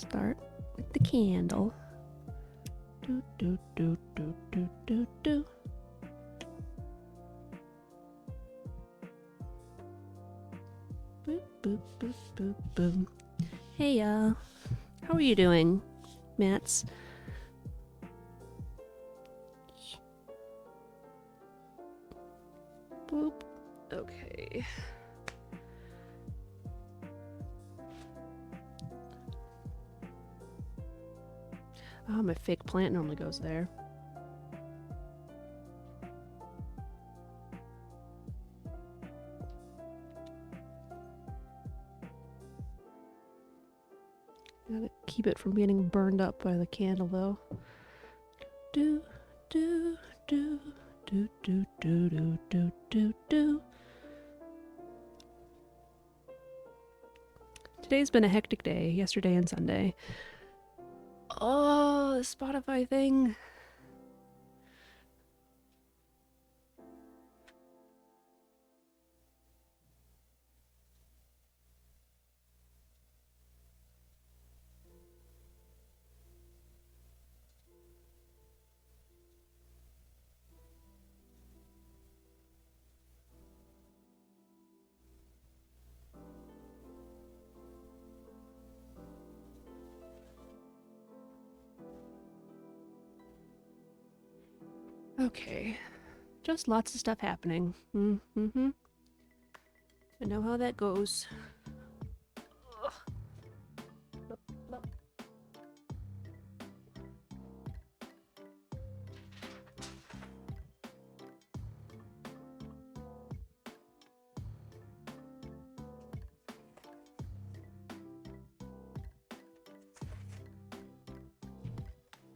Start with the candle. Do, do, do, do, do, do, do. Boop, boop, boop, boop, boop. Hey, how are you doing, Mats? Boop. Okay. Oh, my fake plant normally goes there. Gotta keep it from getting burned up by the candle, though. Do, do, do, do, do, do, do, do, do, do. Today's been a hectic day, yesterday and Sunday. Oh, the Spotify thing. Okay, just lots of stuff happening. Mm-hmm. I know how that goes. Ugh.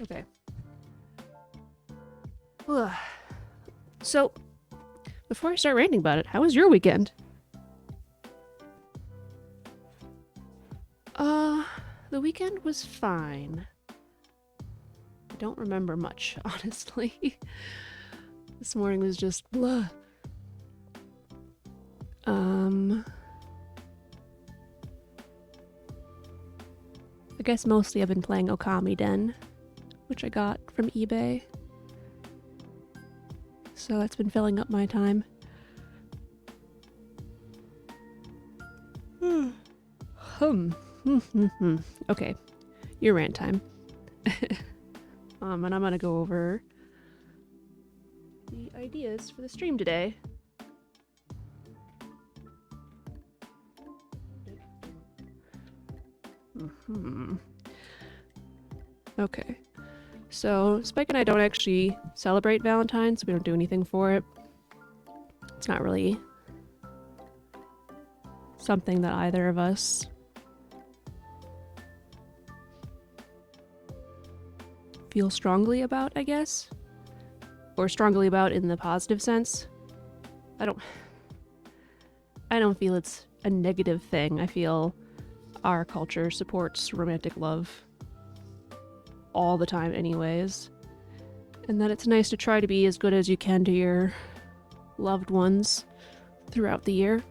Okay. Ugh. So, before I start ranting about it, how was your weekend? The weekend was fine. I don't remember much, honestly. This morning was just blah. I guess mostly I've been playing Okami Den, which I got from eBay. So that's been filling up my time. Okay, your rant time. And I'm gonna go over the ideas for the stream today. Okay, so Spike and I don't actually celebrate Valentine's. We don't do anything for it. It's not really something that either of us feel strongly about, I guess. Or strongly about in the positive sense. I don't feel it's a negative thing. I feel our culture supports romantic love all the time anyways. And that it's nice to try to be as good as you can to your loved ones throughout the year.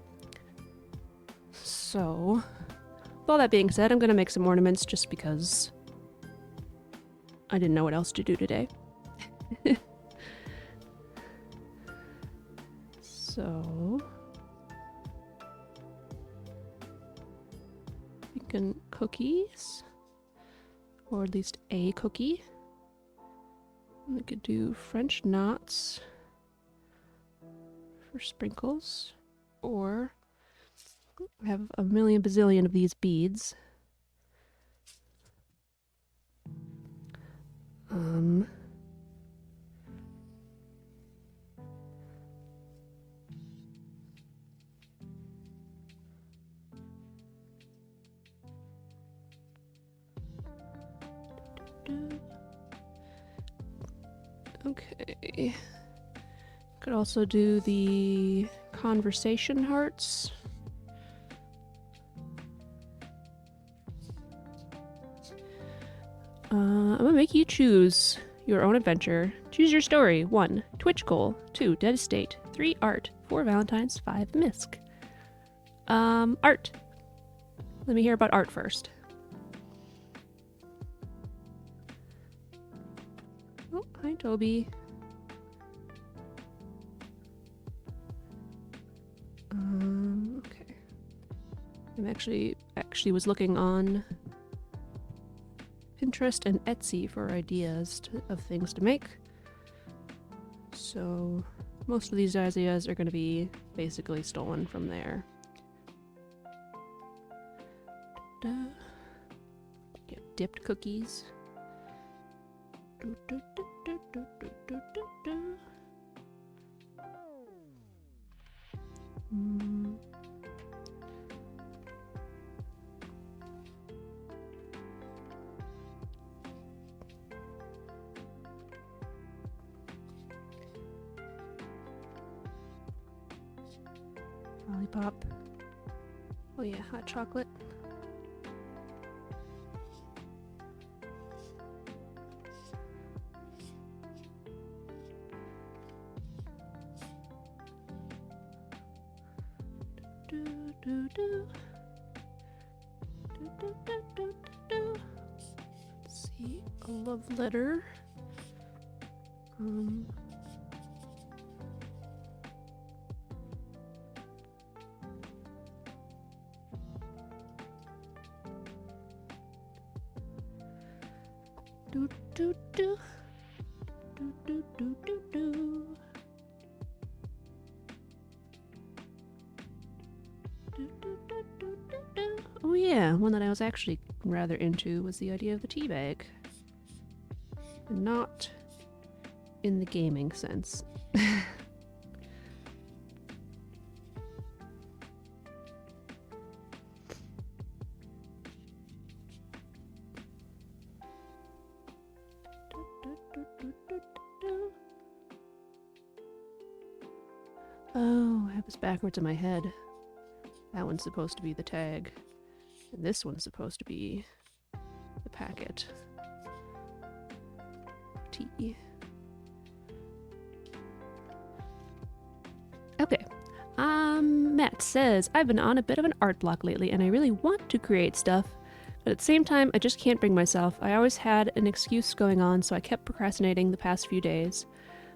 So, with all that being said, I'm gonna make some ornaments just because I didn't know what else to do today. So, thinking cookies, or at least a cookie. We could do French knots for sprinkles, or I have a million bazillion of these beads. Okay. Could also do the conversation hearts. I'm gonna make you choose your own adventure. Choose your story. 1. Twitch goal. 2. Dead estate. 3. Art. 4. Valentine's. 5. Misc. Art. Let me hear about art first. Oh, hi, Toby. Okay. I'm actually was looking on Pinterest and Etsy for ideas of things to make. So most of these ideas are going to be basically stolen from there. Get dipped cookies. Lollipop. Oh yeah, hot chocolate. Let's see, a love letter. Oh yeah, one that I was actually rather into was the idea of the tea bag. Not in the gaming sense. Oh, I have this backwards in my head. That one's supposed to be the tag. And this one's supposed to be the packet. Tea. Okay. Matt says, I've been on a bit of an art block lately and I really want to create stuff, but at the same time, I just can't bring myself. I always had an excuse going on, so I kept procrastinating the past few days.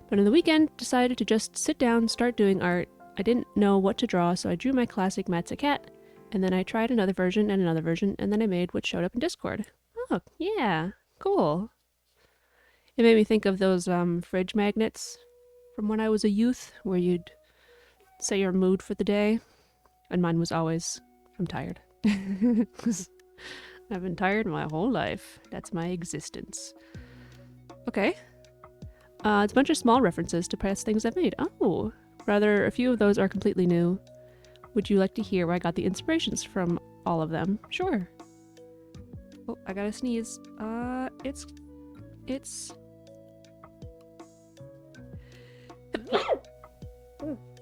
But on the weekend, decided to just sit down and start doing art. I didn't know what to draw, so I drew my classic Matt's a cat, and then I tried another version, and then I made what showed up in Discord. Oh, yeah, cool. It made me think of those fridge magnets from when I was a youth, where you'd say your mood for the day, and mine was always, I'm tired. I've been tired my whole life. That's my existence. Okay. It's a bunch of small references to past things I've made. Oh, rather, a few of those are completely new. Would you like to hear where I got the inspirations from all of them? Sure. Oh, I gotta sneeze. It's...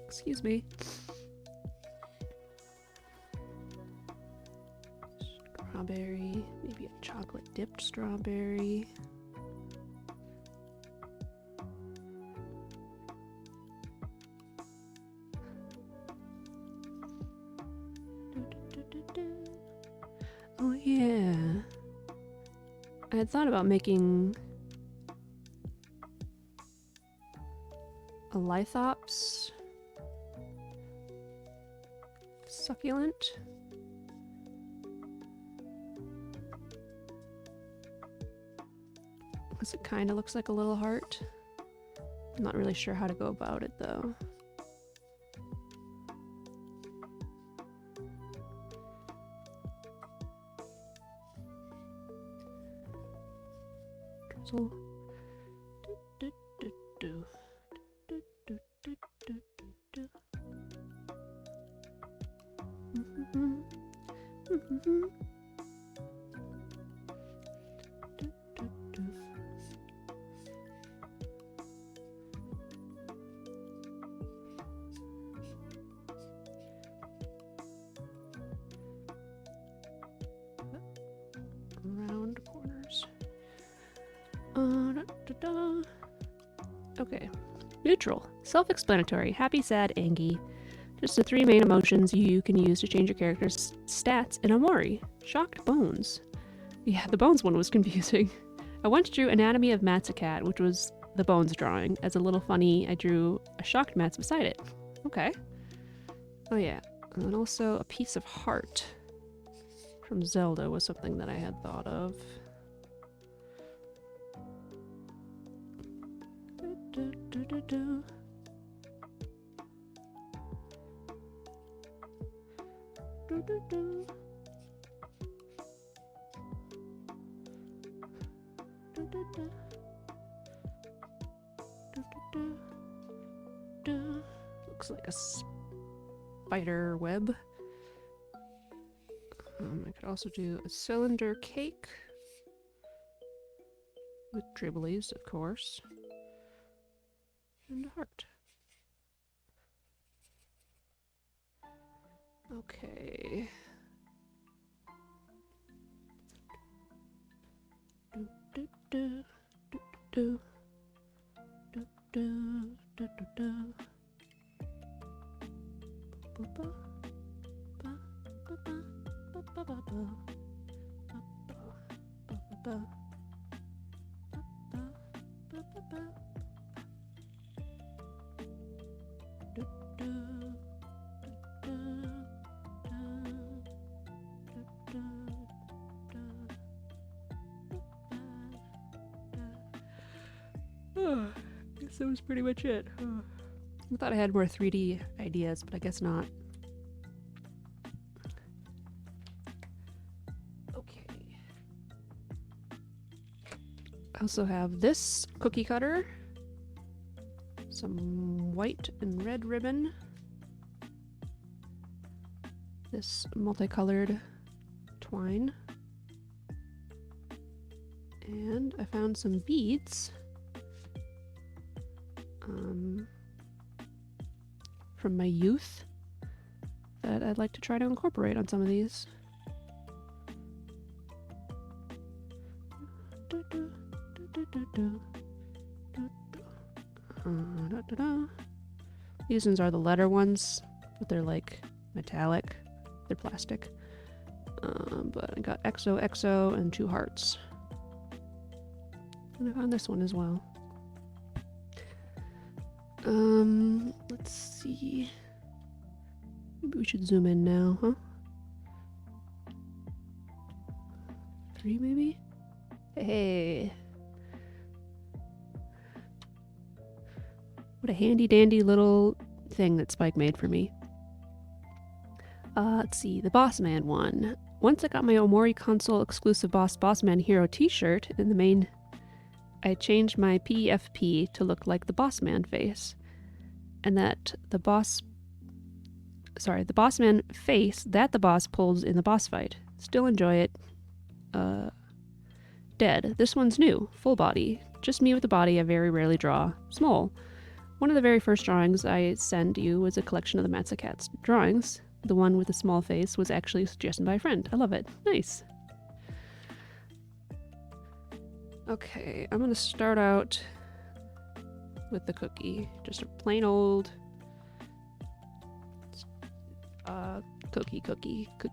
Excuse me. Strawberry, maybe a chocolate dipped strawberry. Oh yeah. I had thought about making a lithops succulent. Because it kind of looks like a little heart. I'm not really sure how to go about it though. So round corners. Okay. Neutral. Self-explanatory. Happy, sad, angry. Just the three main emotions you can use to change your character's stats in Amori. Shocked bones. Yeah, the bones one was confusing. I once drew Anatomy of Matt's a cat, which was the bones drawing. As a little funny, I drew a shocked Matt's beside it. Okay. Oh yeah. And then also a piece of heart from Zelda was something that I had thought of. Looks like a spider web. I could also do a cylinder cake with dribblies, of course, and a heart. Okay. I guess that was pretty much it. I thought I had more 3D ideas, but I guess not. Okay. I also have this cookie cutter, some white and red ribbon, this multicolored twine, and I found some beads from my youth that I'd like to try to incorporate on some of these. These ones are the letter ones, but they're like metallic. They're plastic. But I got XOXO and 2 hearts. And I found this one as well. Let's see. Maybe we should zoom in now, huh? 3 maybe? Hey. What a handy dandy little thing that Spike made for me. Let's see, the Boss Man one. Once I got my Omori console exclusive Boss Man Hero t-shirt in the main, I changed my PFP to look like the Boss Man face. And that the Boss Man face that the boss pulls in the boss fight. Still enjoy it. Dead. This one's new. Full body. Just me with the body I very rarely draw. Small. One of the very first drawings I sent you was a collection of the Matza Cat's drawings. The one with the small face was actually suggested by a friend. I love it. Nice. Okay, I'm gonna start out with the cookie. Just a plain old cookie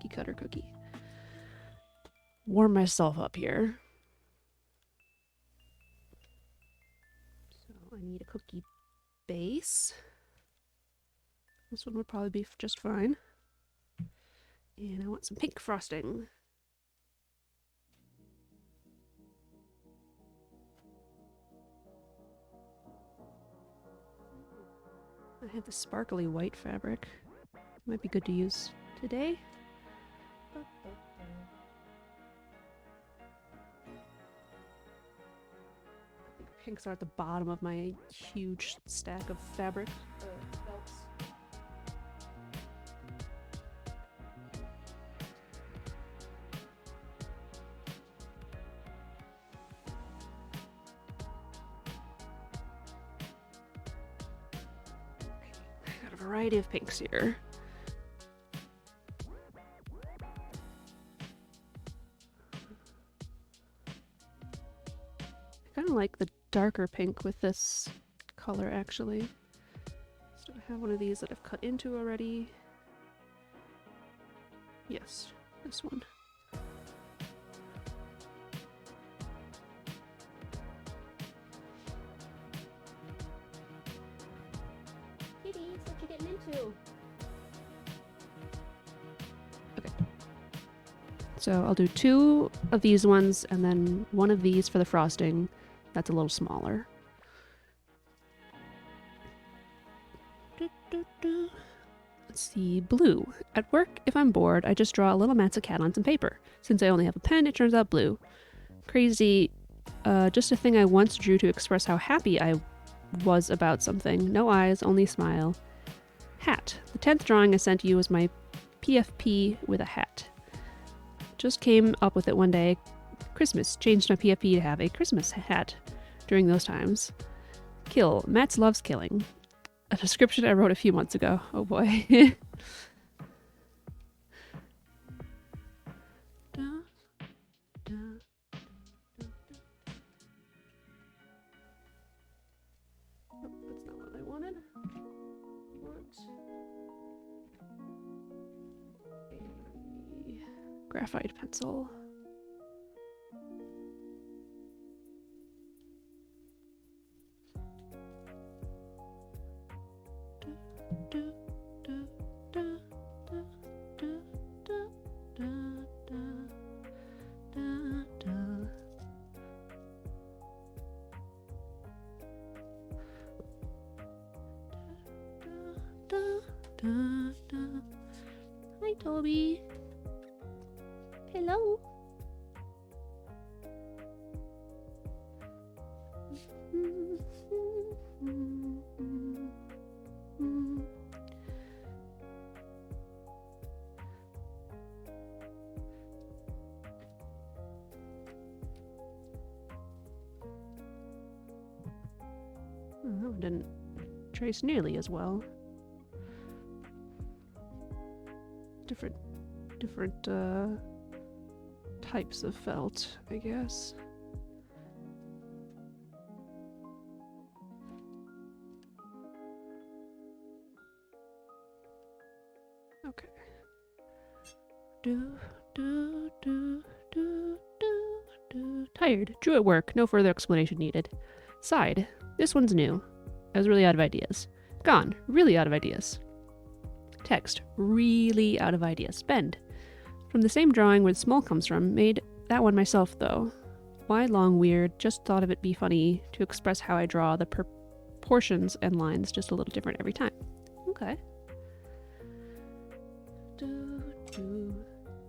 cutter cookie. Warm myself up here. So I need a cookie base. This one would probably be just fine. And I want some pink frosting. I have the sparkly white fabric. Might be good to use today. Pinks are at the bottom of my huge stack of fabric. Belts. I got a variety of pinks here. I kind of like the darker pink with this color actually. So I have one of these that I've cut into already. Yes, this one. too. Okay. So I'll do 2 of these ones and then 1 of these for the frosting. That's a little smaller. Let's see, blue. At work, if I'm bored, I just draw a little matzo cat on some paper. Since I only have a pen, it turns out blue. Crazy. Just a thing I once drew to express how happy I was about something. No eyes, only smile. Hat. The 10th drawing I sent you was my PFP with a hat. Just came up with it one day. Christmas. Changed my PFP to have a Christmas hat during those times. Kill. Matt's loves killing. A description I wrote a few months ago. Oh boy. That's not what I wanted. A graphite pencil. Hi, Toby. Hello. Oh, didn't trace nearly as well. Different types of felt, I guess. Okay. Tired. Drew at work. No further explanation needed. Sighed. This one's new. I was really out of ideas. Gone. Really out of ideas. Text. Really out of ideas. Spend. From the same drawing where the small comes from. Made that one myself, though. Why long weird? Just thought of it be funny to express how I draw the proportions and lines just a little different every time. Okay.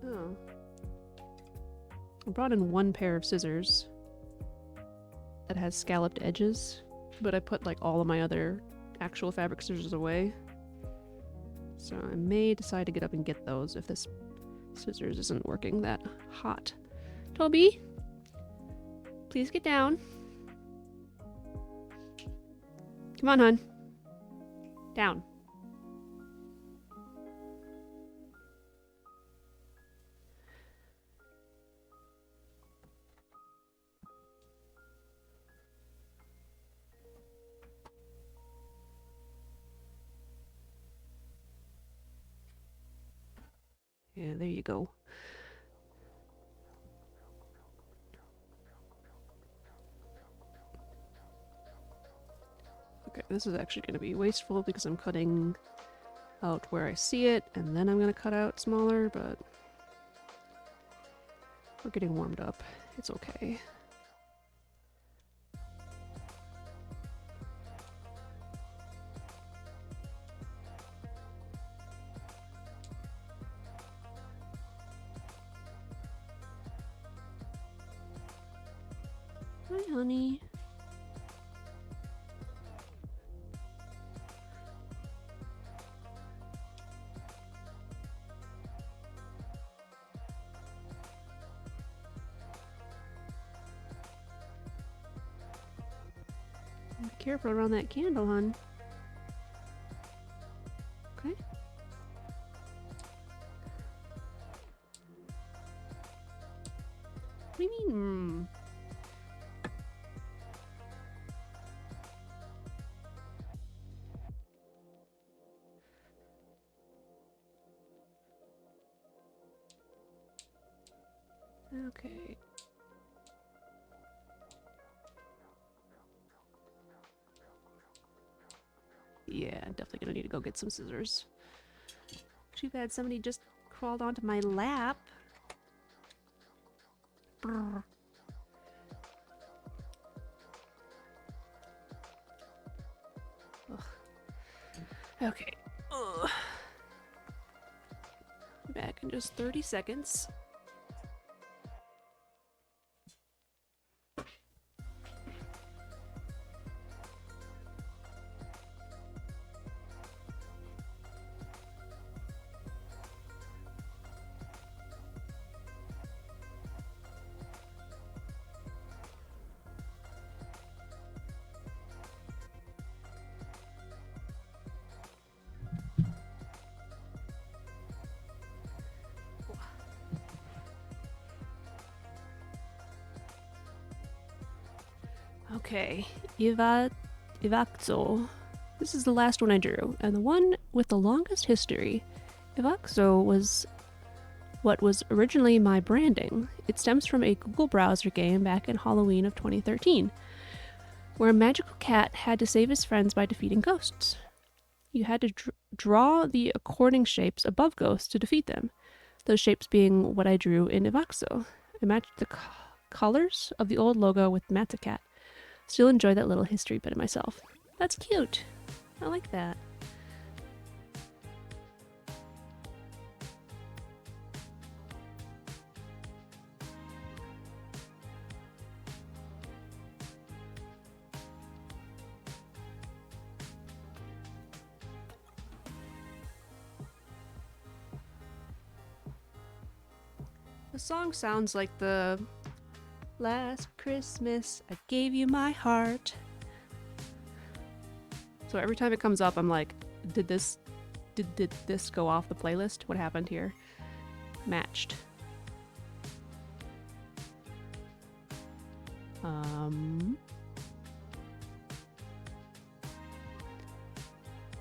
Oh. I brought in 1 pair of scissors that has scalloped edges, but I put like all of my other actual fabric scissors away. So I may decide to get up and get those if this scissors isn't working that hot. Toby, please get down. Come on, hon. Down. Yeah, there you go. Okay, this is actually going to be wasteful because I'm cutting out where I see it, and then I'm going to cut out smaller, but we're getting warmed up. It's okay. Hi, honey. Be careful around that candle, hon. Okay. What do you mean? Okay. Yeah, definitely gonna need to go get some scissors. Too bad somebody just crawled onto my lap. Brr. Ugh. Okay. Ugh. Back in just 30 seconds. Okay, Ivakzo. This is the last one I drew, and the one with the longest history. Ivakzo was what was originally my branding. It stems from a Google browser game back in Halloween of 2013, where a magical cat had to save his friends by defeating ghosts. You had to draw the according shapes above ghosts to defeat them, those shapes being what I drew in Ivakzo. I matched the colors of the old logo with Matt's cat. Still enjoy that little history bit of myself. That's cute. I like that. The song sounds like the last Christmas I gave you my heart. So every time it comes up, I'm like, did this go off the playlist? What happened here? Matched.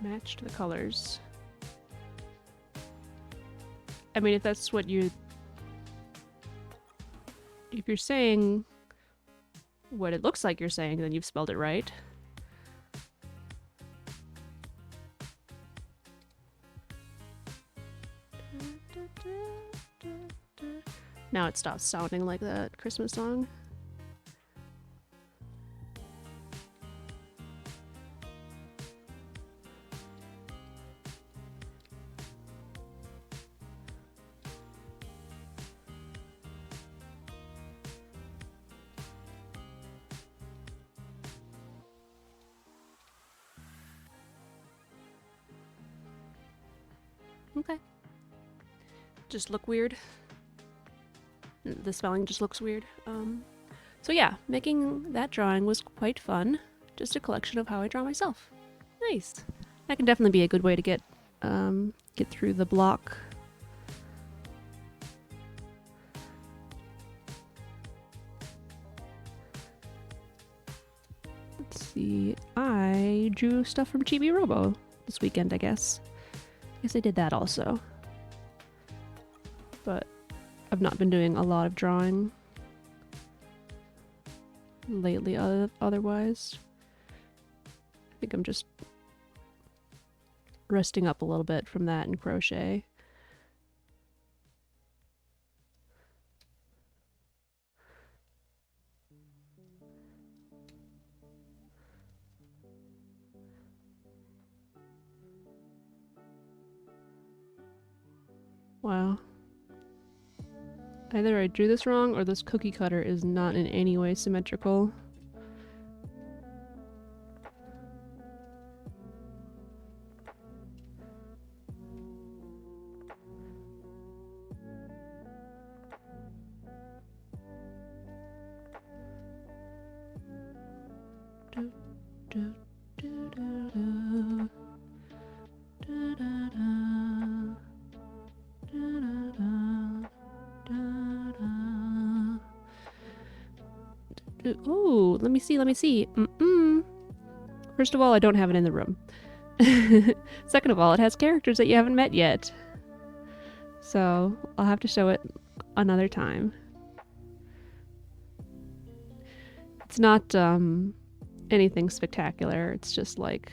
Matched the colors. I mean, if that's what you... If you're saying what it looks like you're saying, then you've spelled it right. Now it stops sounding like that Christmas song. Okay. Just look weird. The spelling just looks weird. So yeah, making that drawing was quite fun. Just a collection of how I draw myself. Nice. That can definitely be a good way to get through the block. Let's see. I drew stuff from Chibi Robo this weekend, I guess. I did that also. But I've not been doing a lot of drawing lately otherwise. I think I'm just resting up a little bit from that and crochet. Wow. Either I drew this wrong or this cookie cutter is not in any way symmetrical. Oh, let me see. First of all, I don't have it in the room. Second of all, it has characters that you haven't met yet. So, I'll have to show it another time. It's not anything spectacular. It's just like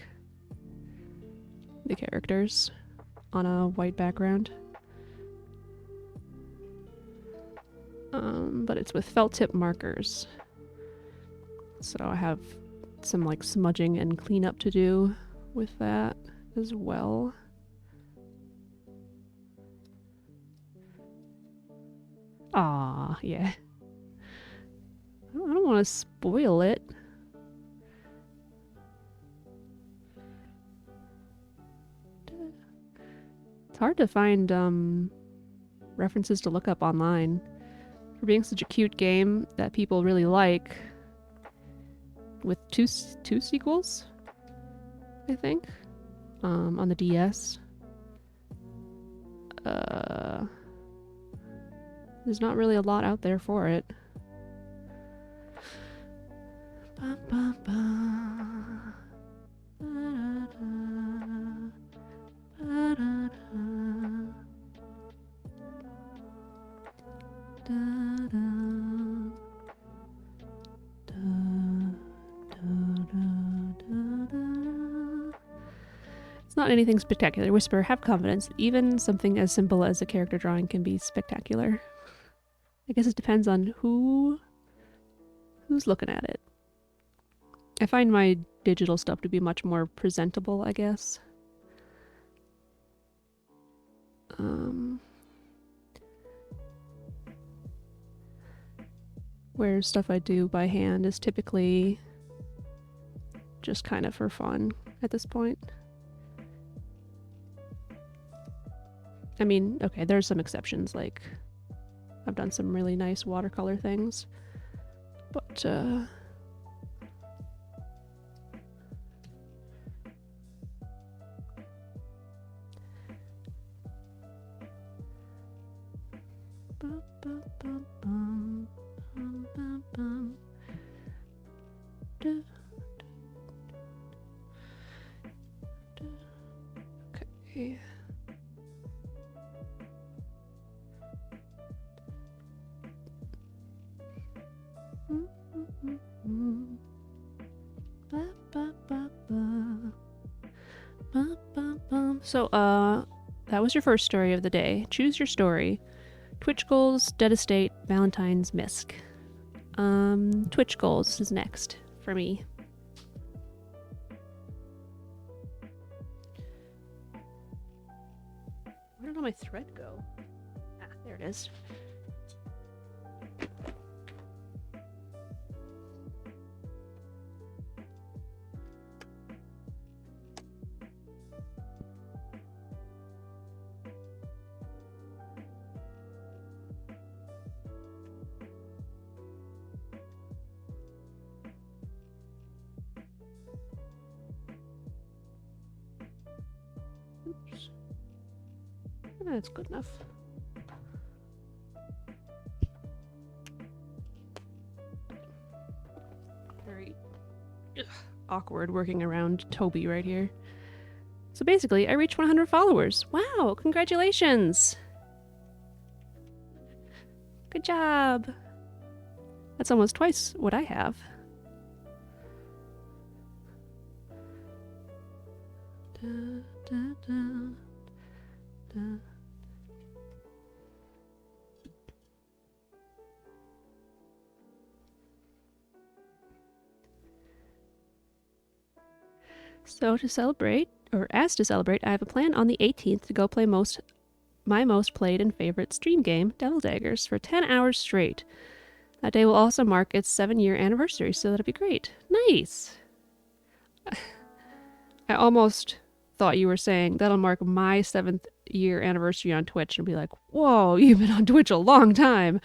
the characters on a white background. But it's with felt tip markers. So I have some like smudging and cleanup to do with that as well. Ah, yeah. I don't want to spoil it. It's hard to find references to look up online for being such a cute game that people really like, with two sequels, I think, on the DS. There's not really a lot out there for it. Ba, ba, ba. Ba, da, da. Ba, da, da. Da, da. It's not anything spectacular. Whisper, have confidence. Even something as simple as a character drawing can be spectacular. I guess it depends on who's looking at it. I find my digital stuff to be much more presentable, I guess. Where stuff I do by hand is typically just kind of for fun at this point. I mean, okay, there's some exceptions, like I've done some really nice watercolor things, but okay. So, that was your first story of the day. Choose your story. Twitch goals, Dead Estate, Valentine's, Misc. Twitch goals is next for me. Where did all my thread go? Ah, there it is. Oops. That's good enough. Very awkward working around Toby right here. So basically, I reached 100 followers. Wow, congratulations! Good job! That's almost twice what I have. Da, da, da, da. So to celebrate, or as to celebrate, I have a plan on the 18th to go play my most played and favorite stream game, Devil Daggers, for 10 hours straight. That day will also mark its 7-year anniversary, so that'll be great. Nice! I almost thought you were saying that'll mark my 7th year anniversary on Twitch and be like, whoa, you've been on Twitch a long time.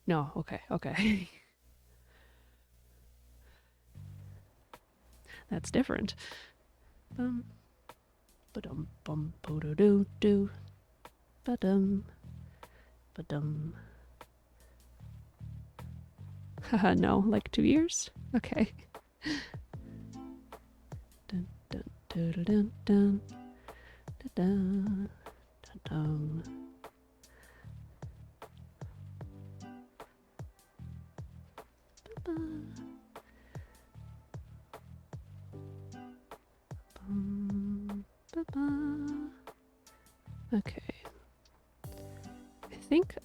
No, okay. That's different. Ba-dum, bum, bo-do-do-do. Ba-dum, ba-dum. Haha, no, like 2 years? Okay. Dun, dun, dun, dun, dun, dun, dun, dun. Okay. I think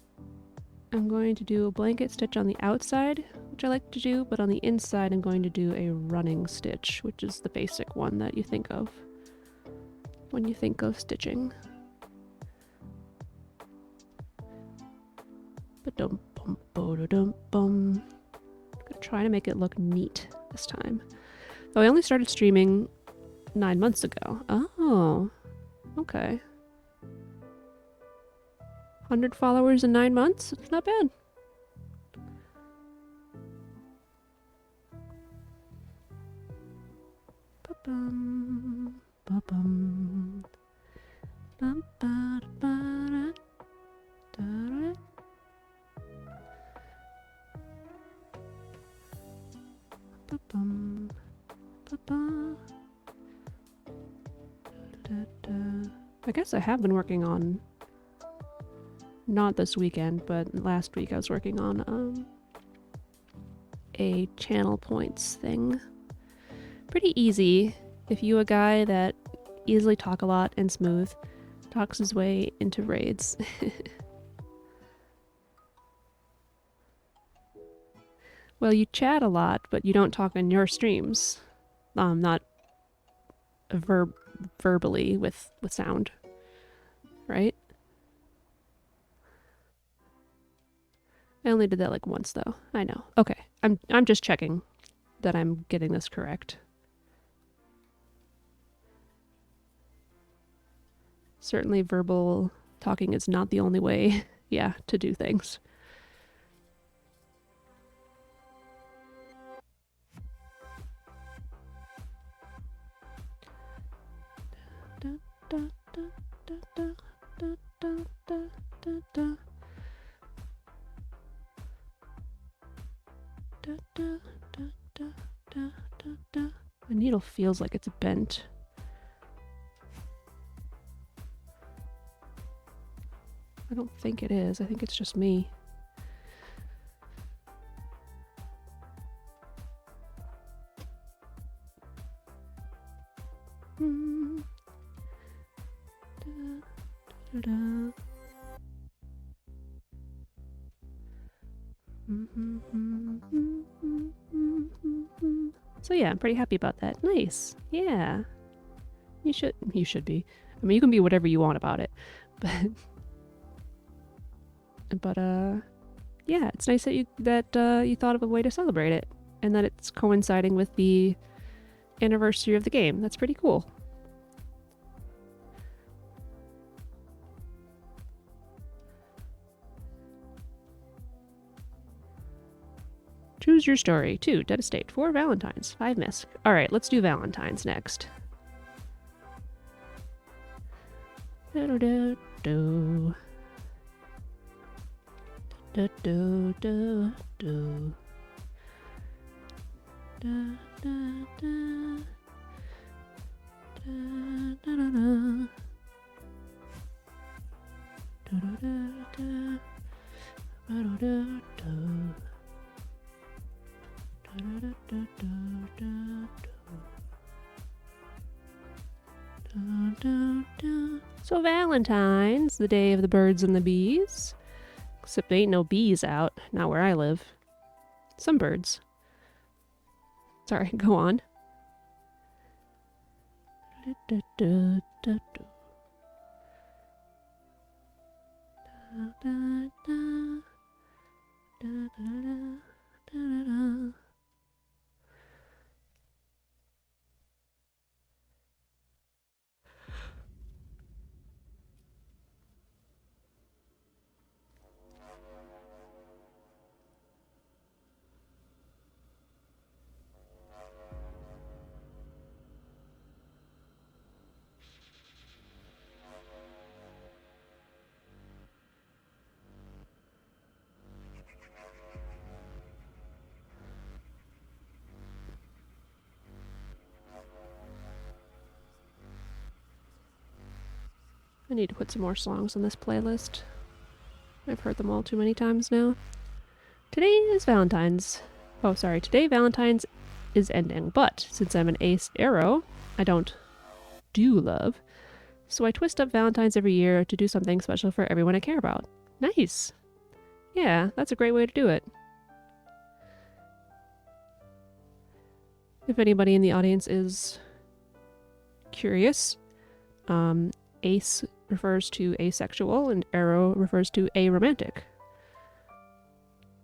I'm going to do a blanket stitch on the outside, which I like to do, but on the inside I'm going to do a running stitch, which is the basic one that you think of when you think of stitching. Ba-dum-bum-ba-da-dum-bum. I'm gonna try to make it look neat this time. Though I only started streaming 9 months ago. Oh, okay. 100 followers in 9 months? It's not bad. Ba-bum, ba-bum, bum-ba-da-ba-da-da-da. Ba-bum, ba-ba. Da-da-da. I guess I have been working on, not this weekend, but last week I was working on a channel points thing. Pretty easy if you a guy that easily talk a lot and smooth talks his way into raids. Well, you chat a lot, but you don't talk in your streams. Not verbally with sound, right? I only did that like once though. I know. Okay. I'm just checking that I'm getting this correct. Certainly verbal talking is not the only way, yeah, to do things. Da, da, da, da, da, da, da, da, da, da. Da, da, da, da, da, da, da. The needle feels like it's bent. I don't think it is. I think it's just me. Da, da, da. So yeah, I'm pretty happy about that. Nice. Yeah. You should be. I mean, you can be whatever you want about it. But yeah, it's nice that you thought of a way to celebrate it and that it's coinciding with the anniversary of the game. That's pretty cool. Choose your story. 2. Dead Estate. 4. Valentines. 5. Misk. Alright, let's do Valentines next. Do-do-do-do. Do-do-do-do. Da-da-da. Da-da-da-da. Da-da-da-da. Da-da-da-da. So Valentine's, the day of the birds and the bees. Except there ain't no bees out, not where I live. Some birds. Sorry, go on. I need to put some more songs on this playlist. I've heard them all too many times now. Today is Valentine's. Oh, sorry. Today Valentine's is ending, but since I'm an ace arrow, I don't do love. So I twist up Valentine's every year to do something special for everyone I care about. Nice. Yeah, that's a great way to do it. If anybody in the audience is curious, ace refers to asexual and arrow refers to aromantic,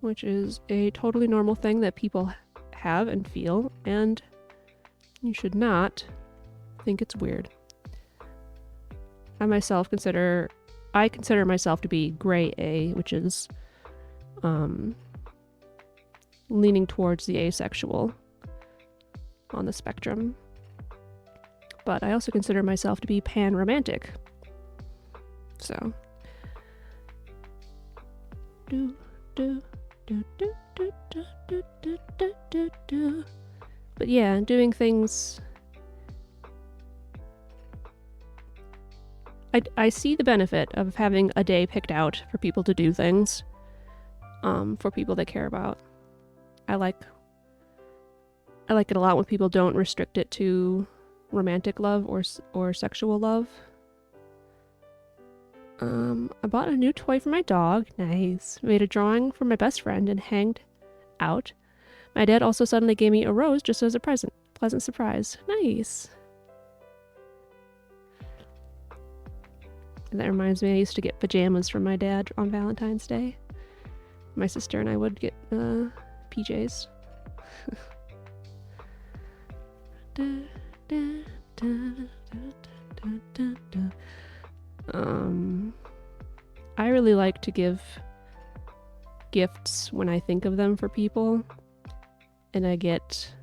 which is a totally normal thing that people have and feel, and you should not think it's weird. I consider myself to be gray A, which is leaning towards the asexual on the spectrum. But I also consider myself to be pan-romantic. So. But yeah, doing things... I see the benefit of having a day picked out for people to do things, for people they care about. I like it a lot when people don't restrict it to romantic love or sexual love. I bought a new toy for my dog. Nice. Made a drawing for my best friend and hanged out. My dad also suddenly gave me a rose just as a present. Pleasant surprise. Nice. That reminds me, I used to get pajamas from my dad on Valentine's Day. My sister and I would get PJs. I really like to give gifts when I think of them for people, and I get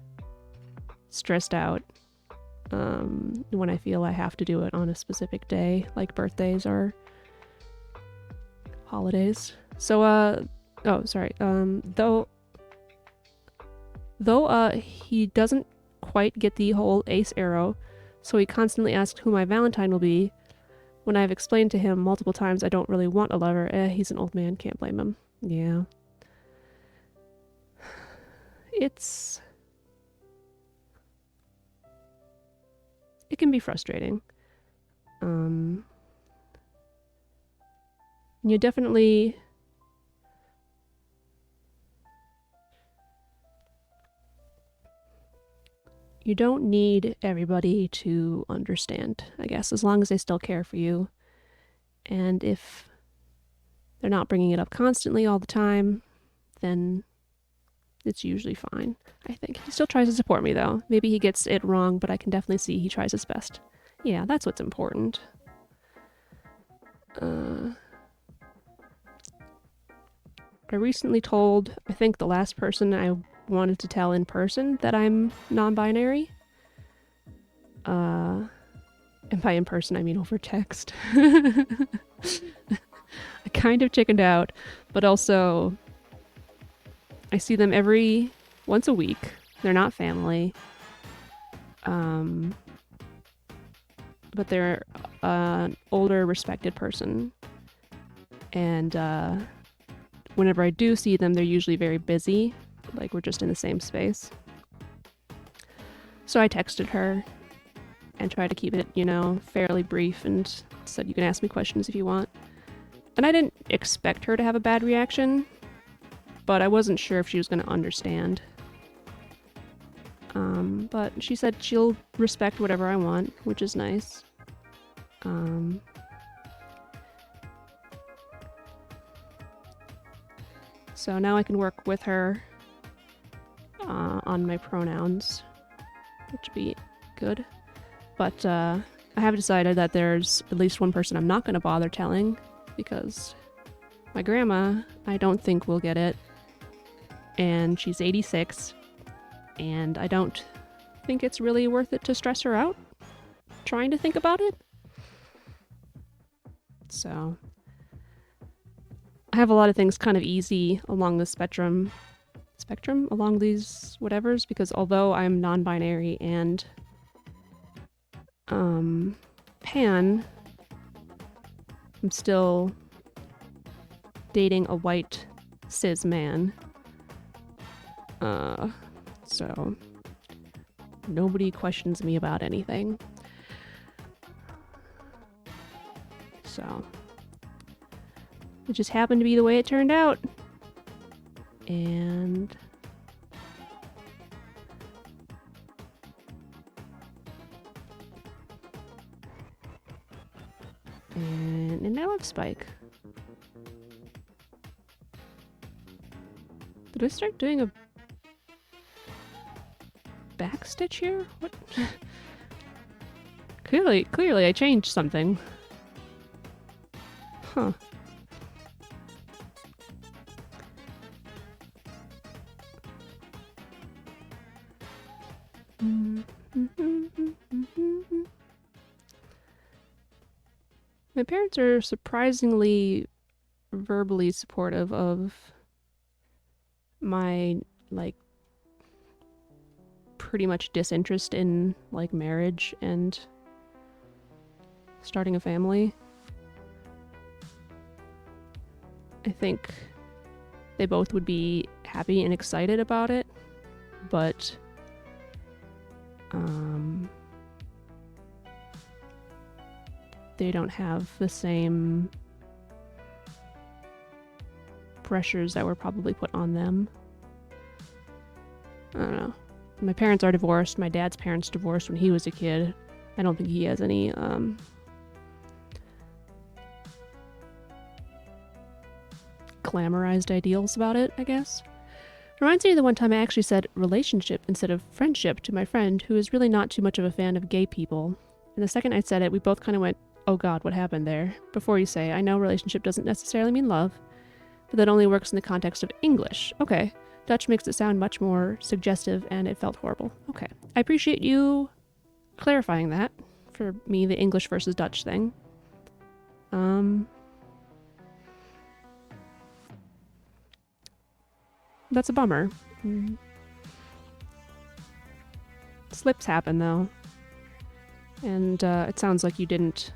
stressed out when I feel I have to do it on a specific day, like birthdays or holidays. So, though he doesn't quite get the whole ace arrow, so he constantly asks who my Valentine will be. When I've explained to him multiple times I don't really want a lover, he's an old man, can't blame him. Yeah. It can be frustrating. You definitely... You don't need everybody to understand, I guess, as long as they still care for you. And if they're not bringing it up constantly all the time, then it's usually fine, I think. He still tries to support me, though. Maybe he gets it wrong, but I can definitely see he tries his best. Yeah, that's what's important. I recently told, I think, the last person I wanted to tell in person that I'm non-binary. And by in person, I mean over text. I kind of chickened out, but also I see them once a week. They're not family. But they're an older, respected person. And whenever I do see them, they're usually very busy. Like, we're just in the same space. So I texted her and tried to keep it, fairly brief, and said, you can ask me questions if you want. And I didn't expect her to have a bad reaction, but I wasn't sure if she was going to understand. But she said she'll respect whatever I want, which is nice. So now I can work with her on my pronouns, which would be good. But I have decided that there's at least one person I'm not going to bother telling, because my grandma, I don't think will get it. And she's 86, and I don't think it's really worth it to stress her out trying to think about it. So I have a lot of things kind of easy along the spectrum along these whatevers, because although I'm non-binary and pan, I'm still dating a white cis man. So nobody questions me about anything. So it just happened to be the way it turned out. And now it's Spike. Did I start doing a back stitch here? What? Clearly I changed something. Huh. My parents are surprisingly verbally supportive of my, like, pretty much disinterest in, like, marriage and starting a family. I think they both would be happy and excited about it, but they don't have the same pressures that were probably put on them. I don't know. My parents are divorced. My dad's parents divorced when he was a kid. I don't think he has any glamorized ideals about it, I guess. Reminds me of the one time I actually said relationship instead of friendship to my friend, who is really not too much of a fan of gay people. And the second I said it, we both kind of went, oh god, what happened there? Before you say, I know relationship doesn't necessarily mean love, but that only works in the context of English. Okay. Dutch makes it sound much more suggestive, and it felt horrible. Okay. I appreciate you clarifying that for me, the English versus Dutch thing. That's a bummer. Slips happen, though. And it sounds like you didn't,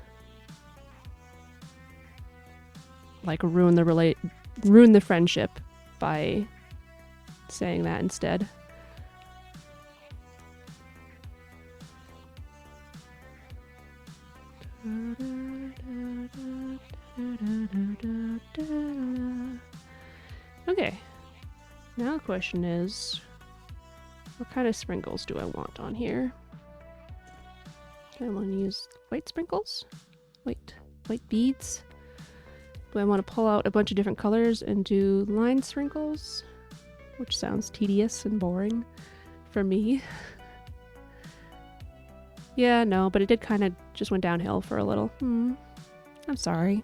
like, ruin the friendship by saying that instead. Okay. Now the question is, what kind of sprinkles do I want on here? I want to use white sprinkles? White beads? Do I want to pull out a bunch of different colors and do line sprinkles? Which sounds tedious and boring for me. Yeah, no, but it did kind of just went downhill for a little. I'm sorry.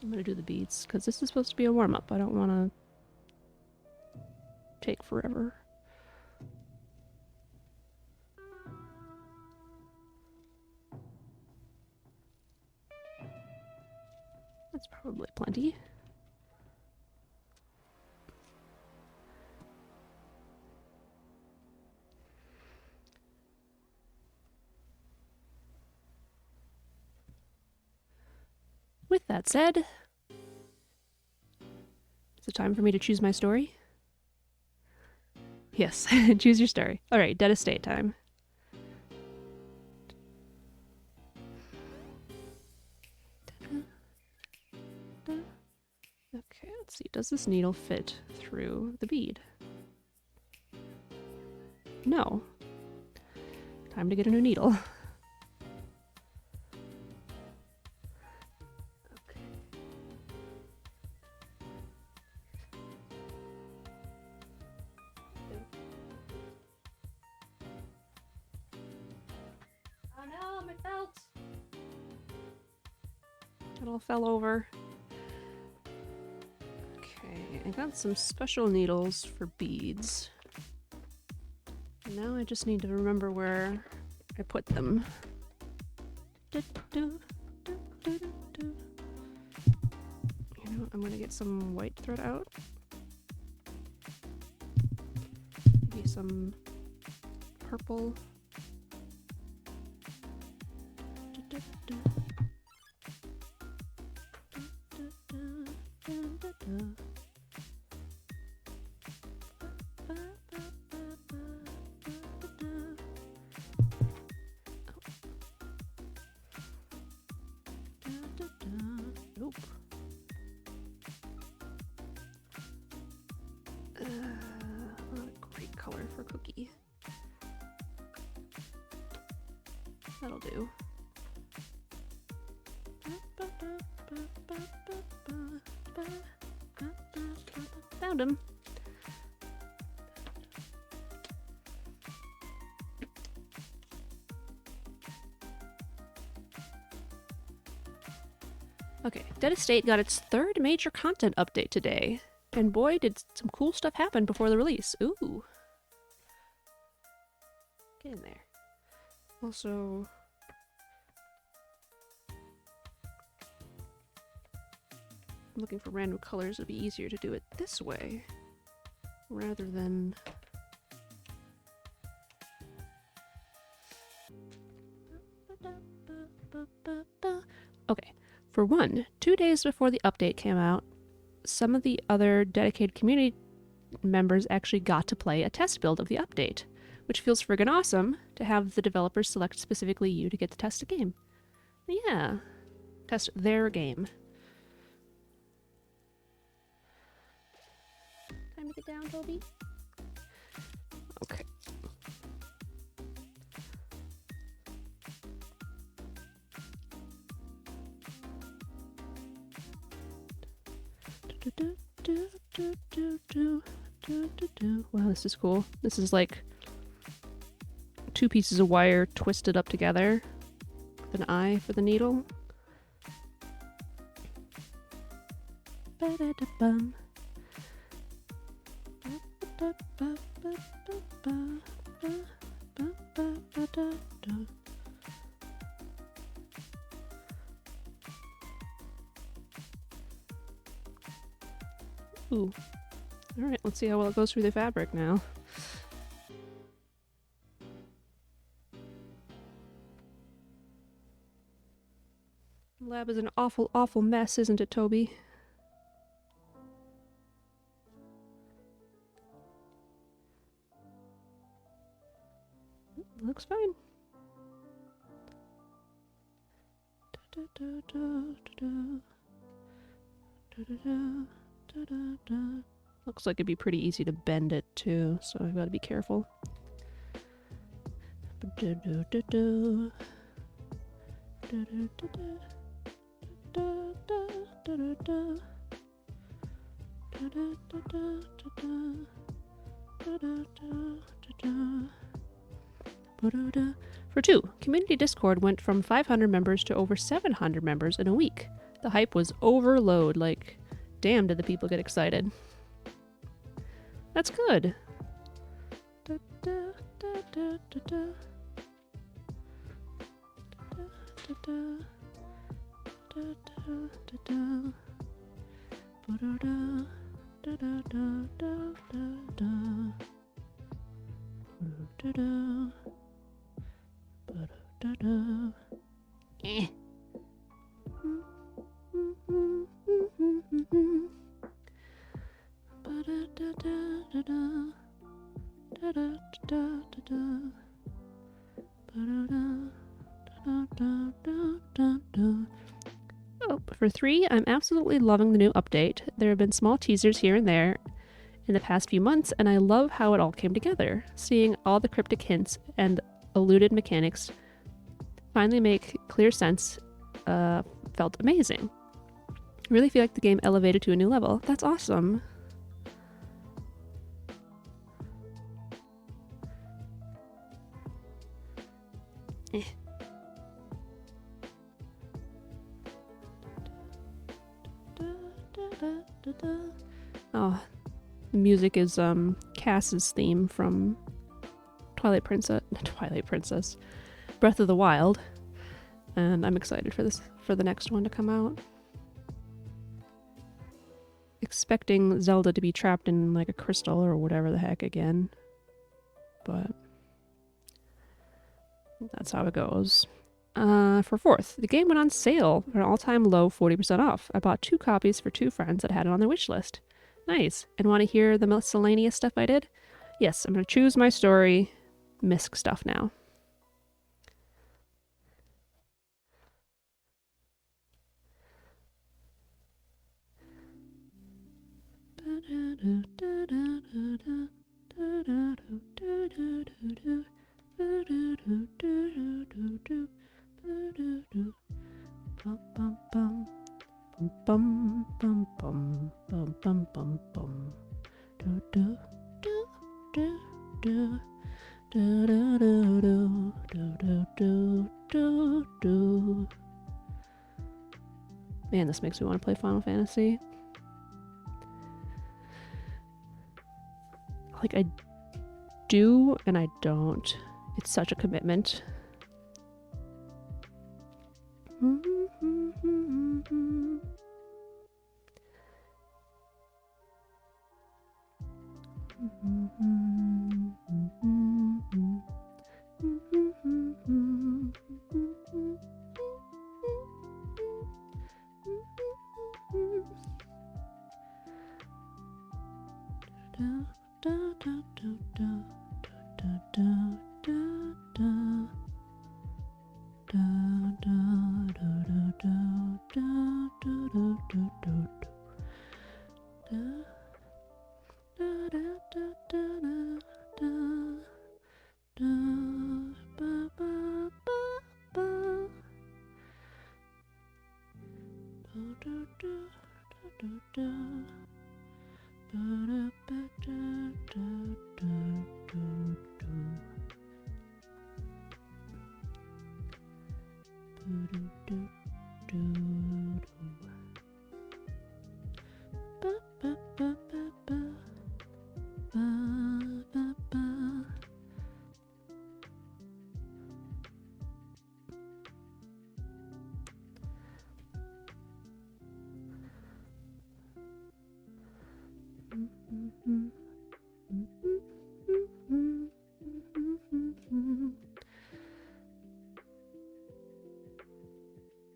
I'm gonna do the beads because this is supposed to be a warm-up. I don't want to take forever. That's probably plenty. With that said, is it time for me to choose my story? Yes, choose your story. Alright, Dead Estate time. Okay, let's see. Does this needle fit through the bead? No. Time to get a new needle. It all fell over. Okay, I got some special needles for beads. Now I just need to remember where I put them. You know, I'm gonna get some white thread out. Maybe some purple. cookie. That'll do. Found him. Okay, Dead Estate got its third major content update today. And boy, did some cool stuff happen before the release. Ooh. Get in there. Also... I'm looking for random colors. It'd be easier to do it this way. Rather than... Okay. For one, 2 days before the update came out, some of the other dedicated community members actually got to play a test build of the update, which feels friggin' awesome to have the developers select specifically you to get to test a game. Yeah, test their game. Time to get down, Toby. Okay. Wow, this is cool. This is like 2 pieces of wire twisted up together with an eye for the needle. Ba-da-da-bum. Ooh. Alright, let's see how well it goes through the fabric now. The lab is an awful, awful mess, isn't it, Toby? Looks fine. Looks like it'd be pretty easy to bend it too, so I've got to be careful. For 2, Community Discord went from 500 members to over 700 members in a week. The hype was overload, like, damn did the people get excited. That's good. Eh. Oh, for 3, I'm absolutely loving the new update. There have been small teasers here and there in the past few months, and I love how it all came together. Seeing all the cryptic hints and eluded mechanics finally make clear sense felt amazing. I really feel like the game elevated to a new level. That's awesome. Eh. Oh, the music is Cass's theme from Twilight Princess, Breath of the Wild, and I'm excited for the next one to come out. Expecting Zelda to be trapped in like a crystal or whatever the heck again, but that's how it goes. For 4th, the game went on sale for an all-time low 40% off. I bought 2 copies for 2 friends that had it on their wish list. Nice. And want to hear the miscellaneous stuff I did? Yes, I'm going to choose my story misc stuff now. do, do, do, do, do, do, do, do, do. Man, this makes me want to play Final Fantasy. Like, I do and I don't. It's such a commitment.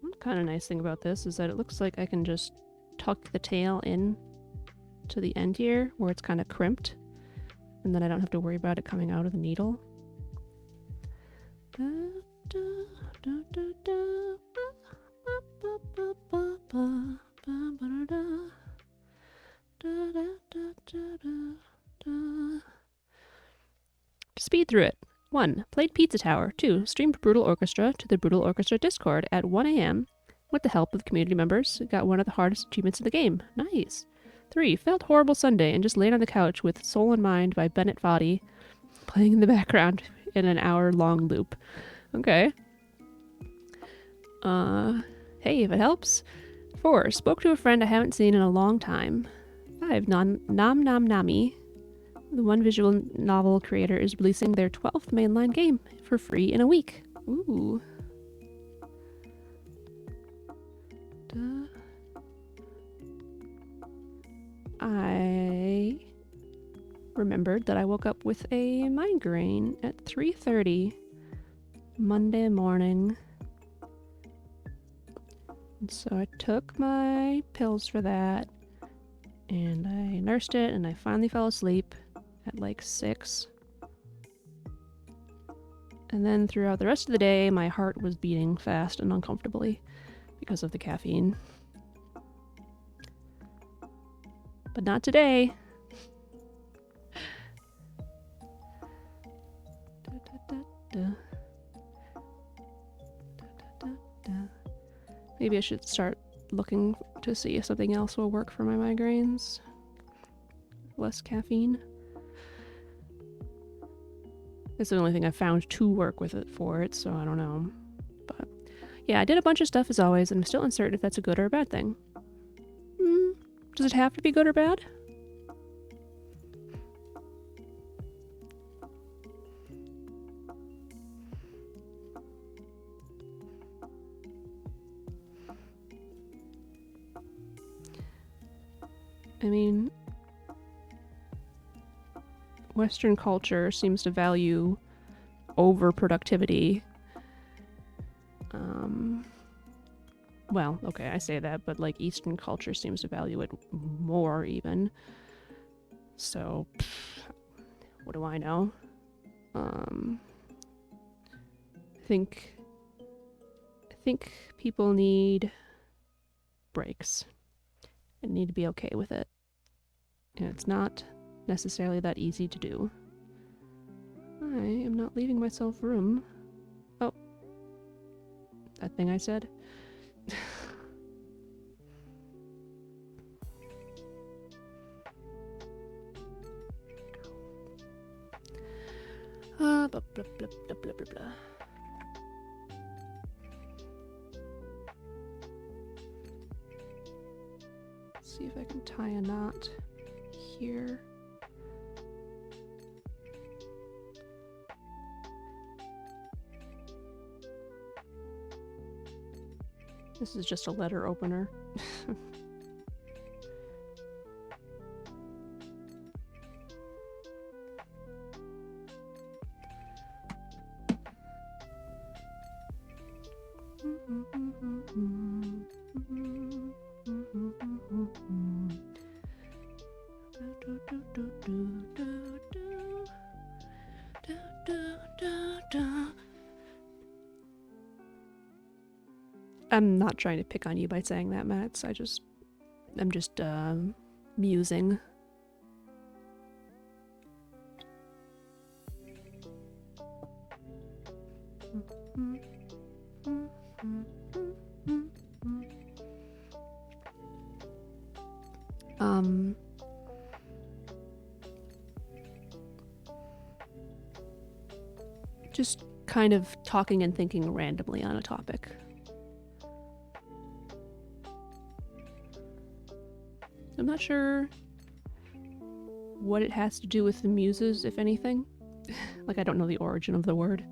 One kind of nice thing about this is that it looks like I can just tuck the tail in to the end here where it's kind of crimped, and then I don't have to worry about it coming out of the needle. To speed through it. 1. Played Pizza Tower. 2. Streamed Brutal Orchestra to the Brutal Orchestra Discord at 1 a.m. with the help of community members. Got one of the hardest achievements of the game. Nice. 3. Felt horrible Sunday and just laid on the couch with Soul and Mind by Bennett Foddy playing in the background in an hour-long loop. Okay. Hey, if it helps. 4. Spoke to a friend I haven't seen in a long time. 5. Nam Nam Nami. The one visual novel creator is releasing their 12th mainline game for free in a week. Ooh. I remembered that I woke up with a migraine at 3:30 Monday morning. And so I took my pills for that, and I nursed it, and I finally fell asleep at like 6. And then throughout the rest of the day, my heart was beating fast and uncomfortably because of the caffeine. But not today. Maybe I should start looking to see if something else will work for my migraines. Less caffeine. It's the only thing I've found to work with it for it, so I don't know. But yeah, I did a bunch of stuff as always, and I'm still uncertain if that's a good or a bad thing. Does it have to be good or bad? I mean, Western culture seems to value overproductivity. Well, okay, I say that, but like Eastern culture seems to value it more even. So, what do I know? I think people need breaks and need to be okay with it. And it's not necessarily that easy to do. I am not leaving myself room. Oh. That thing I said? Blah, blah, blah, blah, blah, blah, blah. See if I can tie a knot here. This is just a letter opener. I'm not trying to pick on you by saying that, Max. I'm just musing. Just kind of talking and thinking randomly on a topic. I'm not sure what it has to do with the muses, if anything. Like, I don't know the origin of the word.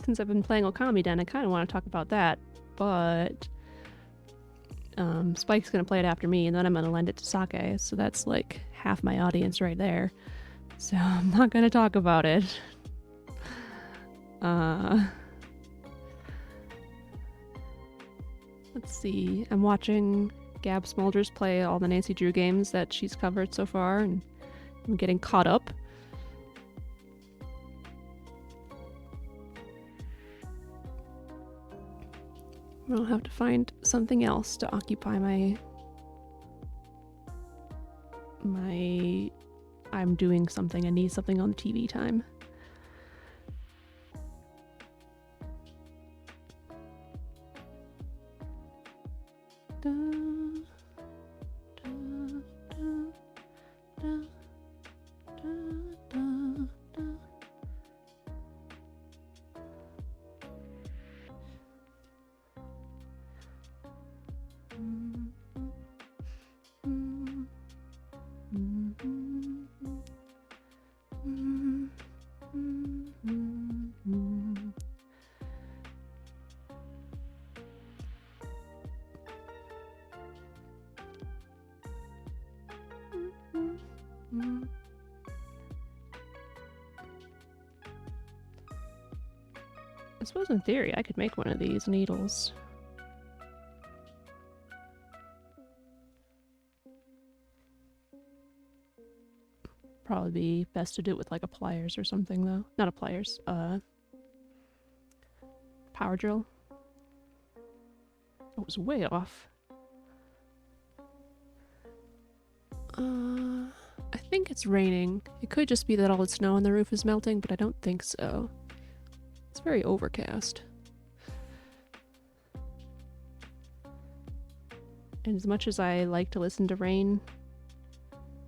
Since I've been playing Okami Den, I kind of want to talk about that, but Spike's going to play it after me, and then I'm going to lend it to Sake, so that's like half my audience right there. So I'm not going to talk about it. Let's see. I'm watching Gab Smulders play all the Nancy Drew games that she's covered so far, and I'm getting caught up. I'll have to find something else to occupy my I'm doing something, I need something on the TV time. Da, da, da, da, da, da. I suppose in theory I could make one of these needles. Probably be best to do it with like a pliers or something though. Not a pliers, power drill. I was way off. I think it's raining. It could just be that all the snow on the roof is melting, but I don't think so. It's very overcast. And as much as I like to listen to rain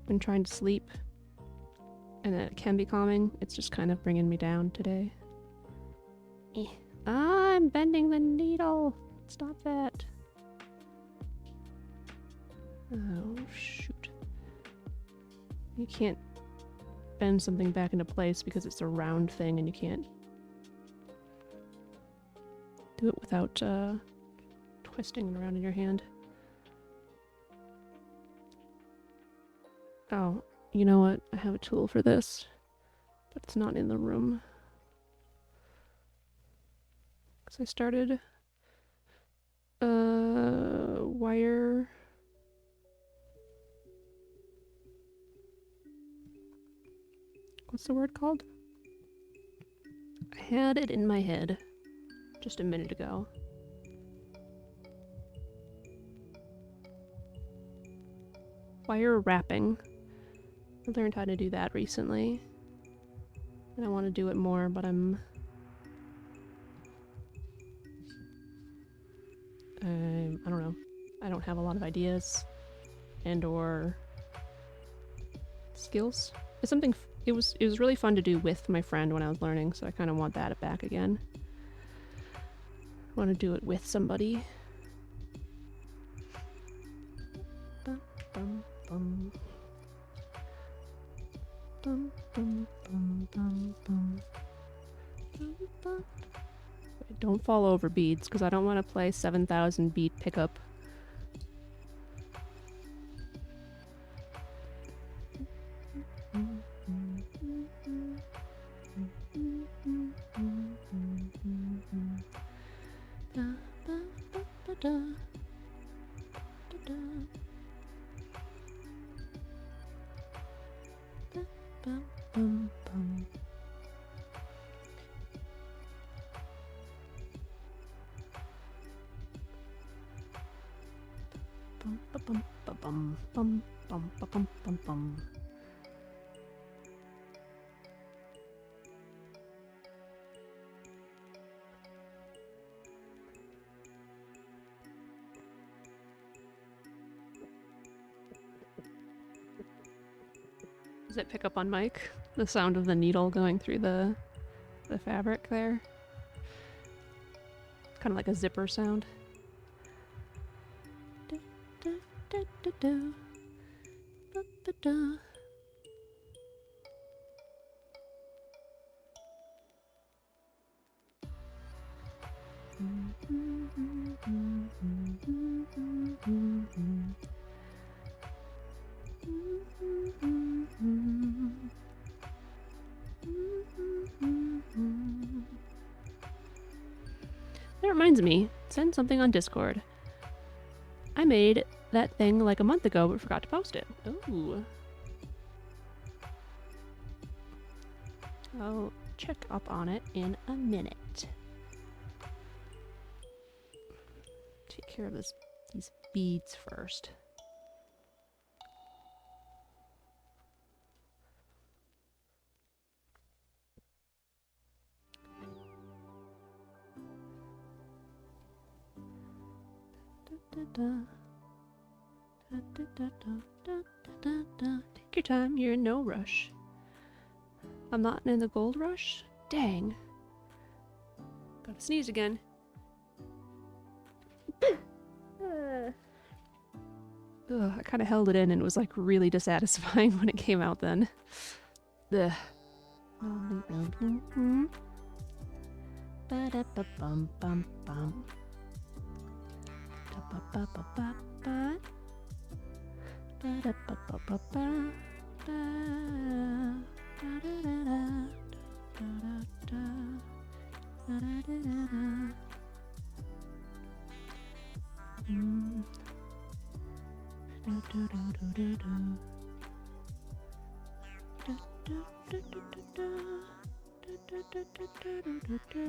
when trying to sleep, and that it can be calming, it's just kind of bringing me down today. I'm bending the needle! Stop that. Oh, shoot. You can't bend something back into place because it's a round thing and you can't do it without twisting it around in your hand. Oh, you know what? I have a tool for this, but it's not in the room. Because I started wire. What's the word called? I had it in my head just a minute ago. Wire wrapping. I learned how to do that recently. And I want to do it more, but I don't know. I don't have a lot of ideas and or skills. It's something it was really fun to do with my friend when I was learning, so I kind of want that back again. I want to do it with somebody. Bum, bum, bum. Bum, bum, bum, bum, bum. Bum, bum. Wait, don't fall over beads, because I don't want to play 7,000 bead pickup. Does it pick up on mic? The sound of the needle going through the fabric there? Kind of like a zipper sound. That reminds me, send something on Discord. I made that thing like a month ago but forgot to post it. Ooh. I'll check up on it in a minute. Take care of these beads first. Take your time, you're in no rush. I'm not in the gold rush? Dang. Gotta sneeze again. Ugh, I kind of held it in and it was like really dissatisfying when it came out then. Ugh. Ba-da-ba-bum-bum-bum. Da-ba-ba-ba-ba-ba. Ba-da-ba-ba-ba-ba. Da-da-da-da. Da-da-da. Da-da-da-da. Da-da-da-da-da. Da-da-da-da-da. Da-da-da-da-da-da.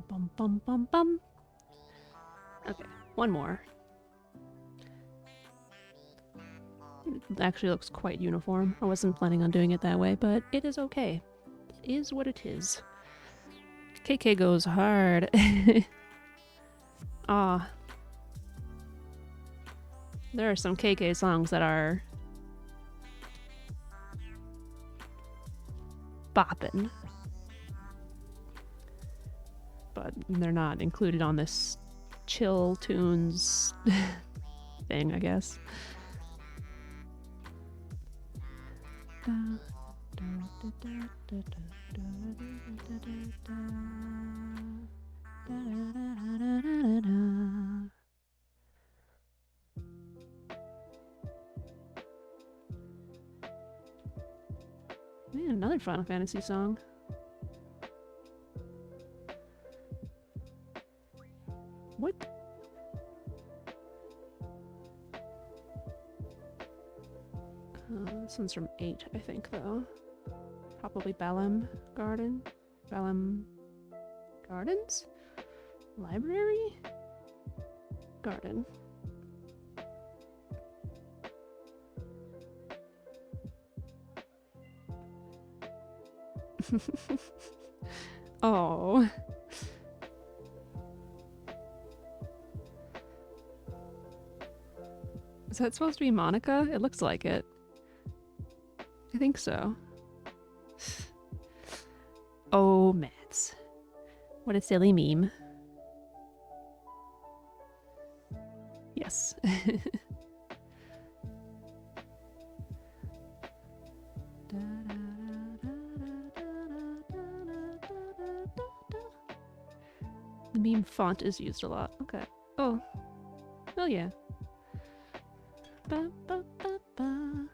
Bum, bum, bum, bum. Okay, one more. It actually looks quite uniform. I wasn't planning on doing it that way, but it is okay. It is what it is. KK goes hard. Ah. There are some KK songs that are boppin'. But they're not included on this chill tunes thing, I guess. Man, another Final Fantasy song. What? This one's from 8, I think, though. Probably Balam Garden? Balam Gardens? Library? Garden. Oh. Is that supposed to be Monica? It looks like it. I think so. Oh, Mats. What a silly meme. Yes. The meme font is used a lot. Okay. Oh. Oh, yeah. Ba, ba, ba, ba.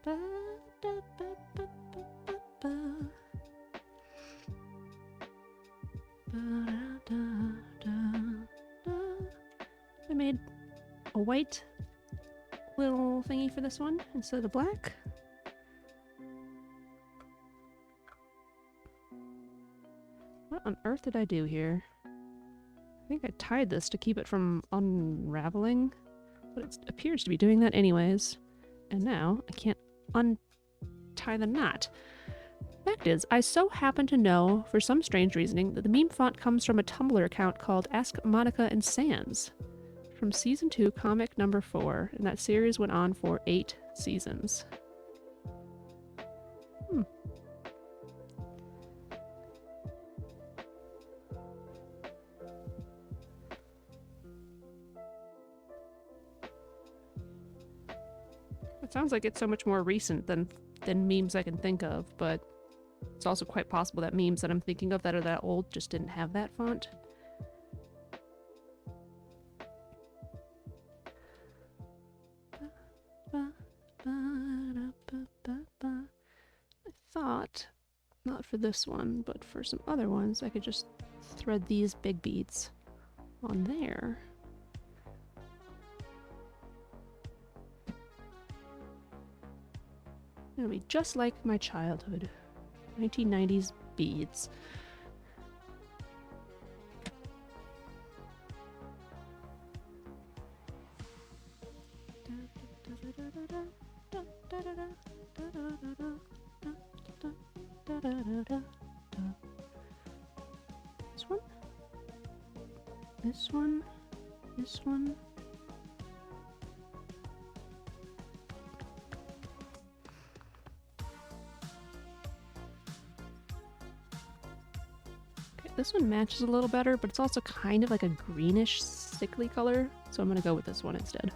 Ba, da, ba, ba, ba, ba, ba. Ba, da, da, da. I made a white little thingy for this one instead of black. What on earth did I do here? I think I tied this to keep it from unraveling, but it appears to be doing that anyways. And now I can't untie the knot. Fact is, I so happen to know, for some strange reasoning, that the meme font comes from a Tumblr account called Ask Monica and Sans from Season 2, comic number 4, and that series went on for 8 seasons. It sounds like it's so much more recent than memes I can think of, but it's also quite possible that memes that I'm thinking of that are that old just didn't have that font. I thought, not for this one, but for some other ones, I could just thread these big beads on there. It'll be just like my childhood. 1990s beads. This one? This one? This one? This one matches a little better, but it's also kind of like a greenish, sickly color, so I'm gonna go with this one instead.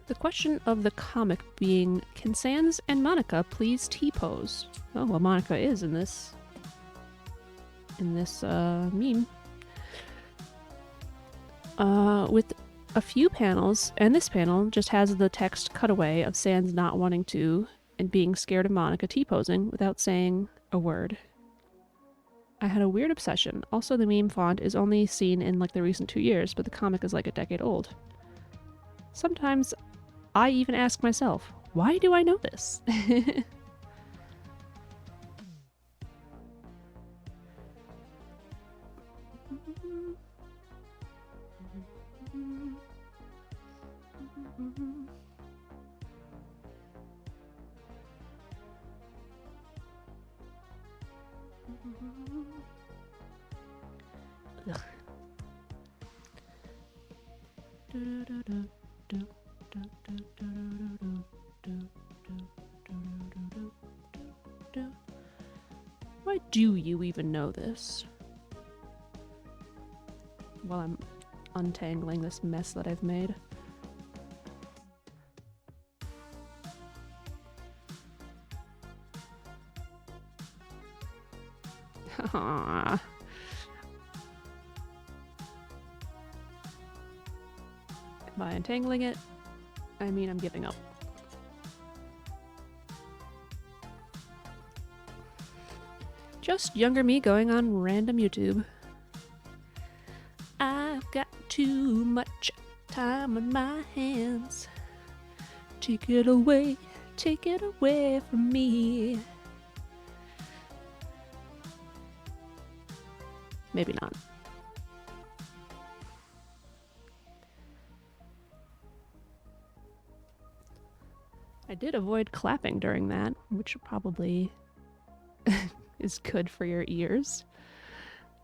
The question of the comic being, can Sans and Monica please T-pose? Oh, well, Monica is in this meme. With a few panels, and this panel just has the text cutaway of Sans not wanting to and being scared of Monica T-posing without saying a word. I had a weird obsession. Also, the meme font is only seen in like the recent 2 years, but the comic is like a decade old. Sometimes I even ask myself, why do I know this? Why do you even know this? While I'm untangling this mess that I've made. Aww. By untangling it, I mean I'm giving up. Just younger me going on random YouTube. I've got too much time on my hands. Take it away from me. Maybe not. I did avoid clapping during that, which probably is good for your ears.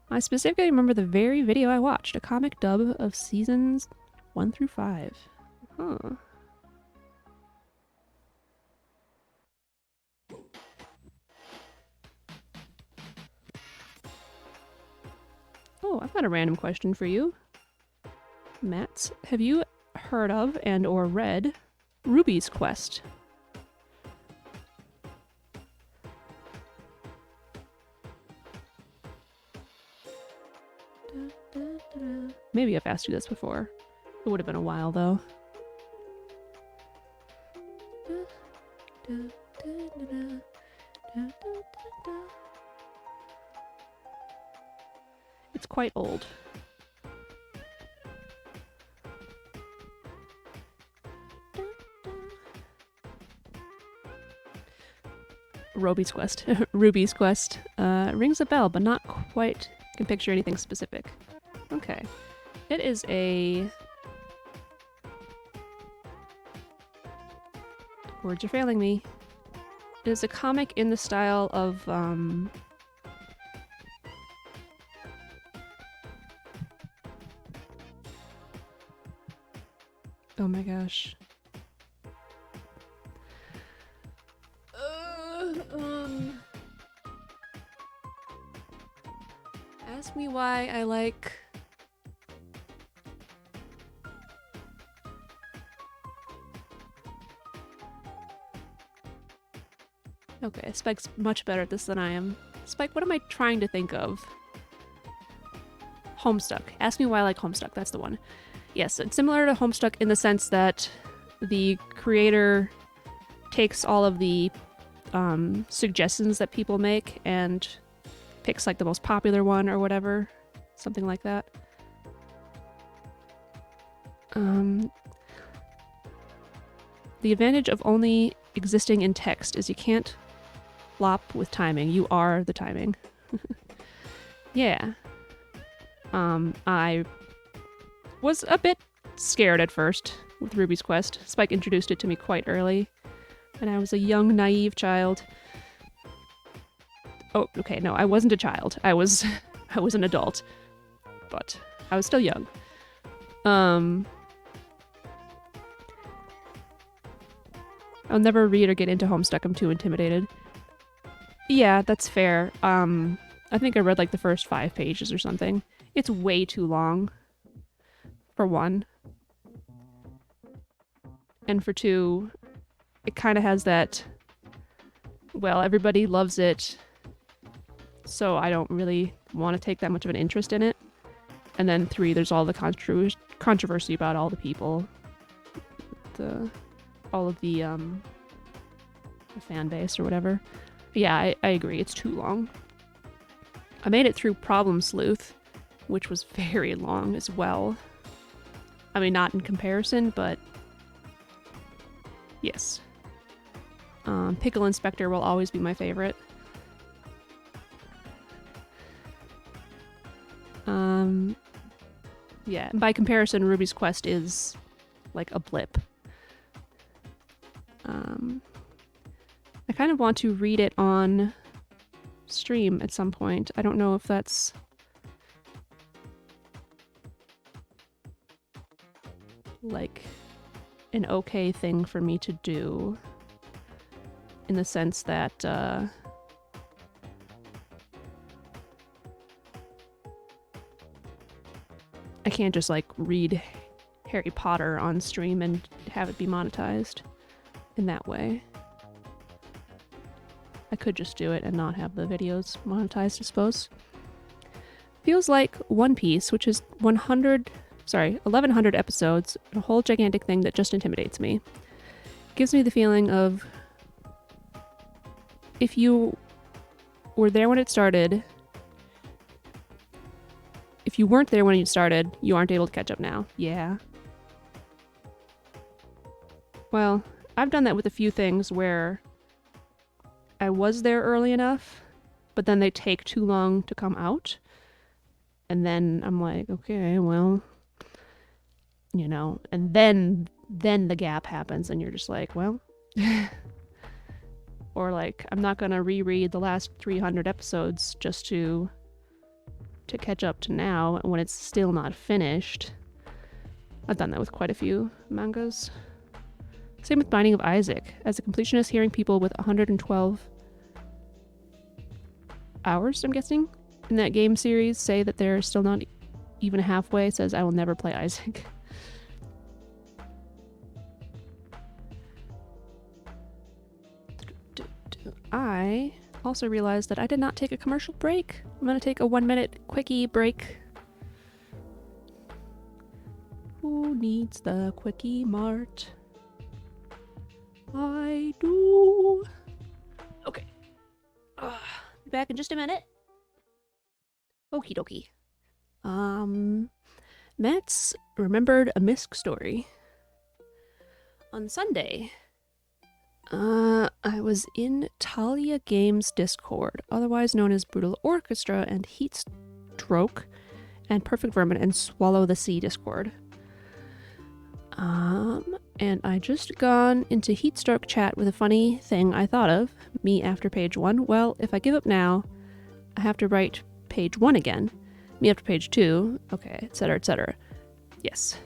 I specifically remember the very video I watched, a comic dub of seasons 1 through 5. Huh. Oh, I've got a random question for you. Mats, have you heard of and or read Ruby's Quest? Maybe I've asked you this before. It would have been a while, though. It's quite old. Ruby's Quest. Ruby's Quest. Rings a bell, but not quite can picture anything specific. Okay. It is a... Words are failing me. It is a comic in the style of, oh my gosh. Ask me why I like... Okay, Spike's much better at this than I am. Spike, what am I trying to think of? Homestuck. Ask me why I like Homestuck. That's the one. Yes, it's similar to Homestuck in the sense that the creator takes all of the suggestions that people make and picks like the most popular one or whatever. Something like that. The advantage of only existing in text is you can't flop with timing. You are the timing. Yeah. I was a bit scared at first with Ruby's Quest. Spike introduced it to me quite early, and I was a young, naive child. Oh, okay, no, I wasn't a child. I was an adult, but I was still young. I'll never read or get into Homestuck. I'm too intimidated. Yeah, that's fair. I think I read like the first 5 pages or something. It's way too long, for one. And for two, it kind of has that, well, everybody loves it, so I don't really want to take that much of an interest in it. And then 3, there's all the controversy about all the people. All of the fan base or whatever. But yeah, I agree, it's too long. I made it through Problem Sleuth, which was very long as well. I mean, not in comparison, but yes. Pickle Inspector will always be my favorite. Yeah, by comparison, Ruby's Quest is like a blip. I kind of want to read it on stream at some point. I don't know if that's like an okay thing for me to do, in the sense that I can't just like read Harry Potter on stream and have it be monetized in that way. I could just do it and not have the videos monetized, I suppose. Feels like One Piece, which is 1,100 episodes, a whole gigantic thing that just intimidates me. Gives me the feeling of if you were there when it started, if you weren't there when it started, you aren't able to catch up now. Yeah. Well, I've done that with a few things where I was there early enough, but then they take too long to come out. And then I'm like, okay, well, you know, and then the gap happens and you're just like, well, or like, I'm not going to reread the last 300 episodes just to catch up to now when it's still not finished. I've done that with quite a few mangas. Same with Binding of Isaac. As a completionist, hearing people with 112 hours, I'm guessing, in that game series say that they're still not even halfway says I will never play Isaac. I also realized that I did not take a commercial break. I'm going to take a 1-minute quickie break. Who needs the quickie mart? I do. Okay. Be back in just a minute. Okie dokie. Matt's remembered a misc story. On Sunday, I was in Talia Games Discord, otherwise known as Brutal Orchestra and Heatstroke and Perfect Vermin and Swallow the Sea Discord. And I just gone into Heatstroke chat with a funny thing I thought of, me after page 1. Well, if I give up now, I have to write page 1 again. Me after page 2, okay, etc., etc. Yes.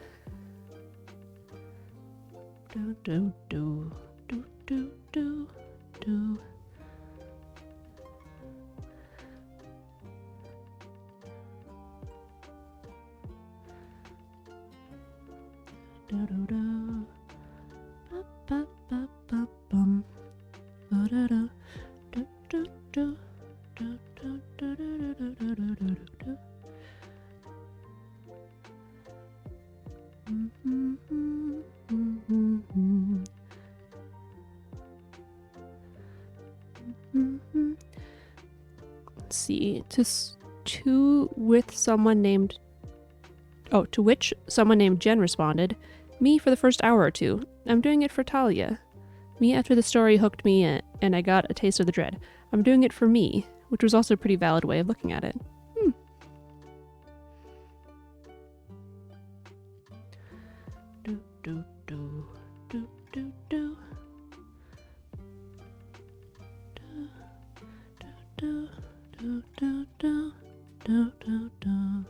Do do do do do do do. Do do do. Ba ba ba ba bum. Ba da da. Do do do. Do do do do do do do do do. Let's see. To which someone named Jen responded, "Me for the first hour or two. I'm doing it for Talia. Me after the story hooked me in, and I got a taste of the dread. I'm doing it for me," which was also a pretty valid way of looking at it. Do do do do do do. Do do do do do do do.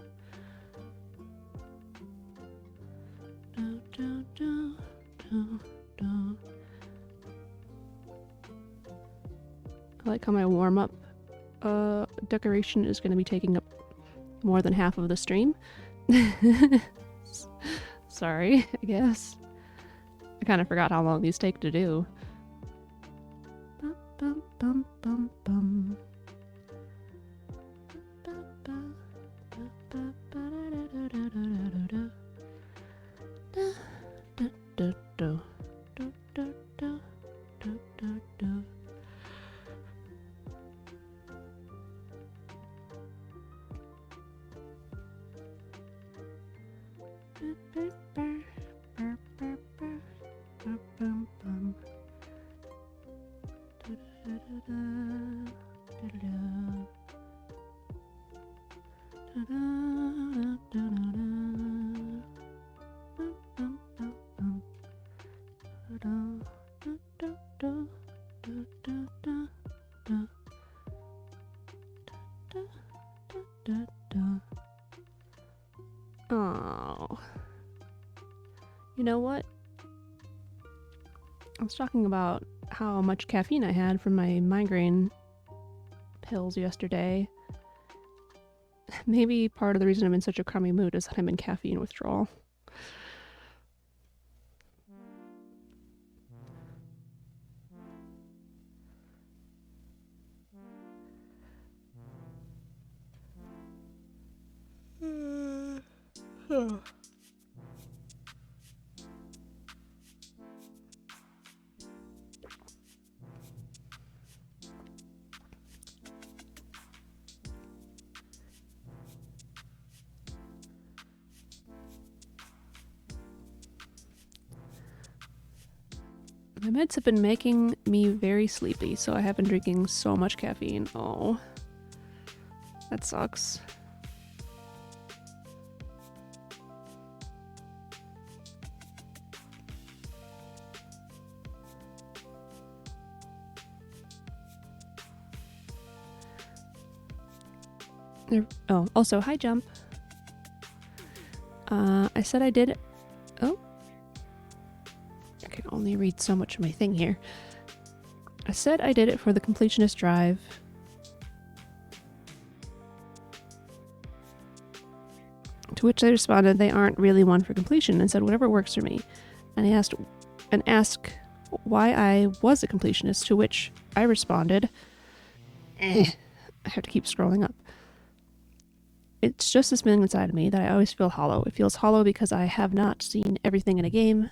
Do do do do do. I like how my warm-up decoration is going to be taking up more than half of the stream. Sorry, I guess. I kind of forgot how long these take to do. Bum, bum, bum, bum, bum. Oh. You know what? I was talking about how much caffeine I had from my migraine pills yesterday. Maybe part of the reason I'm in such a crummy mood is that I'm in caffeine withdrawal. My meds have been making me very sleepy, so I have been drinking so much caffeine. Oh, that sucks. Oh, also, hi, Jump. I said I did. Oh, I can only read so much of my thing here. I said I did it for the completionist drive. To which they responded they aren't really one for completion and said whatever works for me. And I asked why I was a completionist, to which I responded, I have to keep scrolling up. It's just this feeling inside of me that I always feel hollow. It feels hollow because I have not seen everything in a game,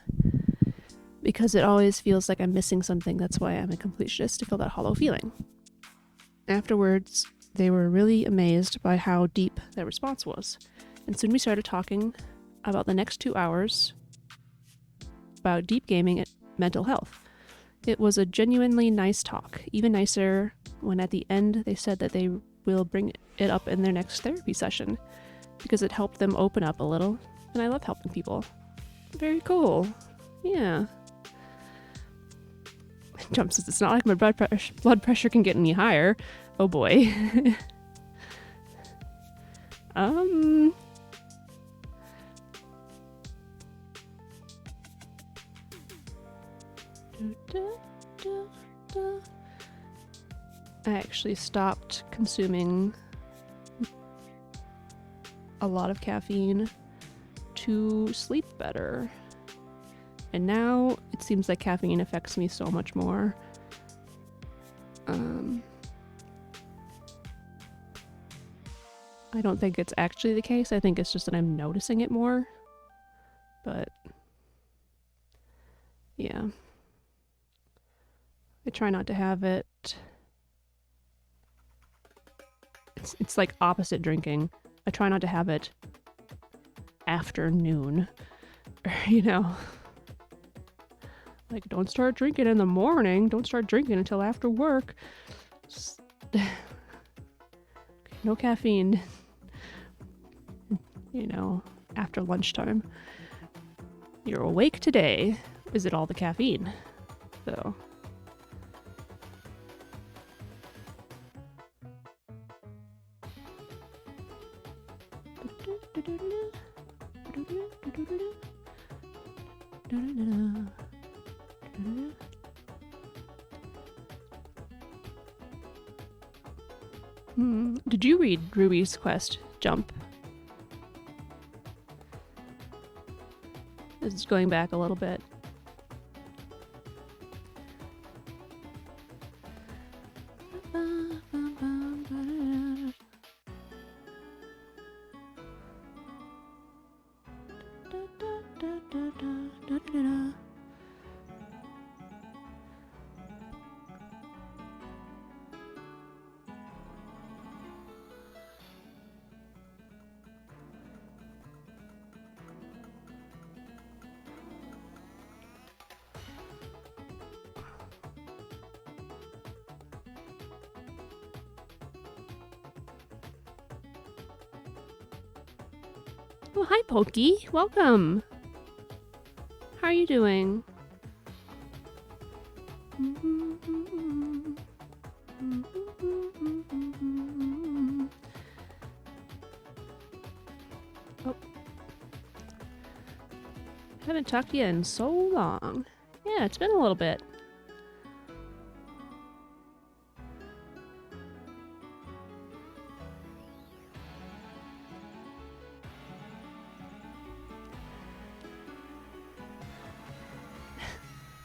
because it always feels like I'm missing something. That's why I'm a completionist, to feel that hollow feeling. Afterwards, they were really amazed by how deep their response was. And soon we started talking about the next 2 hours about deep gaming and mental health. It was a genuinely nice talk, even nicer when at the end they said that they will bring it up in their next therapy session because it helped them open up a little, and I love helping people. Very cool. Yeah. Jump says it's not like my blood pressure can get any higher. Oh boy. I actually stopped consuming a lot of caffeine to sleep better. And now it seems like caffeine affects me so much more. I don't think it's actually the case. I think it's just that I'm noticing it more. But yeah. I try not to have it. It's like opposite drinking. I try not to have it after noon. You know? Like, don't start drinking in the morning. Don't start drinking until after work. Just no caffeine. You know, after lunchtime. You're awake today. Is it all the caffeine? So. Did you read Ruby's quest, Jump? This is going back a little bit. Oh, hi, Pokey. Welcome. How are you doing? Oh. Haven't talked to you in so long. Yeah, it's been a little bit.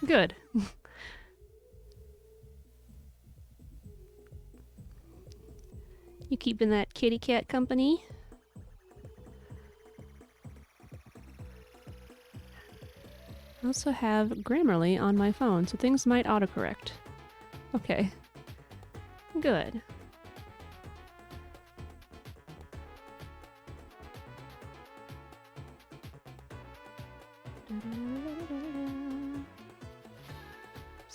Good. You keeping that kitty cat company? I also have Grammarly on my phone, so things might autocorrect. Okay. Good.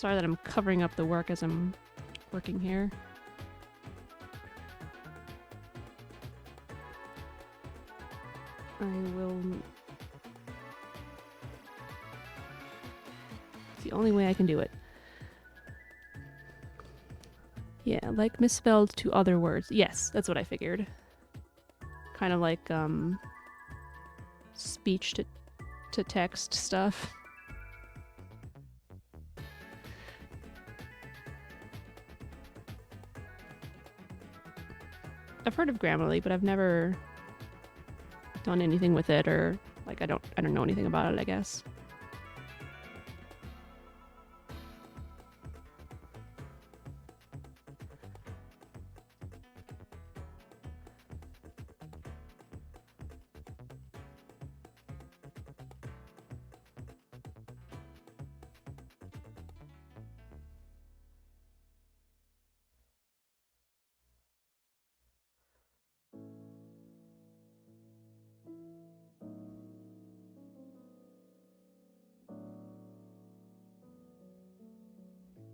Sorry that I'm covering up the work as I'm working here. I will... It's the only way I can do it. Yeah, like misspelled to other words. Yes, that's what I figured. Kind of like, speech to text stuff. I've heard of Grammarly, but I've never done anything with it, or like I don't know anything about it, I guess.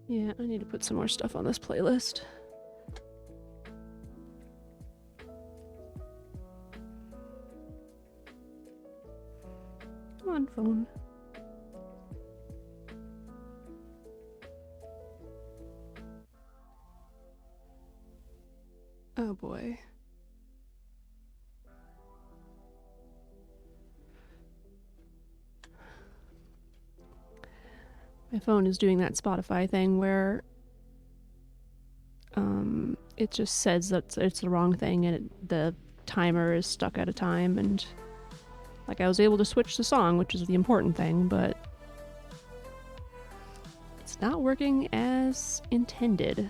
Yeah, I need to put some more stuff on this playlist. Come on, phone. Oh boy. My phone is doing that Spotify thing where it just says that it's the wrong thing and the timer is stuck at a time, and like I was able to switch the song, which is the important thing, but it's not working as intended.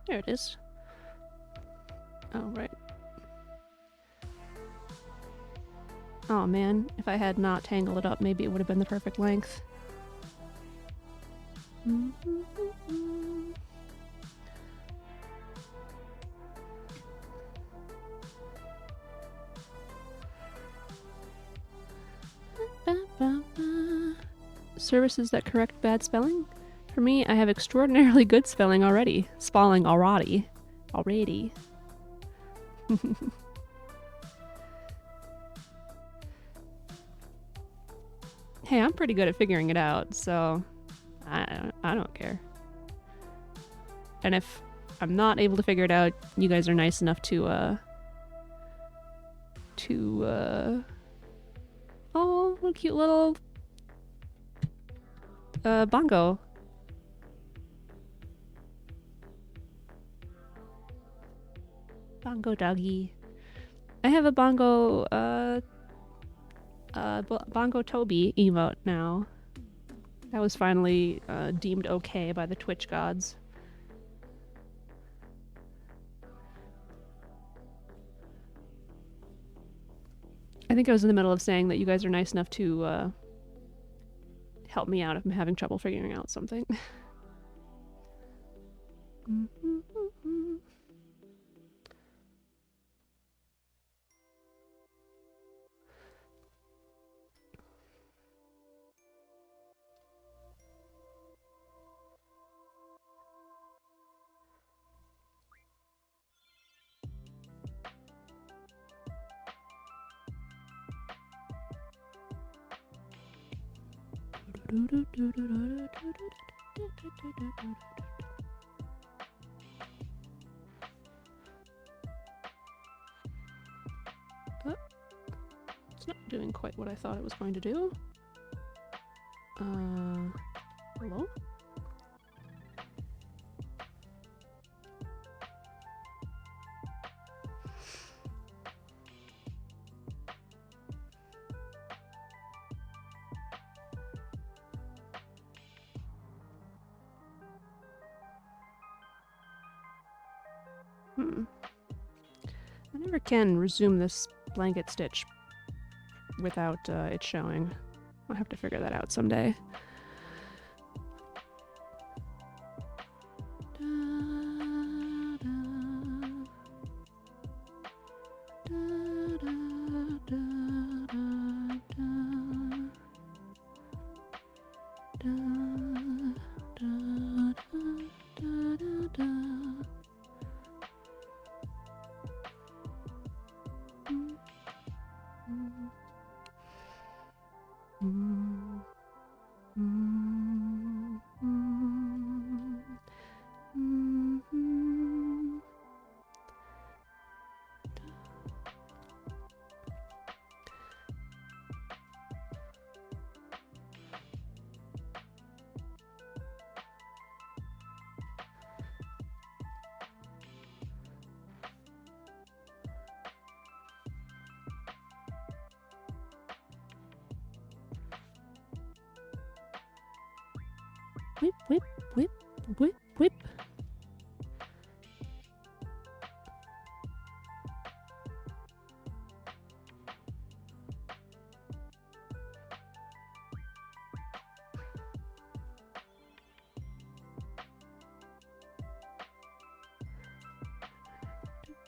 There it is. Oh, right. Oh man, if I had not tangled it up, maybe it would have been the perfect length. Services that correct bad spelling? For me, I have extraordinarily good spelling already. Spelling already. Hey, I'm pretty good at figuring it out, so I don't care. And if I'm not able to figure it out, you guys are nice enough to oh, what a cute little bongo. Bongo doggy. I have a bongo Bongo Toby emote now. That was finally deemed okay by the Twitch gods. I think I was in the middle of saying that you guys are nice enough to help me out if I'm having trouble figuring out something. It's not doing quite what I thought it was going to do. Hello? I never can resume this blanket stitch without it showing. I'll have to figure that out someday. Whip, whip, whip, whip, whip.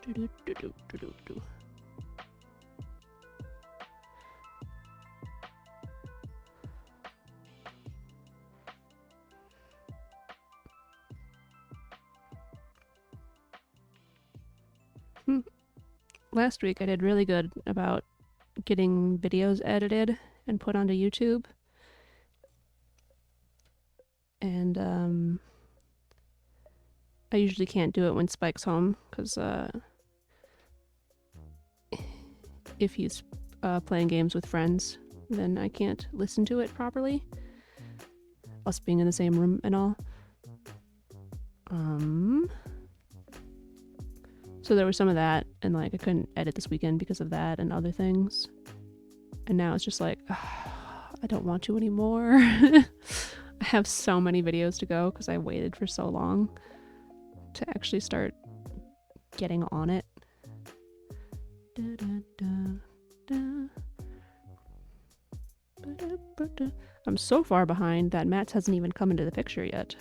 Do, do, do, do, do, do, do. Last week I did really good about getting videos edited and put onto YouTube. And I usually can't do it when Spike's home because if he's playing games with friends, then I can't listen to it properly. Us being in the same room and all. So there was some of that, and like I couldn't edit this weekend because of that and other things. And now it's just like, I don't want to anymore. I have so many videos to go because I waited for so long to actually start getting on it. I'm so far behind that Matt's hasn't even come into the picture yet.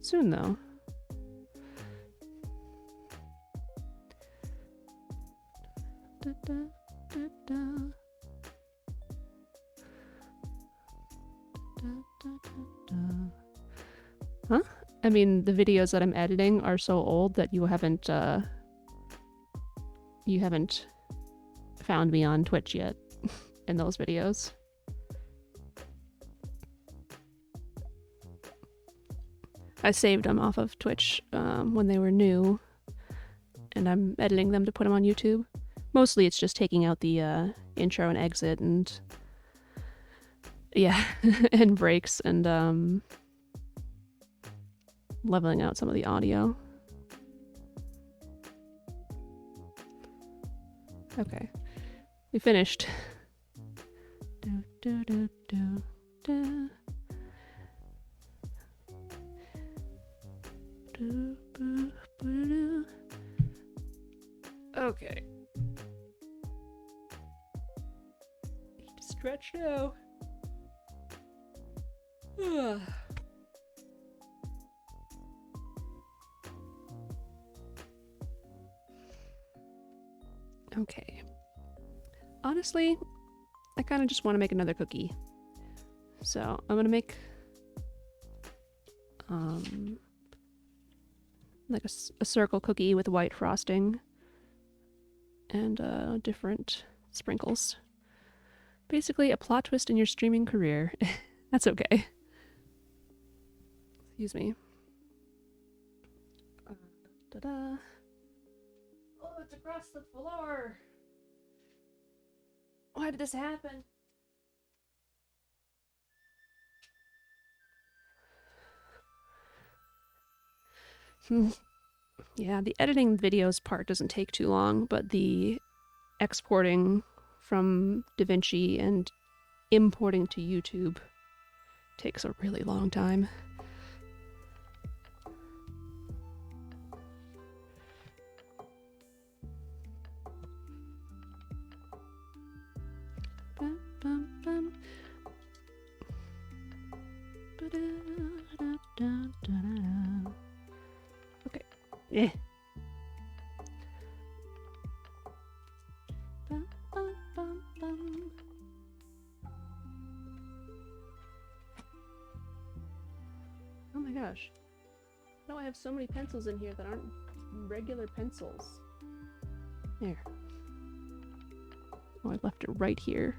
Soon though. Huh? I mean, the videos that I'm editing are so old that you haven't found me on Twitch yet in those videos. I saved them off of Twitch when they were new, and I'm editing them to put them on YouTube. Mostly it's just taking out the intro and exit and yeah, and breaks and leveling out some of the audio. Okay, we finished. Okay. Need to stretch now. Okay. Honestly, I kind of just want to make another cookie. So I'm gonna make like a circle cookie with white frosting and different sprinkles. Basically a plot twist in your streaming career. That's okay. Excuse me. Ta-da. Oh, it's across the floor. Why did this happen? Yeah, the editing videos part doesn't take too long, but the exporting from DaVinci and importing to YouTube takes a really long time. Okay. Eh. Oh my gosh. No, I have so many pencils in here that aren't regular pencils. There. Oh, I left it right here.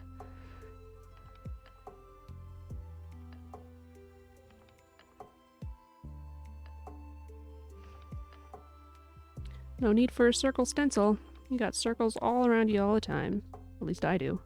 No need for a circle stencil. You got circles all around you all the time. At least I do.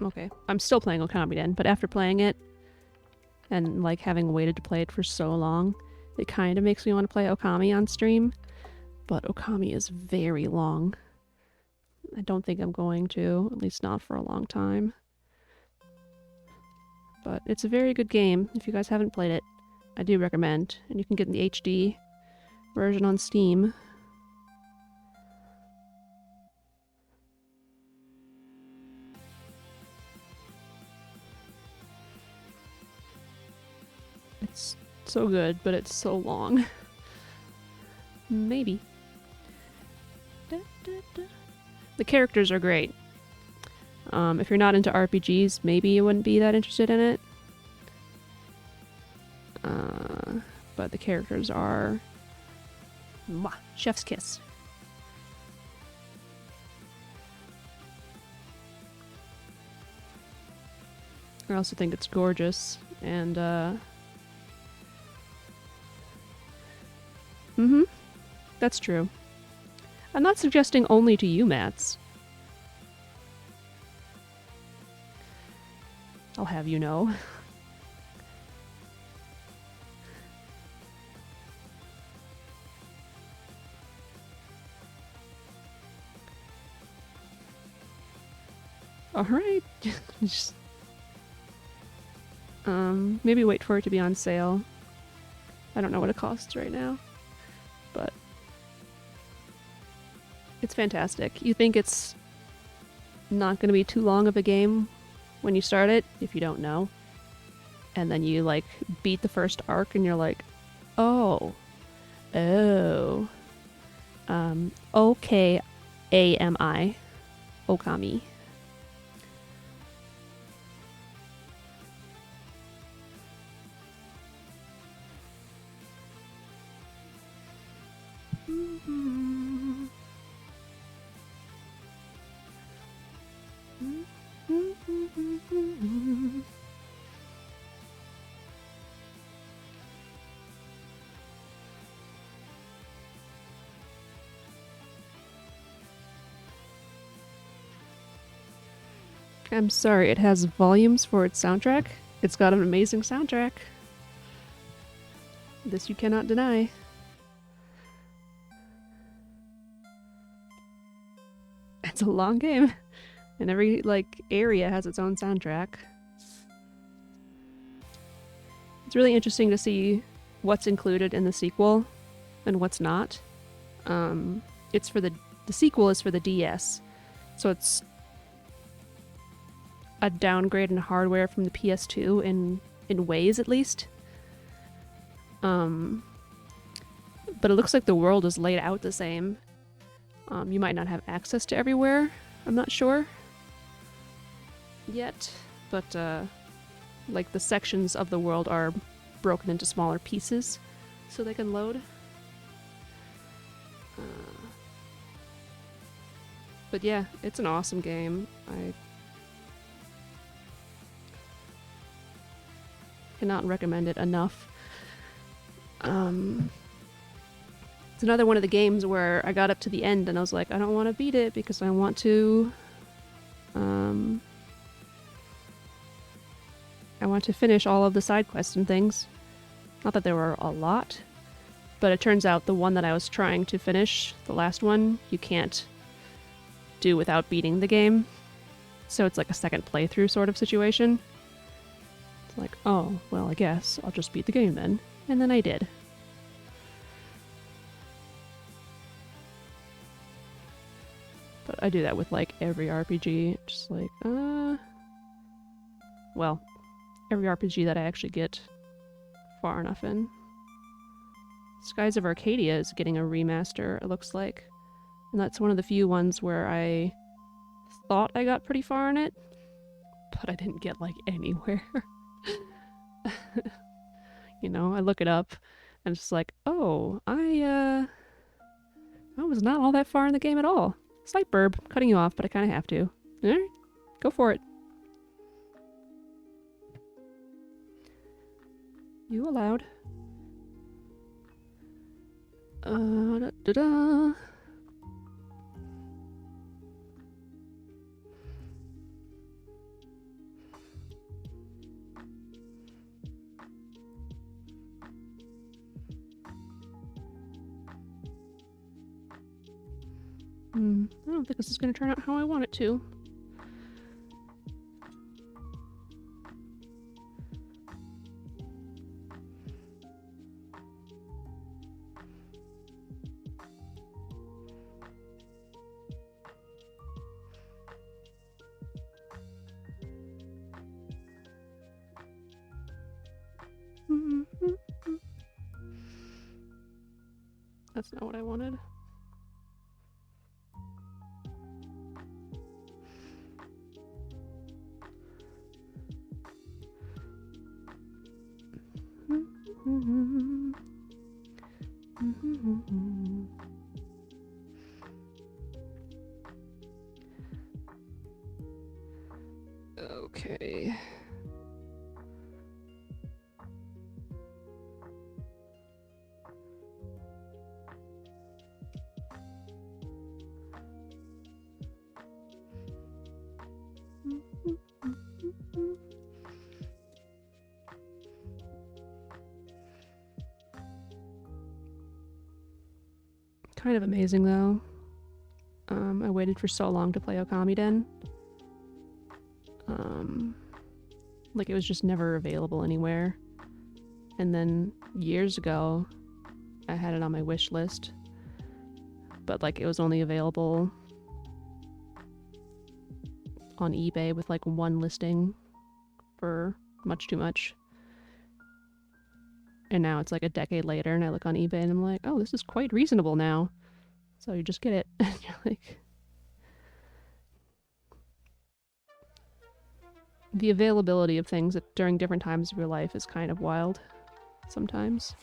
Okay, I'm still playing Okami Den, but after playing it and like having waited to play it for so long, it kind of makes me want to play Okami on stream. But Okami is very long. I don't think I'm going to, at least not for a long time. But it's a very good game. If you guys haven't played it, I do recommend. And you can get the HD version on Steam. It's so good, but it's so long. Maybe. The characters are great. If you're not into RPGs, maybe you wouldn't be that interested in it. But the characters are... Mwah, chef's kiss. I also think it's gorgeous, and that's true. I'm not suggesting only to you, Mats. I'll have you know. Alright. Just... maybe wait for it to be on sale. I don't know what it costs right now, but it's fantastic. You think it's not going to be too long of a game when you start it, if you don't know. And then you, like, beat the first arc and you're like, oh. O-K-A-M-I. Okami. I'm sorry, it has volumes for its soundtrack. It's got an amazing soundtrack. This you cannot deny. It's a long game, and every, like, area has its own soundtrack. It's really interesting to see what's included in the sequel and what's not. It's for the sequel is for the DS, so it's a downgrade in hardware from the PS2 in ways, at least. But it looks like the world is laid out the same. You might not have access to everywhere, I'm not sure yet, but like the sections of the world are broken into smaller pieces so they can load. But yeah, it's an awesome game. I cannot recommend it enough. It's another one of the games where I got up to the end and I was like, I don't want to beat it because I want to finish all of the side quests and things. Not that there were a lot, but it turns out the one that I was trying to finish, the last one, you can't do without beating the game. So it's like a second playthrough sort of situation. It's like, oh, well, I guess I'll just beat the game then. And then I did. But I do that with like every RPG. Just like, well, every RPG that I actually get far enough in. Skies of Arcadia is getting a remaster, it looks like. And that's one of the few ones where I thought I got pretty far in it, but I didn't get like anywhere. You know, I look it up and it's like, oh, I was not all that far in the game at all. Slight burb, cutting you off, but I kind of have to. Alright, go for it. You allowed. Da-da-da. I don't think this is going to turn out how I want it to. That's not what I wanted. Okay. Kind of amazing though. I waited for so long to play Okamiden. Like it was just never available anywhere. And then years ago, I had it on my wish list, but like it was only available on eBay with like one listing for much too much. And now it's like a decade later and I look on eBay and I'm like, oh, this is quite reasonable now. So you just get it. And you're like, the availability of things during different times of your life is kind of wild sometimes.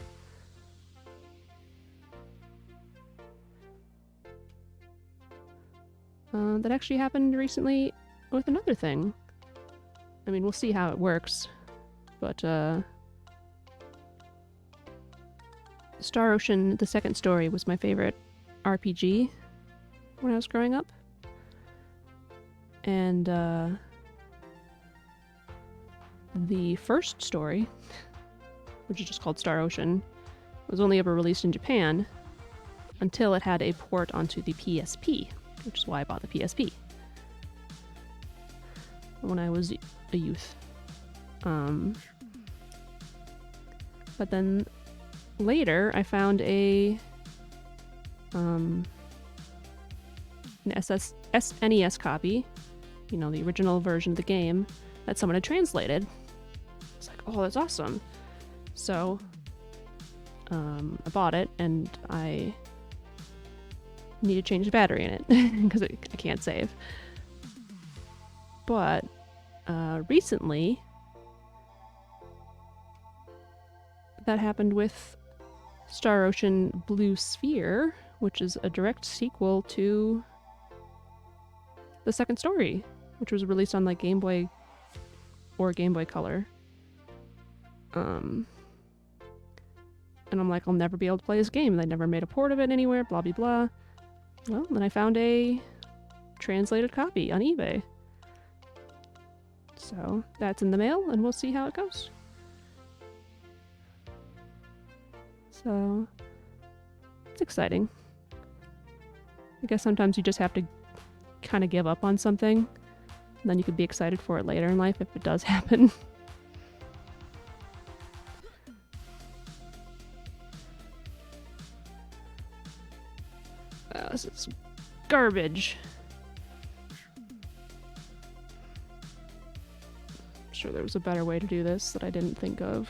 That actually happened recently with another thing. I mean, we'll see how it works, but Star Ocean, the second story, was my favorite RPG when I was growing up. And the first story, which is just called Star Ocean, was only ever released in Japan until it had a port onto the PSP, which is why I bought the PSP when I was a youth. But then later I found an SNES copy, you know, the original version of the game that someone had translated. It's like, oh, that's awesome. So I bought it and I need to change the battery in it because I can't save. But recently that happened with Star Ocean Blue Sphere, which is a direct sequel to the second story, which was released on like Game Boy or Game Boy Color. And I'm like, I'll never be able to play this game. They never made a port of it anywhere, blah, blah, blah. Well, then I found a translated copy on eBay. So that's in the mail, and we'll see how it goes. So it's exciting. I guess sometimes you just have to kind of give up on something, and then you could be excited for it later in life if it does happen. This is garbage. I'm sure there was a better way to do this that I didn't think of.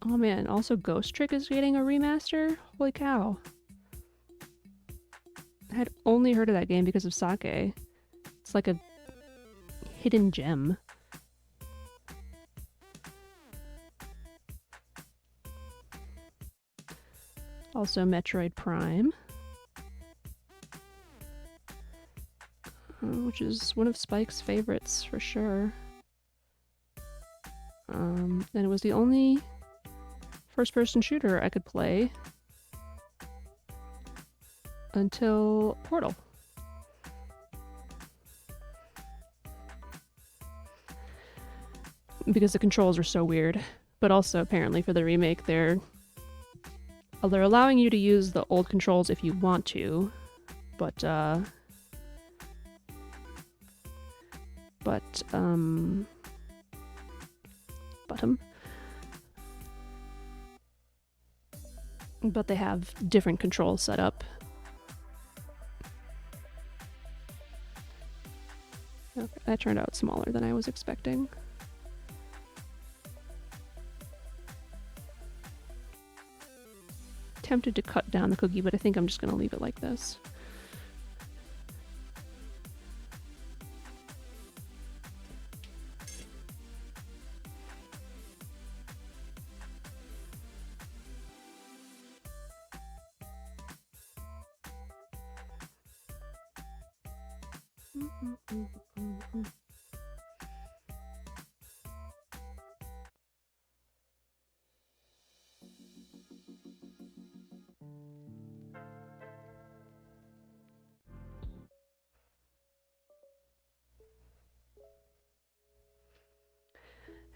Oh man, also Ghost Trick is getting a remaster? Holy cow. I had only heard of that game because of Sake. It's like a hidden gem. Also Metroid Prime. Which is one of Spike's favorites for sure. And it was the only first-person shooter I could play until Portal. Because the controls are so weird. But also, apparently, for the remake, they're allowing you to use the old controls if you want to, but they have different controls set up. Okay, that turned out smaller than I was expecting. Tempted to cut down the cookie, but I think I'm just going to leave it like this.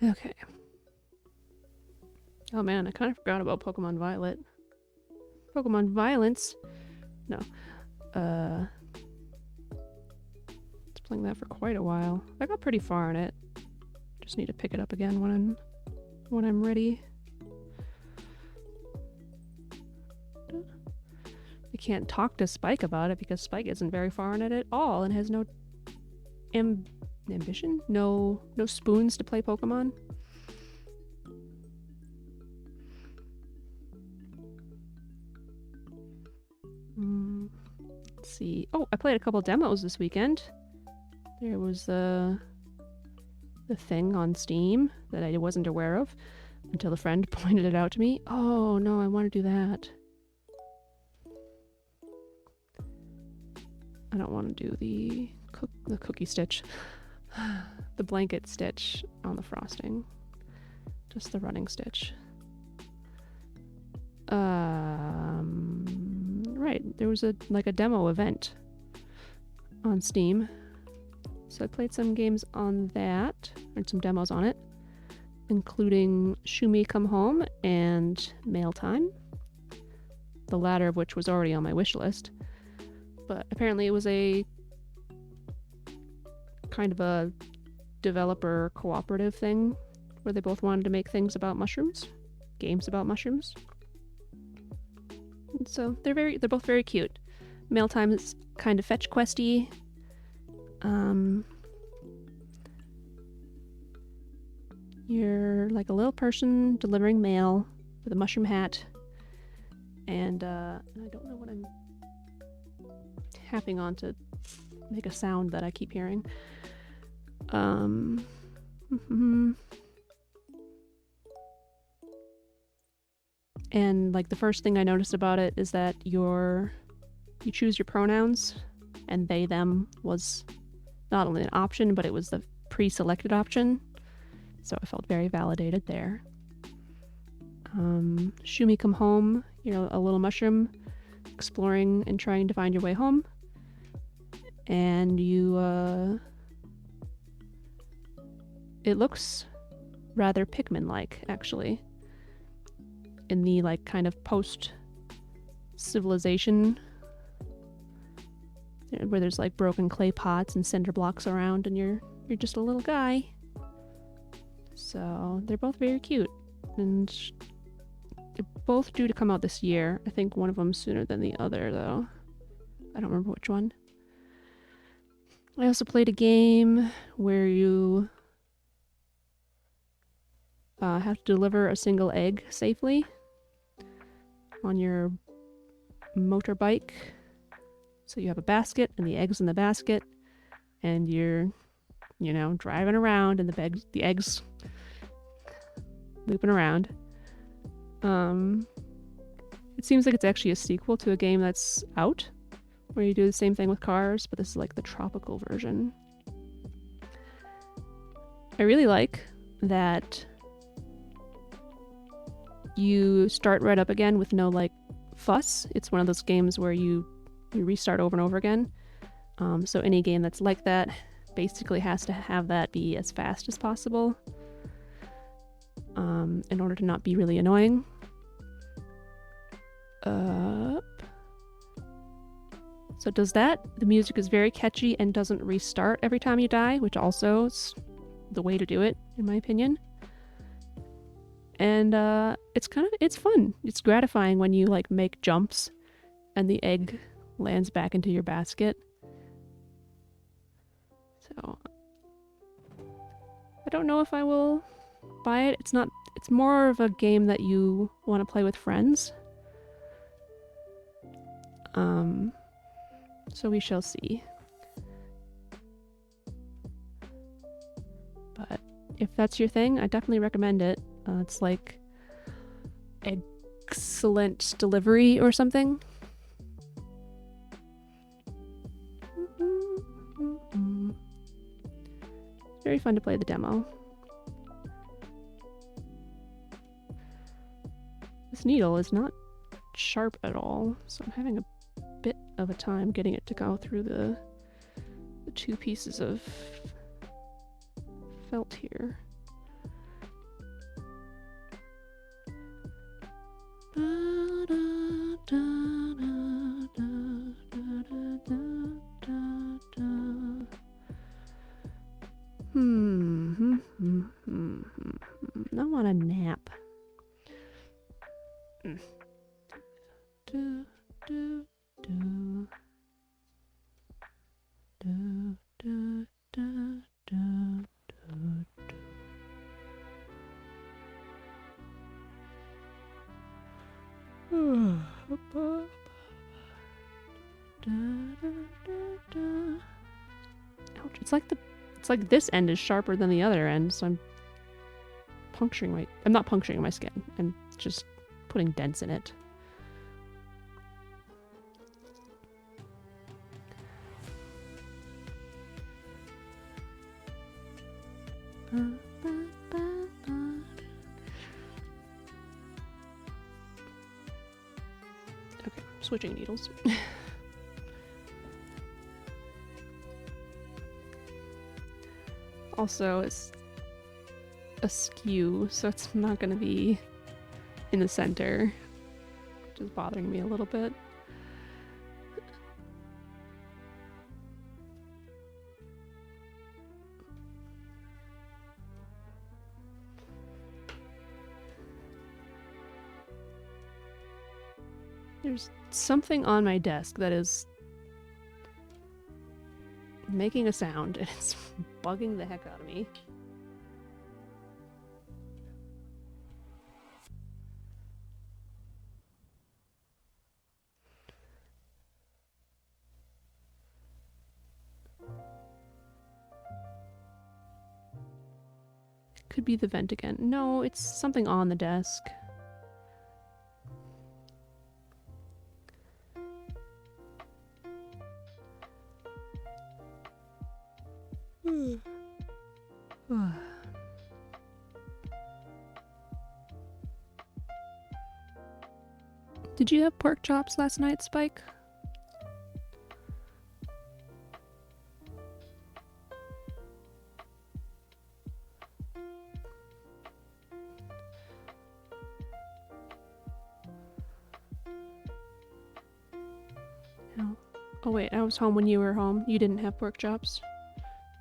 Okay. Oh man, I kind of forgot about Pokemon Violet. Pokemon Violence? No. I was playing that for quite a while. I got pretty far in it. Just need to pick it up again when I'm ready. I can't talk to Spike about it because Spike isn't very far in it at all and has no ambition? No spoons to play Pokemon? Let's see. Oh, I played a couple demos this weekend. There was the thing on Steam that I wasn't aware of until a friend pointed it out to me. Oh no, I want to do that. I don't want to do the cookie stitch. The blanket stitch on the frosting. Just the running stitch. Right, there was a demo event on Steam. So I played some games on that, or some demos on it, including Shumi Come Home and Mail Time, the latter of which was already on my wish list. But apparently it was a kind of a developer cooperative thing where they both wanted to make things about mushrooms. games about mushrooms. And so they're both very cute. Mail time is kind of fetch questy. You're like a little person delivering mail with a mushroom hat, and I don't know what I'm tapping on to make a sound that I keep hearing. And like the first thing I noticed about it is that you choose your pronouns, and they them was not only an option, but it was the pre-selected option. So I felt very validated there. Shumi come home, you're a little mushroom exploring and trying to find your way home. And it looks rather Pikmin-like, actually. In the like kind of post-civilization where there's like broken clay pots and cinder blocks around, and you're just a little guy. So they're both very cute, and they're both due to come out this year. I think one of them sooner than the other, though. I don't remember which one. I also played a game where you have to deliver a single egg safely on your motorbike. So you have a basket and the eggs in the basket, and you're, driving around, and the eggs looping around. It seems like it's actually a sequel to a game that's out, where you do the same thing with cars, but this is like the tropical version. I really like that you start right up again with no like fuss. It's one of those games where you restart over and over again. So any game that's like that basically has to have that be as fast as possible in order to not be really annoying. So it does that. The music is very catchy and doesn't restart every time you die, which also is the way to do it, in my opinion. And it's fun. It's gratifying when you like make jumps and the egg lands back into your basket. So I don't know if I will buy it. It's more of a game that you want to play with friends. So we shall see. But if that's your thing, I definitely recommend it. It's like excellent delivery or something. Very fun to play the demo. This needle is not sharp at all, so I'm having a bit of a time getting it to go through the two pieces of felt here. I want a nap. Ouch, it's like this end is sharper than the other end, so I'm not puncturing my skin. I'm just putting dents in it. Okay, switching needles. Also, it's askew, so it's not going to be in the center, which is bothering me a little bit. There's something on my desk that is making a sound, and it's bugging the heck out of me. Could be the vent again. No, it's something on the desk. Did you have pork chops last night, Spike? No. Oh wait, I was home when you were home. You didn't have pork chops?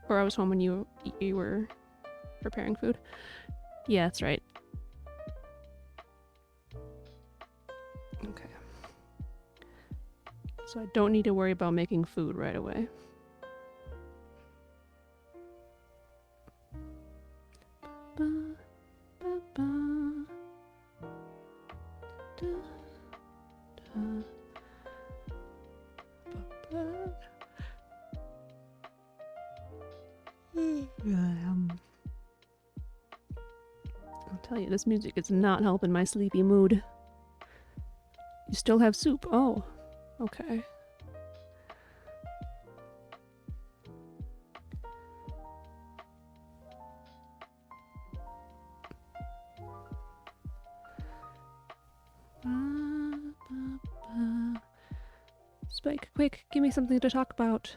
Or I was home when you were preparing food? Yeah, that's right. Okay. So I don't need to worry about making food right away. I'll tell you, this music is not helping my sleepy mood. You still have soup? Oh, okay. Spike, quick, give me something to talk about.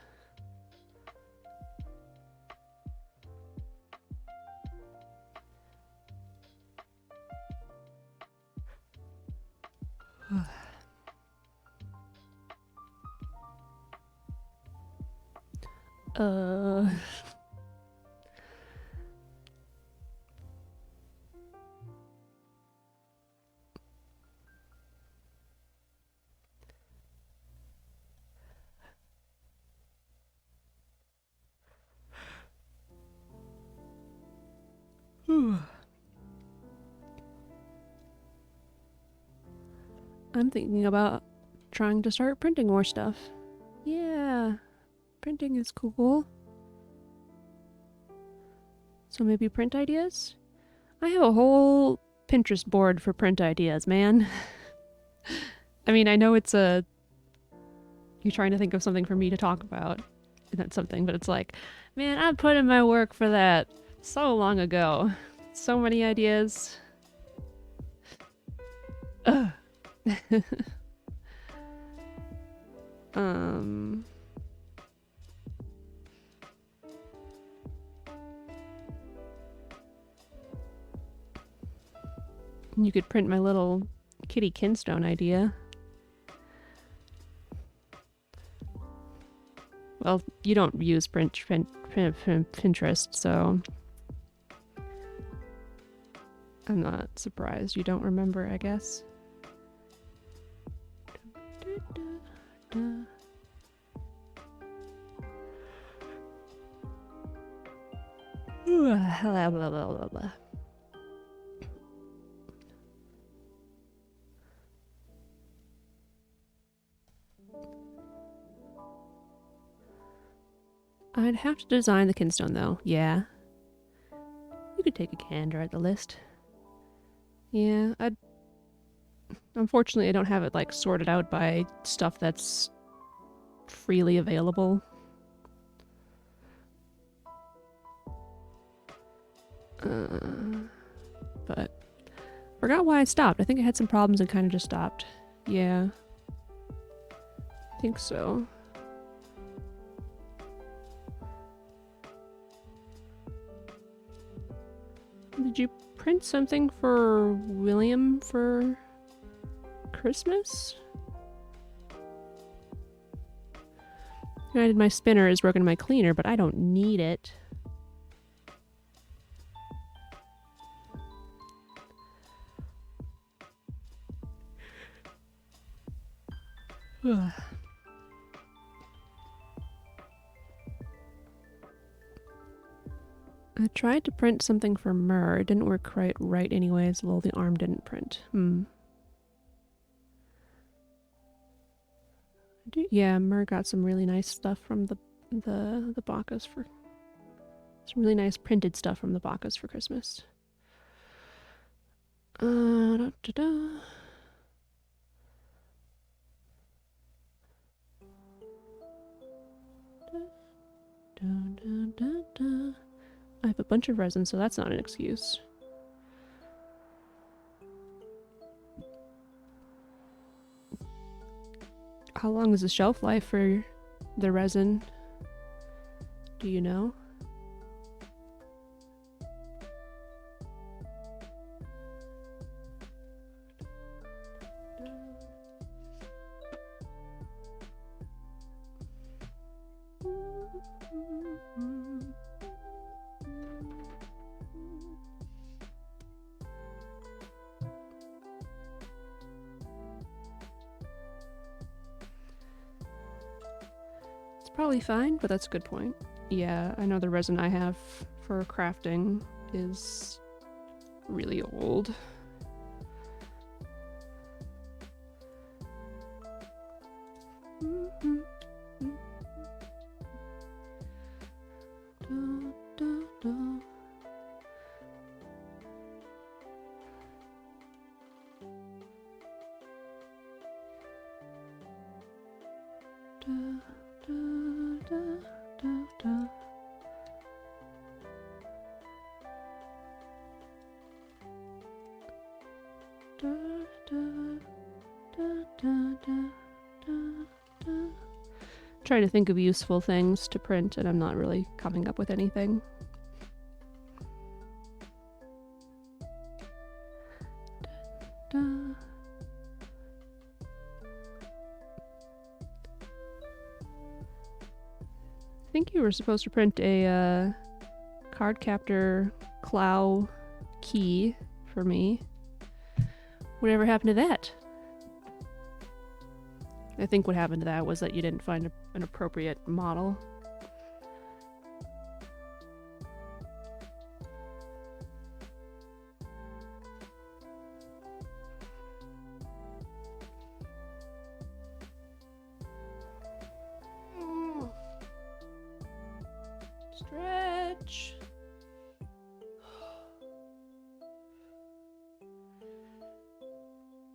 I'm thinking about trying to start printing more stuff. Yeah, printing is cool. So maybe print ideas? I have a whole Pinterest board for print ideas, man. I mean, I know it's you're trying to think of something for me to talk about, and that's something, but it's like, man, I put in my work for that so long ago. So many ideas. Ugh. You could print my little kitty kinstone idea. Well, you don't use Pinterest, so I'm not surprised you don't remember, I guess. I'd have to design the kinstone, though. Yeah. You could take a gander at the list. Yeah, unfortunately, I don't have it, like, sorted out by stuff that's freely available. But forgot why I stopped. I think I had some problems and kind of just stopped. Yeah. I think so. Did you print something for William for Christmas? Granted, my spinner is broken in my cleaner, but I don't need it. I tried to print something for Mur. It didn't work quite right anyways. Well, the arm didn't print. Yeah, Mur got some really nice stuff from the Bakas for... Some really nice printed stuff from the Bakas for Christmas. Da, da, da. I have a bunch of resin, so that's not an excuse. How long is the shelf life for the resin? Do you know? Probably fine, but that's a good point. Yeah, I know the resin I have for crafting is really old. Trying to think of useful things to print, and I'm not really coming up with anything. I think you were supposed to print a card captor clow key for me. Whatever happened to that? I think what happened to that was that you didn't find an appropriate model. Stretch.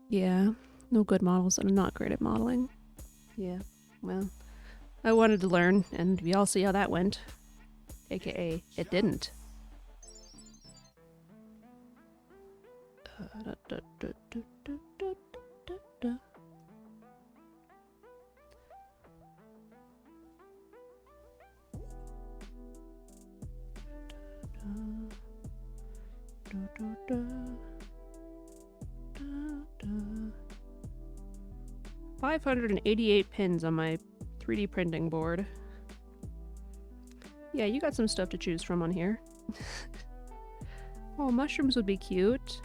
Yeah, no good models, and I'm not great at modeling. Yeah, well, I wanted to learn, and we all see how that went. AKA, it didn't. $588 pins on my 3D printing board. Yeah, you got some stuff to choose from on here. Oh, mushrooms would be cute.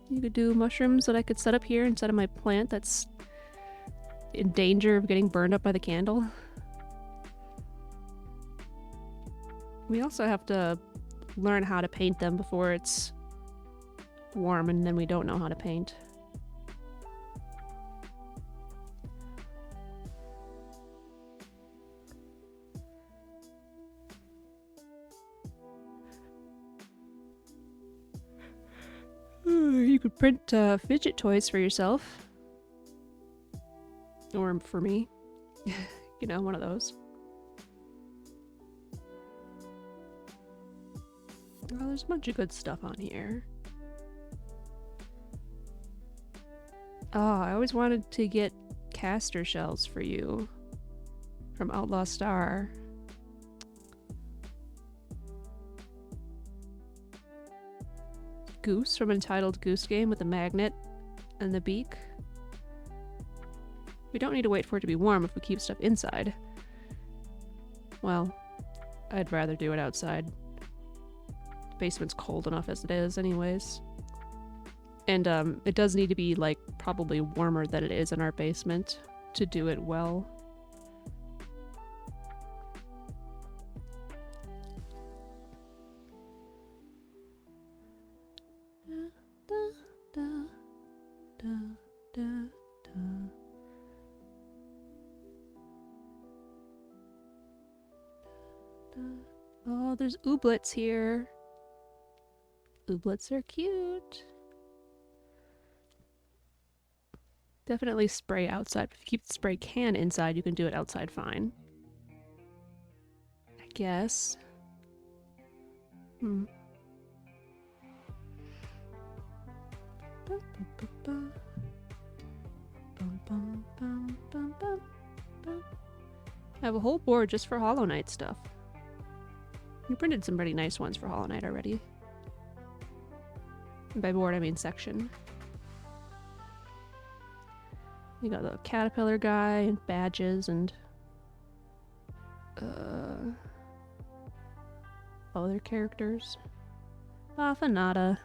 You could do mushrooms that I could set up here instead of my plant that's in danger of getting burned up by the candle. We also have to learn how to paint them before it's warm, and then we don't know how to paint. You could print fidget toys for yourself. Or for me. You know, one of those. Oh, there's a bunch of good stuff on here. Oh, I always wanted to get caster shells for you. From Outlaw Star. Goose from Entitled Goose Game with the magnet and the beak. We don't need to wait for it to be warm if we keep stuff inside. Well, I'd rather do it outside. The basement's cold enough as it is anyways. And it does need to be like probably warmer than it is in our basement to do it well. Oh, there's ooblets here. Ooblets are cute. Definitely spray outside. If you keep the spray can inside, you can do it outside fine. I guess. I have a whole board just for Hollow Knight stuff. You printed some pretty nice ones for Hollow Knight already. And by board, I mean section. You got the caterpillar guy and badges and other characters. Afanada.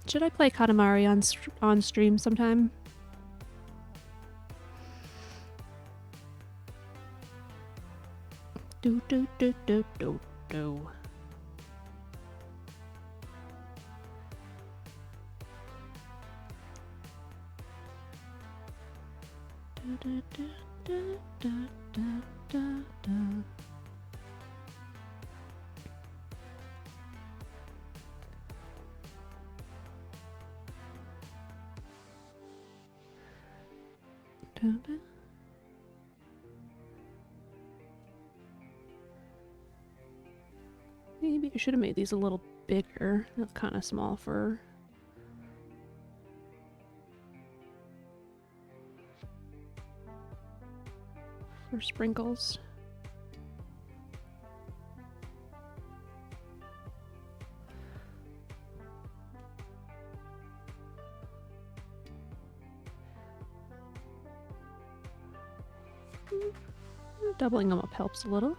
Should I play Katamari on stream sometime? Do do do do do do. Da, da, da, da, da, da, da. Maybe I should have made these a little bigger. That's kind of small for sprinkles. Doubling them up helps a little.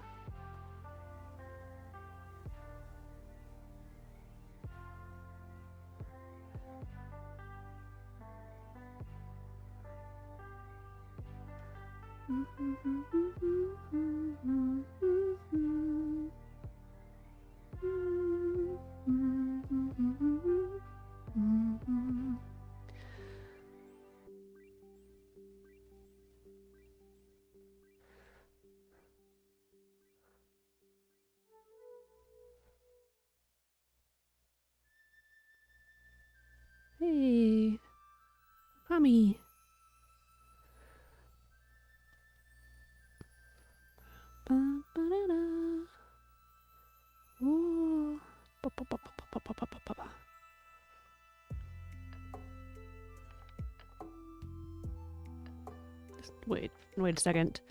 Hey, Kami. Ooh. Wait a second.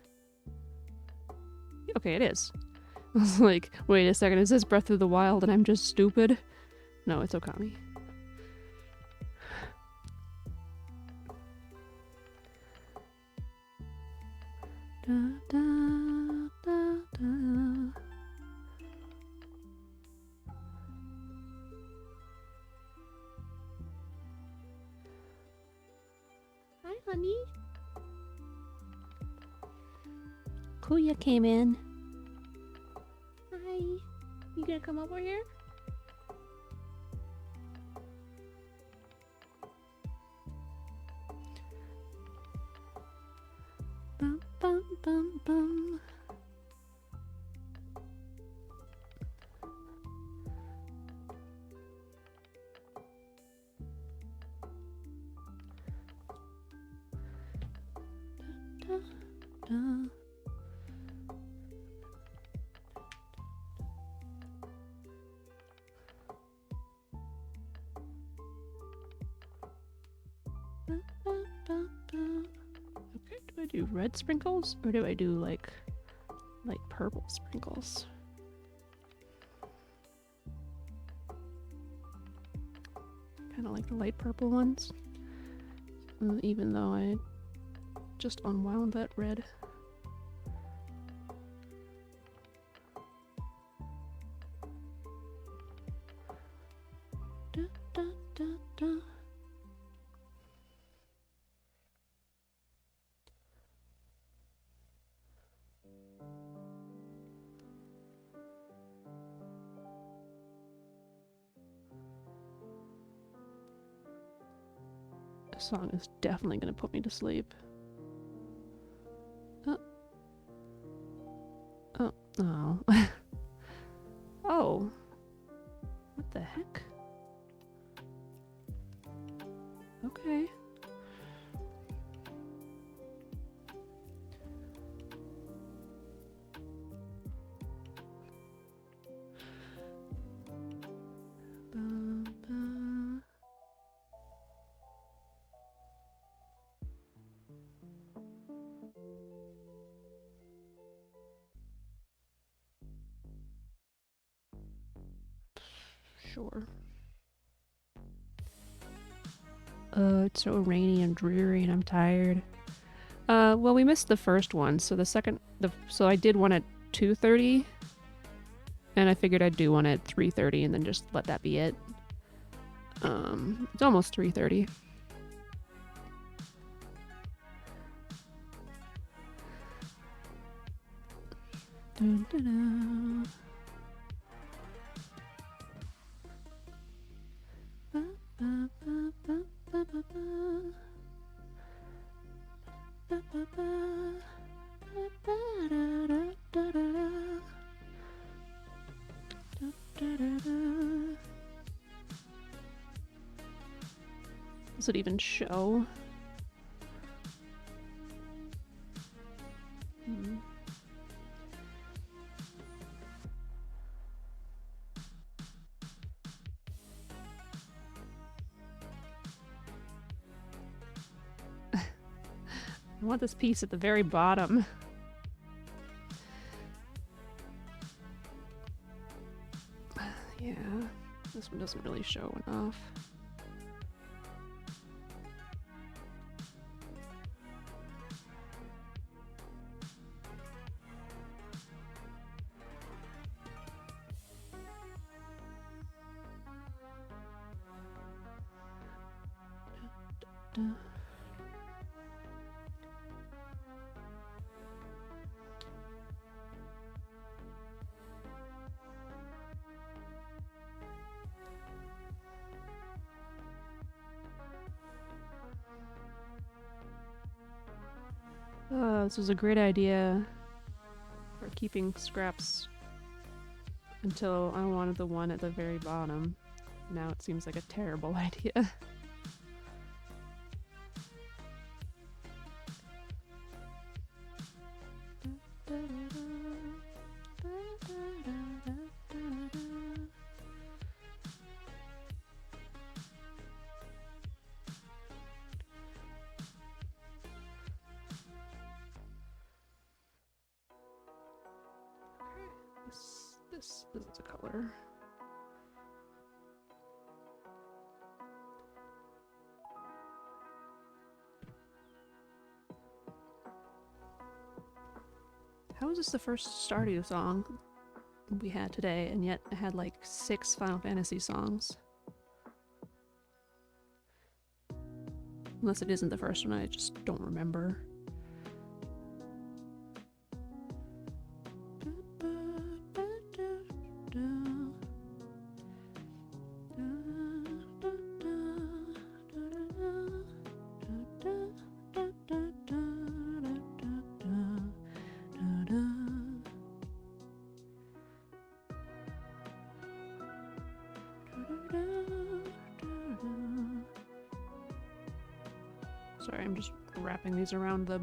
Okay, it is. I was like, wait a second, is this Breath of the Wild and I'm just stupid? No, it's Okami. Da, da, da, da. Hi, honey. Kuya came in. Hi. You gonna come over here? Bum, bum, bum, bum. da. Okay, do I do red sprinkles or do I do like light purple sprinkles? Kind of like the light purple ones, even though I just unwound that red. Da, da, da, da. This song is definitely gonna put me to sleep. Oh. Oh. Oh. What the heck? Okay. Sure. It's so rainy and dreary and I'm tired. Well, we missed the first one, so so I did one at 2:30, and I figured I'd do one at 3:30 and then just let that be it. It's almost 3:30. Dun, dun, dun. Does it even show? I want this piece at the very bottom. Yeah, this one doesn't really show enough. This was a great idea for keeping scraps until I wanted the one at the very bottom. Now it seems like a terrible idea. This is a color. How is this the first Stardew song we had today, and yet I had like 6 Final Fantasy songs? Unless it isn't the first one, I just don't remember. Sorry, I'm just wrapping these around the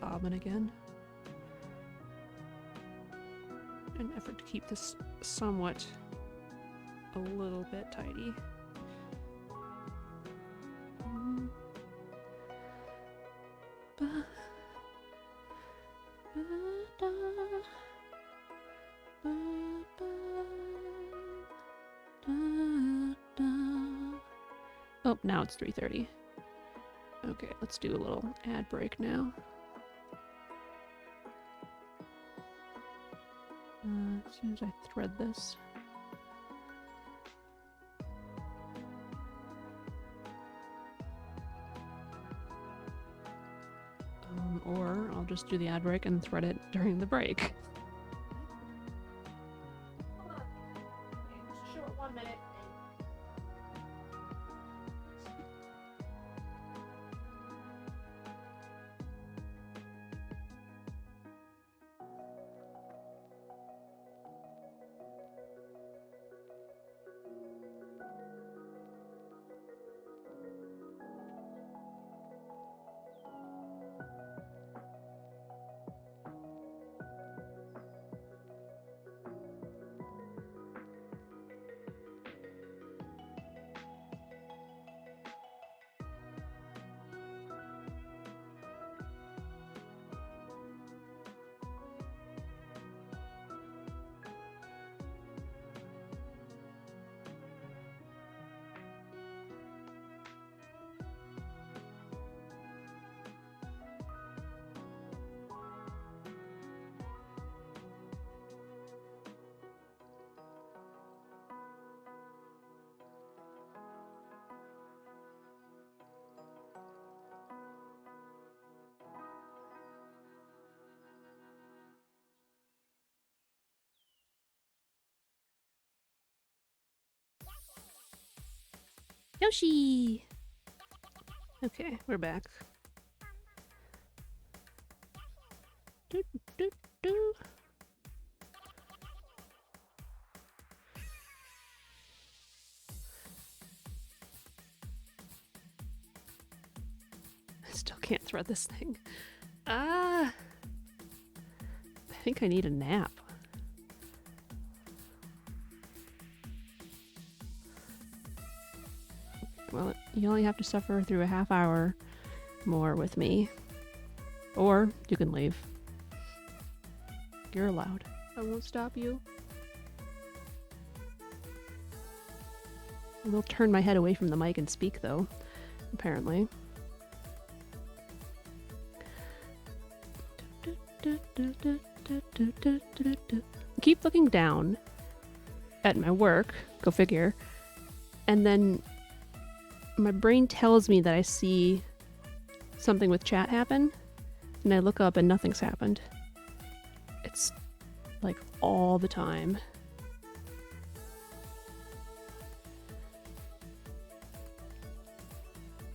bobbin again. effort to keep this somewhat a little bit tidy. Oh, now it's 3:30. Okay, let's do a little ad break now. As soon as I thread this. Or I'll just do the ad break and thread it during the break. Hold on. Okay, just short 1 minute. Yoshi! Okay, we're back. Do, do, do. I still can't thread this thing. I think I need a nap. Well, you only have to suffer through a half hour more with me. Or you can leave. You're allowed. I won't stop you. I will turn my head away from the mic and speak, though, apparently. Keep looking down at my work, go figure, and then my brain tells me that I see something with chat happen, and I look up and nothing's happened. It's like all the time.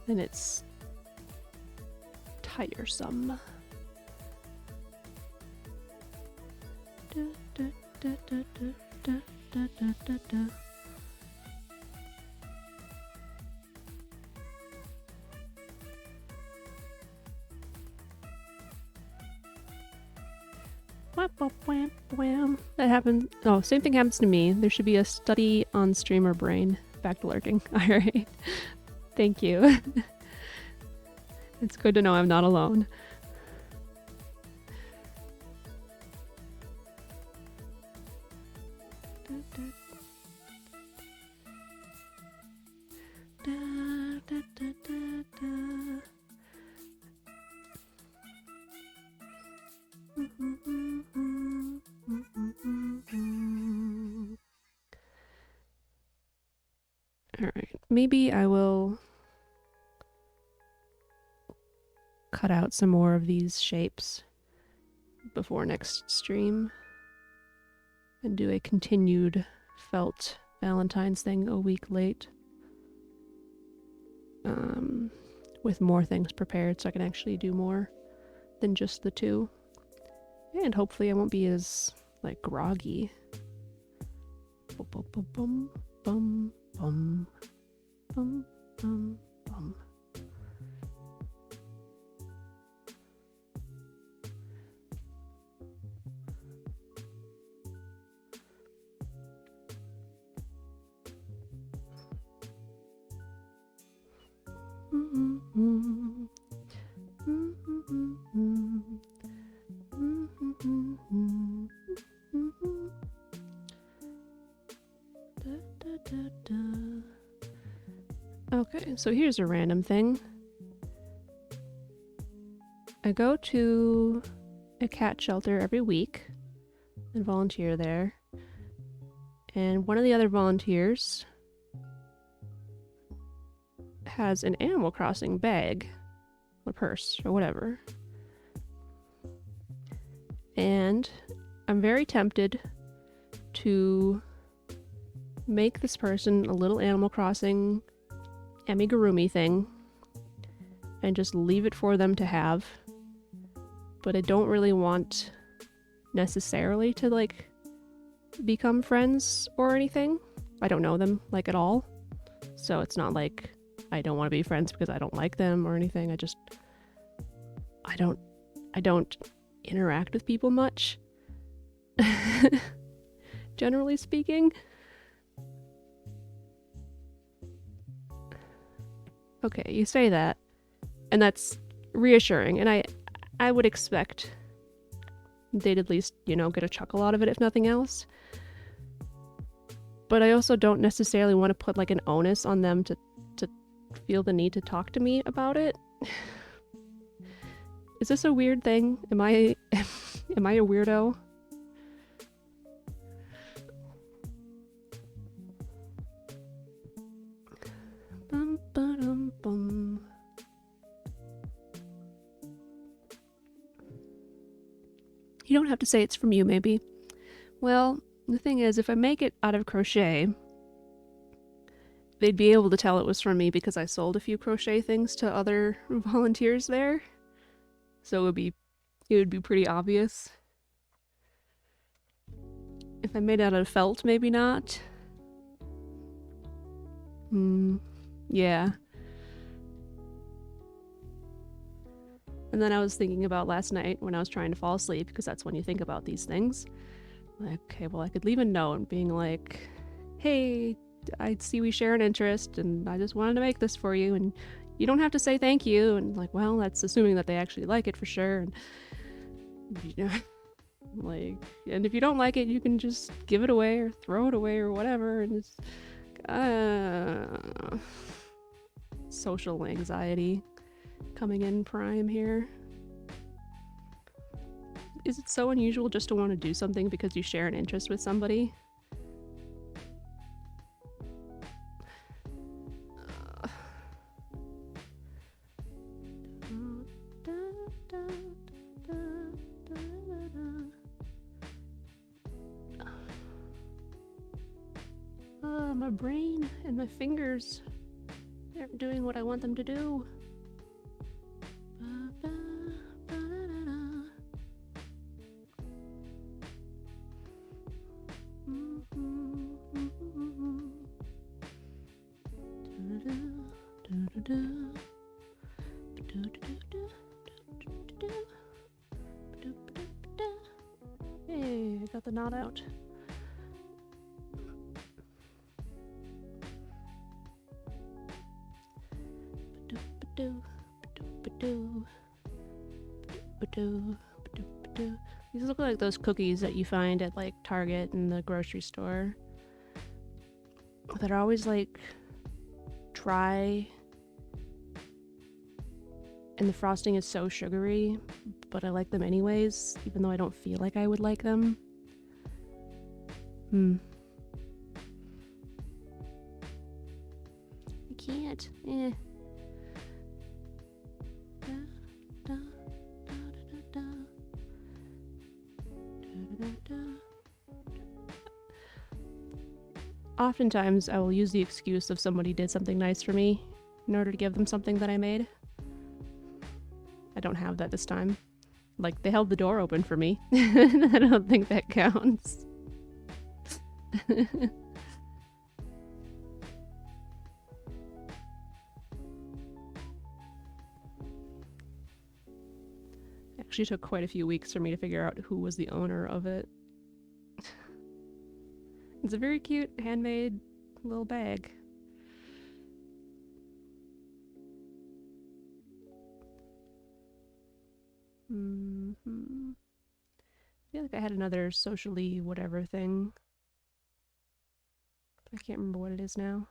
And it's tiresome. That happens. Oh, same thing happens to me. There should be a study on streamer brain. Back to lurking. All right. Thank you. It's good to know I'm not alone. Alright, maybe I will cut out some more of these shapes before next stream and do a continued felt Valentine's thing a week late. With more things prepared so I can actually do more than just the two. And hopefully I won't be as, like, groggy. Bum, bum, bum, bum, bum, bum, bum, bum. Okay, so here's a random thing. I go to a cat shelter every week and volunteer there. And one of the other volunteers has an Animal Crossing bag or purse or whatever. And I'm very tempted to make this person a little Animal Crossing amigurumi thing and just leave it for them to have. But I don't really want necessarily to like become friends or anything. I don't know them like at all. So it's not like I don't want to be friends because I don't like them or anything. I don't interact with people much. Generally speaking. Okay, you say that, and that's reassuring, and I would expect they'd at least, get a chuckle out of it if nothing else. But I also don't necessarily want to put like an onus on them to feel the need to talk to me about it. Is this a weird thing? Am I a weirdo? Bum, ba-dum, bum. You don't have to say it's from you, maybe. Well, the thing is, if I make it out of crochet, they'd be able to tell it was from me because I sold a few crochet things to other volunteers there. So it would be pretty obvious. If I made it out of felt, maybe not. Yeah. And then I was thinking about last night when I was trying to fall asleep, because that's when you think about these things. Like, okay, well, I could leave a note being like, hey, I see we share an interest, and I just wanted to make this for you, and you don't have to say thank you. And like, well, that's assuming that they actually like it for sure. And like, and if you don't like it, you can just give it away or throw it away or whatever. And it's social anxiety coming in prime here. Is it so unusual just to want to do something because you share an interest with somebody? My brain and my fingers, they're doing what I want them to do. Hey, I got the knot out. These look like those cookies that you find at like Target and the grocery store. That are always like dry and the frosting is so sugary, but I like them anyways, even though I don't feel like I would like them. I can't. Oftentimes, I will use the excuse of somebody did something nice for me in order to give them something that I made. I don't have that this time. Like, they held the door open for me. I don't think that counts. It actually took quite a few weeks for me to figure out who was the owner of it. It's a very cute, handmade little bag. I feel like I had another socially whatever thing. I can't remember what it is now.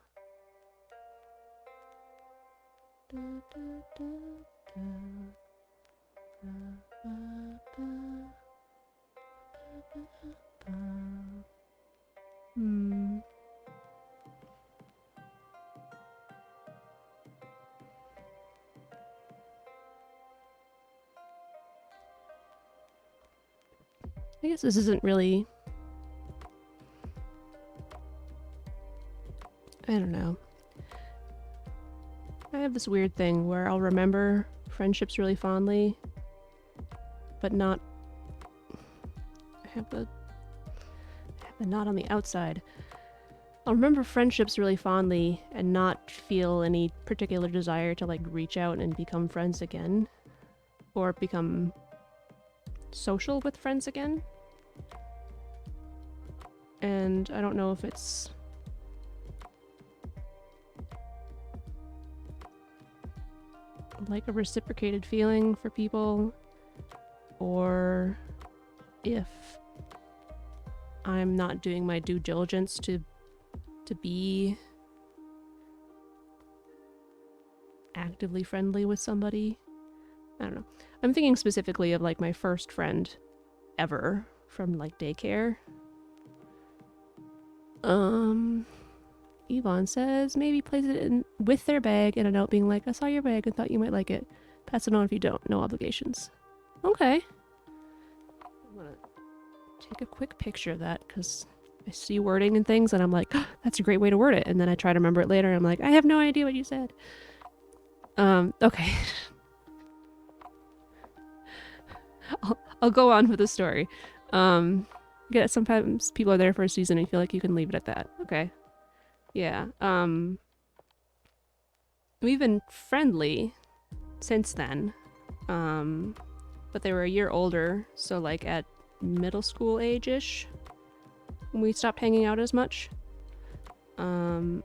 I guess this isn't really... I don't know. I have this weird thing where I'll remember friendships really fondly, but not... I have the knot on the outside. I'll remember friendships really fondly and not feel any particular desire to like reach out and become friends again, or become social with friends again. And I don't know if it's like a reciprocated feeling for people, or if I'm not doing my due diligence to be actively friendly with somebody. I don't know. I'm thinking specifically of like my first friend ever from like daycare. Yvonne says maybe place it in with their bag and a note being like, I saw your bag and thought you might like it. Pass it on if you don't. No obligations. Okay. I'm gonna take a quick picture of that because I see wording and things and I'm like, oh, that's a great way to word it. And then I try to remember it later and I'm like, I have no idea what you said. Okay. I'll go on with the story. Yeah, sometimes people are there for a season and you feel like you can leave it at that. Okay. Yeah. We've been friendly since then. But they were a year older, so like at middle school age-ish, we stopped hanging out as much. And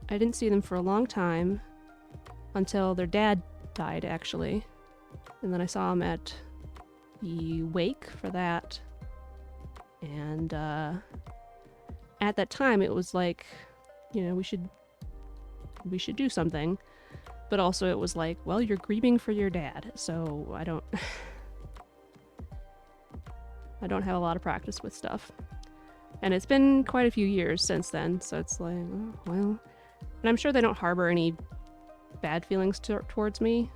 I didn't see them for a long time until their dad died, actually. And then I saw him at the wake for that. And at that time, it was like, you know, we should do something. But also it was like, well, you're grieving for your dad, so I don't have a lot of practice with stuff. And it's been quite a few years since then, so it's like, oh, well. And I'm sure they don't harbor any bad feelings towards me.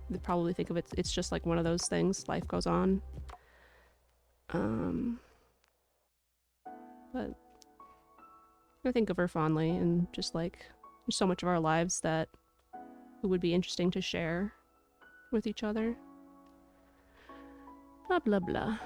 They probably think of it, it's just like one of those things, life goes on. But I think of her fondly, and just like, there's so much of our lives that it would be interesting to share with each other. Blah, blah, blah.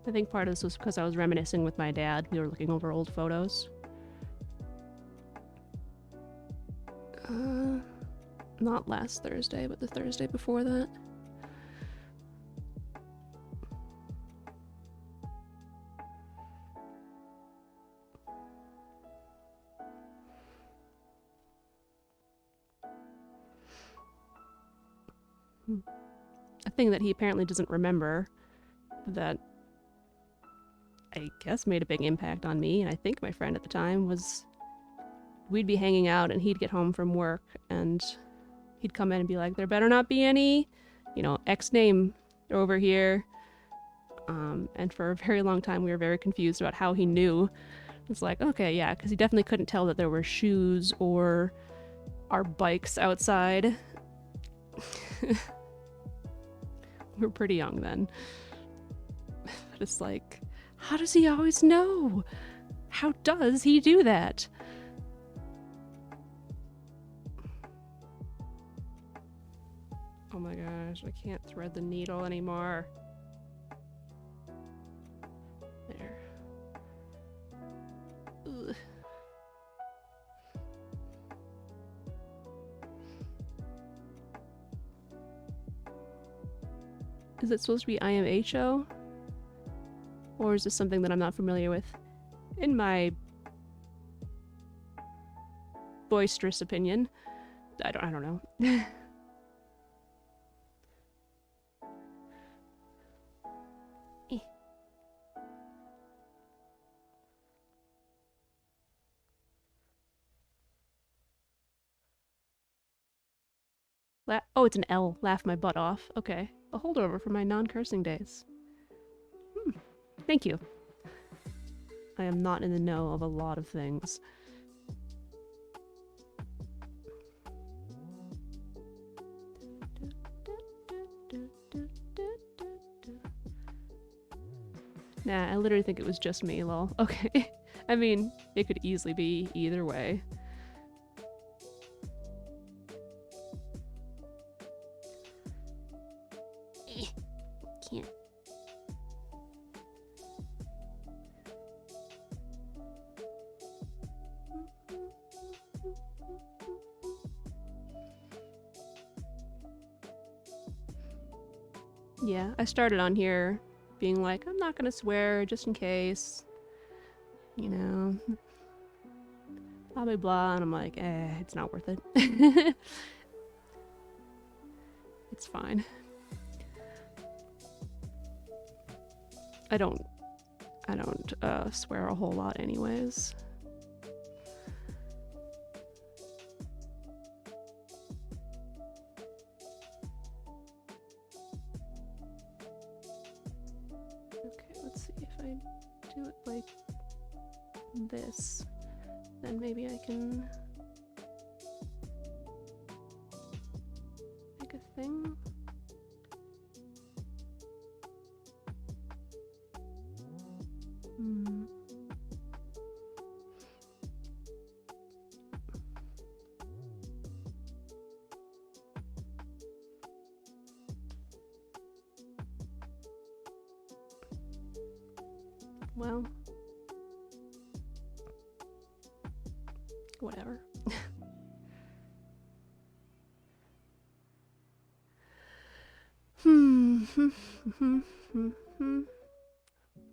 I think part of this was because I was reminiscing with my dad. We were looking over old photos. Not last Thursday, but the Thursday before that. A thing that he apparently doesn't remember that I guess made a big impact on me, and I think my friend at the time, was we'd be hanging out and he'd get home from work and he'd come in and be like, there better not be any, you know, X name over here. And for a very long time we were very confused about how he knew. It's like, okay, yeah, because he definitely couldn't tell that there were shoes or our bikes outside. We were pretty young then. But it's like, how does he always know? How does he do that? Oh my gosh, I can't thread the needle anymore. There. Ugh. Is it supposed to be IMHO? Or is this something that I'm not familiar with? In my boisterous opinion, I don't know. Oh, it's an L. Laugh my butt off. Okay. A holdover for my non-cursing days. Thank you. I am not in the know of a lot of things. Nah, I literally think it was just me, lol. Okay. I mean, it could easily be either way. Can't. Yeah, I started on here being like, I'm not gonna swear just in case. You know. Blah blah blah, and I'm like, it's not worth it. It's fine. I don't swear a whole lot anyways. Okay, let's see if I do it like this, then maybe I can make a thing. Well, whatever.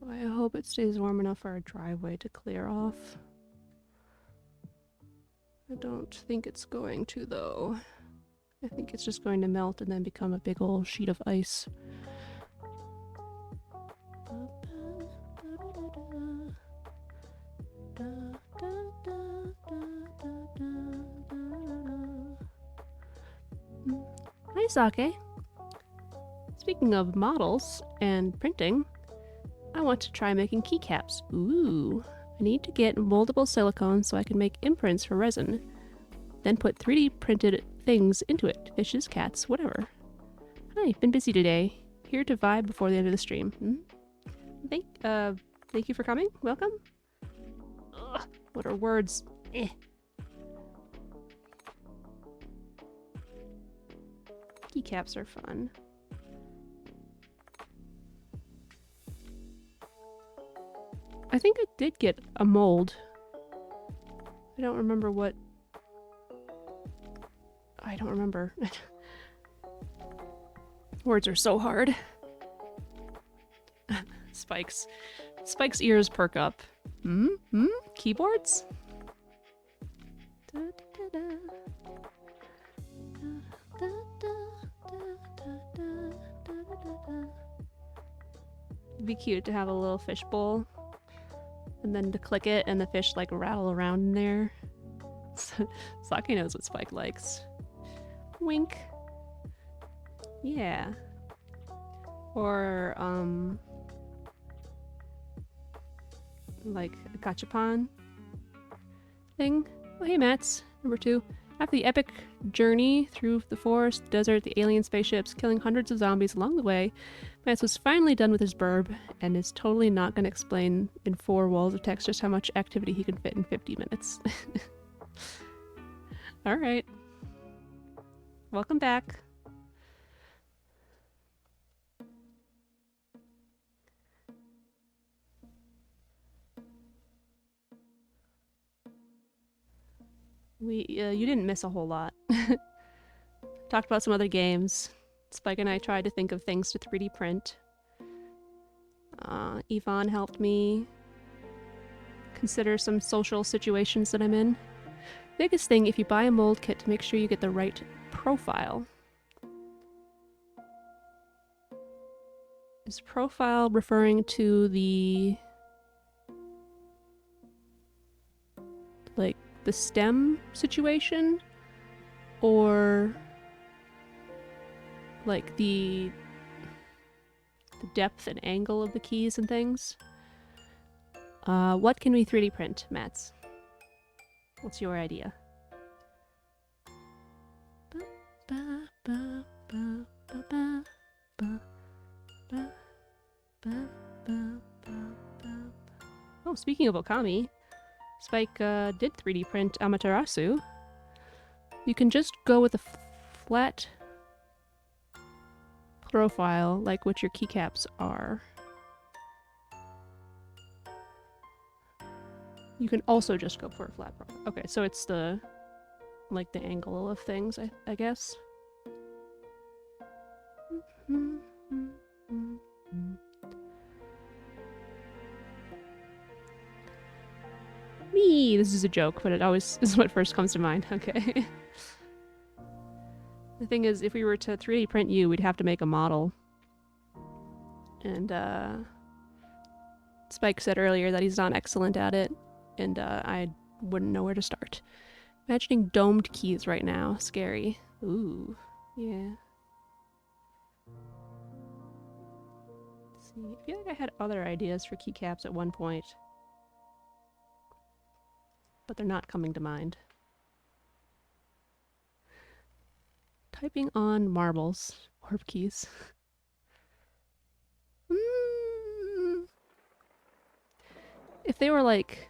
I hope it stays warm enough for our driveway to clear off. I don't think it's going to, though. I think it's just going to melt and then become a big old sheet of ice. Hi, Sake. Speaking of models and printing, I want to try making keycaps. Ooh. I need to get moldable silicone so I can make imprints for resin. Then put 3D printed things into it. Fishes, cats, whatever. Hi, been busy today. Here to vibe before the end of the stream. Thank you for coming. Welcome. Ugh, what are words? Keycaps are fun. I think I did get a mold. I don't remember what... I don't remember. Words are so hard. Spike's ears perk up. Keyboards? It'd be cute to have a little fish bowl. And then to click it and the fish like rattle around in there. Saki knows what Spike likes. Wink. Yeah. Or, like a gachapon thing. Oh, hey, Mats. Number 2. After the epic journey through the forest, the desert, the alien spaceships, killing hundreds of zombies along the way, Mats was finally done with his burb and is totally not going to explain in 4 walls of text just how much activity he can fit in 50 minutes. Alright. Welcome back. You didn't miss a whole lot. Talked about some other games. Spike and I tried to think of things to 3D print. Yvonne helped me consider some social situations that I'm in. Biggest thing, if you buy a mold kit, to make sure you get the right profile. Is profile referring to the like the stem situation, or like the depth and angle of the keys and things? What can we 3D print, Mats? What's your idea? Oh, speaking of Okami, Spike did 3D print Amaterasu. You can just go with a flat profile, like what your keycaps are. You can also just go for a flat profile. Okay, so it's the like the angle of things, I guess. Me! This is a joke, but it always is what first comes to mind. Okay. The thing is, if we were to 3D print you, we'd have to make a model. And, Spike said earlier that he's not excellent at it, and, I wouldn't know where to start. Imagining domed keys right now. Scary. Ooh. Yeah. Let's see. I feel like I had other ideas for keycaps at one point, but they're not coming to mind. Typing on marbles. Orb keys. If they were like...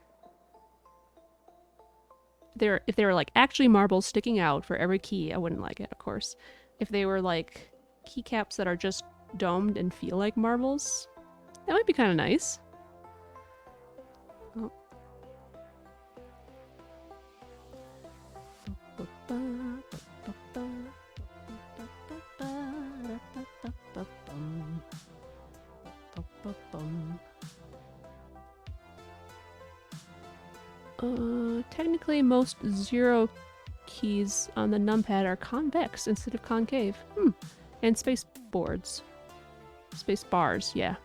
if they were like actually marbles sticking out for every key, I wouldn't like it, of course. If they were like keycaps that are just domed and feel like marbles, that might be kind of nice. Oh. Technically most 0 keys on the numpad are convex instead of concave. And space boards. Space bars, yeah.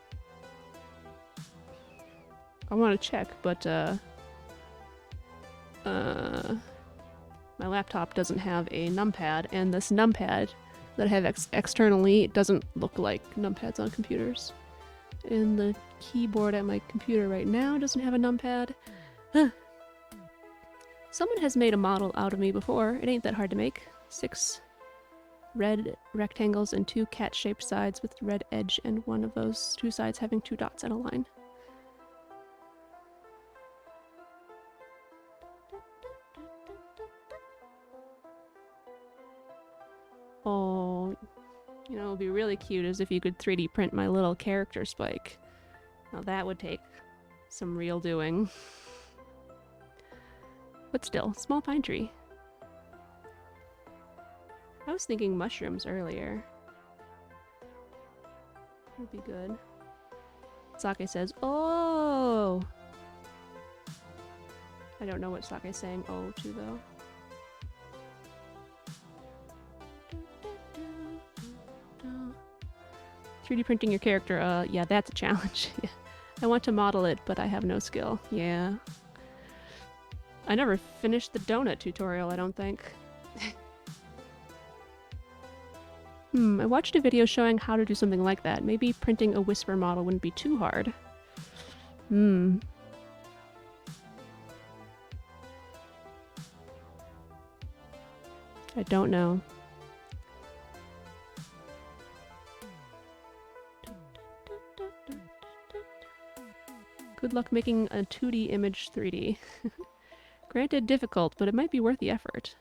I want to check, but my laptop doesn't have a numpad, and this numpad that I have externally doesn't look like numpads on computers. And the keyboard at my computer right now doesn't have a numpad. Someone has made a model out of me before. It ain't that hard to make. 6 red rectangles and 2 cat-shaped sides with red edge, and one of those 2 sides having 2 dots and a line. Oh, you know, it would be really cute is if you could 3D print my little character Spike. Now that would take some real doing. But still, small pine tree. I was thinking mushrooms earlier. Would be good. Sake says, "Oh!" I don't know what Sake's saying "oh" to, though. 3D printing your character, yeah, that's a challenge. I want to model it, but I have no skill. Yeah. I never finished the donut tutorial, I don't think. I watched a video showing how to do something like that. Maybe printing a whisper model wouldn't be too hard. I don't know. Good luck making a 2D image 3D. Granted, difficult, but it might be worth the effort.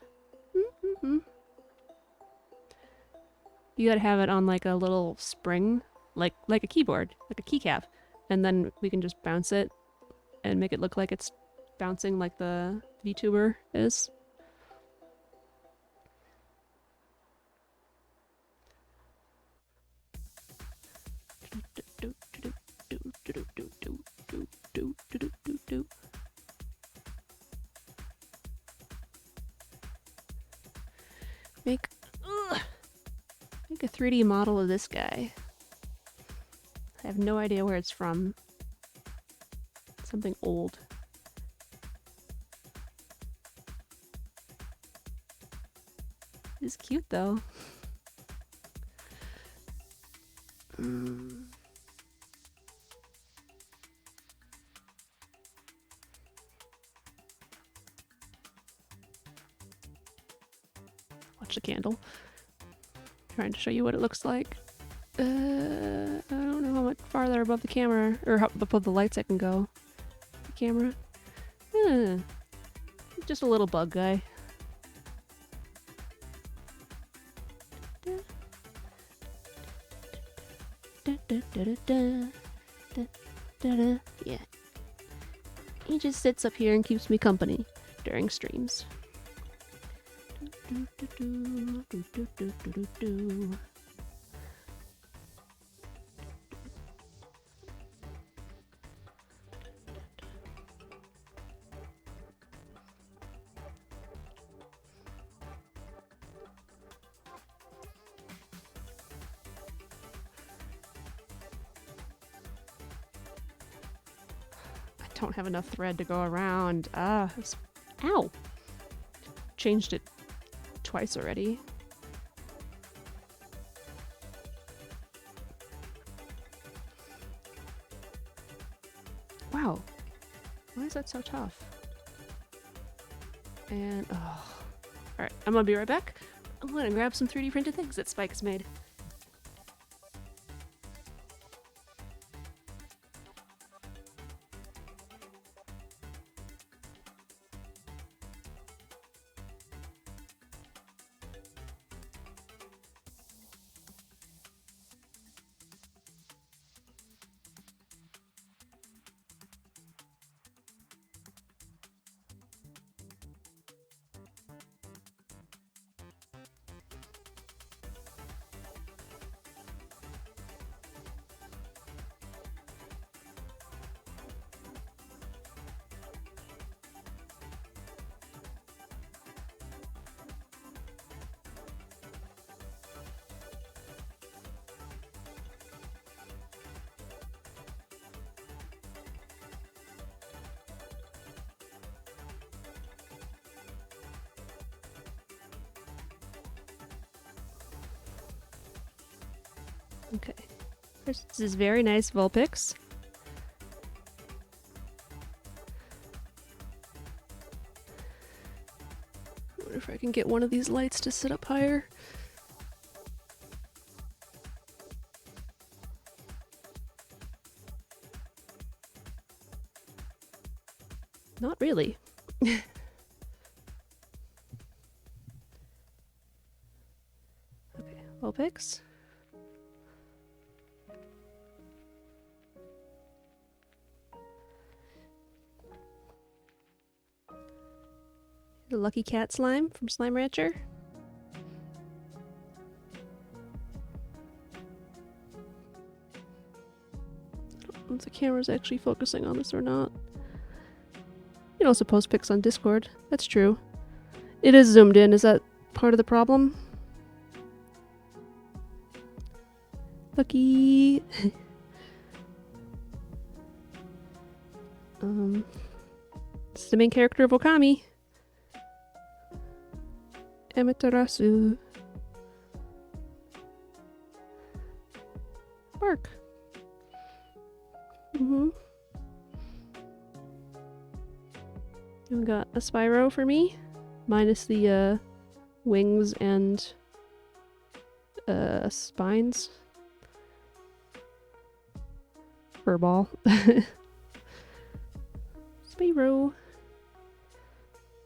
You gotta have it on like a little spring, like a keyboard, like a keycap, and then we can just bounce it and make it look like it's bouncing like the VTuber is. make a 3D model of this guy. I have no idea where it's from. Something old. It's cute though. Watch the candle. Trying to show you what it looks like. I don't know how much farther above the camera, or how above the lights I can go. The camera. Just a little bug guy. Yeah. He just sits up here and keeps me company during streams. Don't have enough thread to go around. Ow! Changed it twice already. Wow. Why is that so tough? And, Alright, I'm gonna be right back. I'm gonna grab some 3D printed things that Spike has made. Okay. This is very nice Vulpix. I wonder if I can get one of these lights to sit up higher. Not really. Okay, Vulpix. The Lucky Cat slime from Slime Rancher. I don't know if the camera's actually focusing on this or not. You can also post pics on Discord. That's true. It is zoomed in. Is that part of the problem? Lucky. This is the main character of Okami. Amaterasu. Bark. We got a Spyro for me, minus the wings and spines. Furball. Spyro.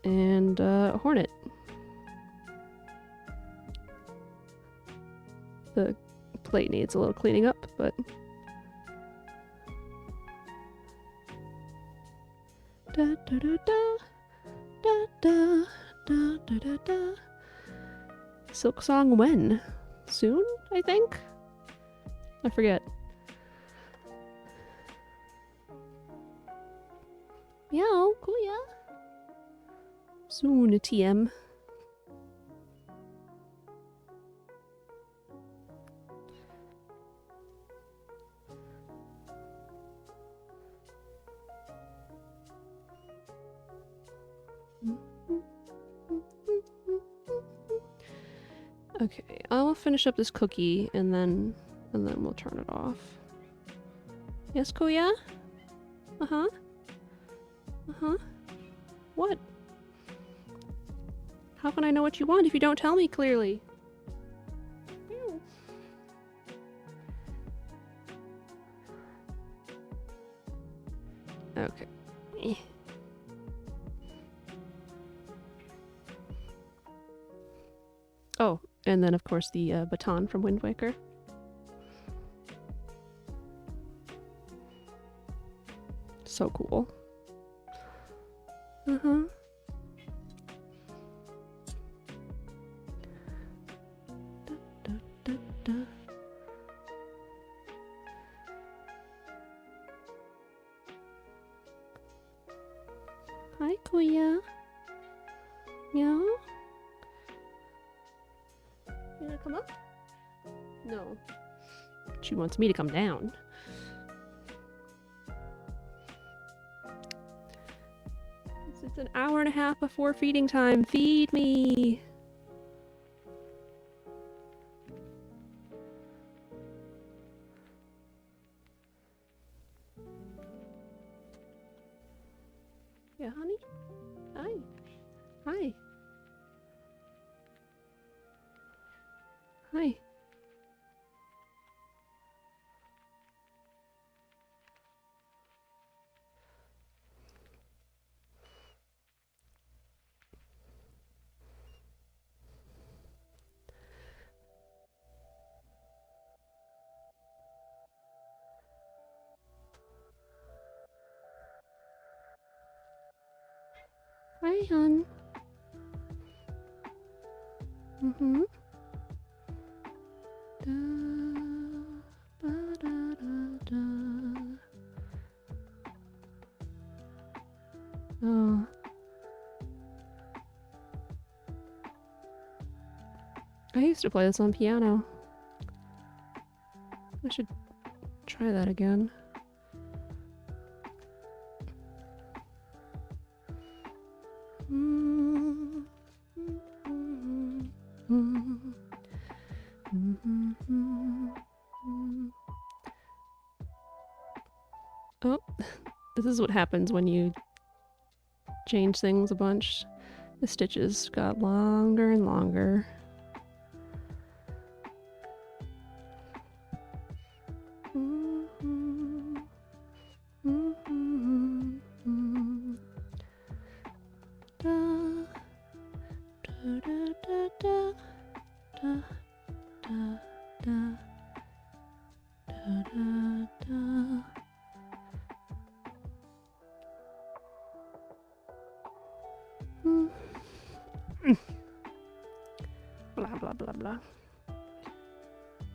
And a Hornet. The plate needs a little cleaning up, but da da da da da da da da da. Silk Song when? Soon, I think? I forget. Meow, Kuya. Soon, TM. Okay, I'll finish up this cookie and then we'll turn it off. Yes, Kuya? Uh-huh. Uh-huh. What? How can I know what you want if you don't tell me clearly? Okay. Oh, and then of course the baton from Wind Waker. So cool. Uh-huh. Da, da, da, da. Hi, Kuya. Meow. You gonna come up? No. She wants me to come down. It's an hour and a half before feeding time. Feed me! Yeah, honey? Hi. Hi. Hi. Hi, hon. Mm-hmm. Da, da, da, da, da. Oh. I used to play this on piano. I should try that again. Oh, this is what happens when you change things a bunch. The stitches got longer and longer. Blah blah blah blah.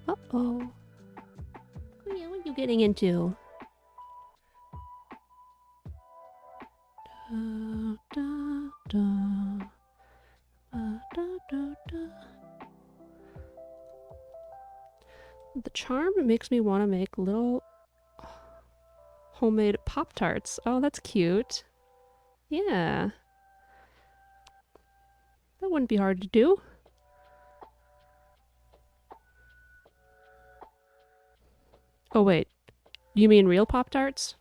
Uh-oh. Oh yeah, what are you getting into? Da, da, da. Da, da, da. The charm makes me want to make little homemade Pop-Tarts. Oh, that's cute. Yeah. That wouldn't be hard to do. Oh wait, you mean real Pop-Tarts?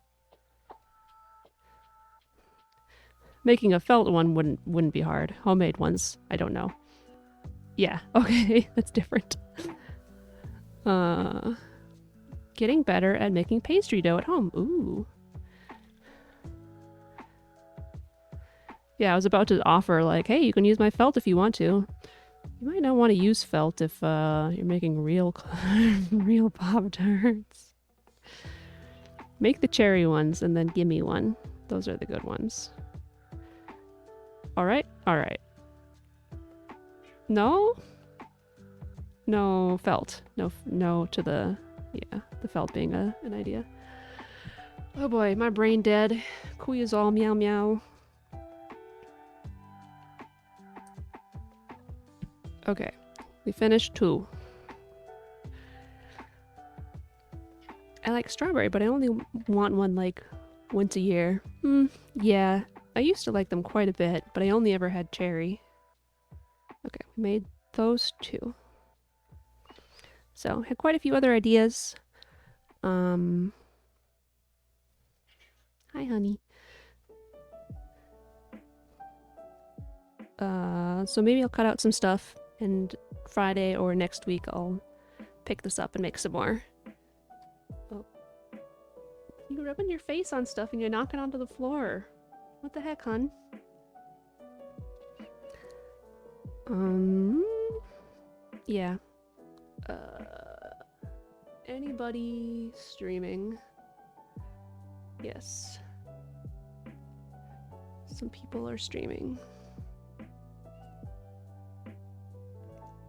Making a felt one wouldn't be hard. Homemade ones, I don't know. Yeah, okay, that's different. Getting better at making pastry dough at home. Ooh. Yeah, I was about to offer like, hey, you can use my felt if you want to. You might not want to use felt if you're making real real Pop-Tarts. Make the cherry ones and then give me one. Those are the good ones. Alright, alright. No? No felt. No to the... Yeah, the felt being an idea. Oh boy, my brain dead. Kuya's all meow meow. Okay, we finished 2. I like strawberry, but I only want one like once a year. Yeah, I used to like them quite a bit, but I only ever had cherry. Okay, we made those 2. So, had quite a few other ideas. Hi, honey. So maybe I'll cut out some stuff, and Friday or next week I'll pick this up and make some more. Oh. You're rubbing your face on stuff and you're knocking onto the floor. What the heck, hun? Yeah. Anybody streaming? Yes. Some people are streaming.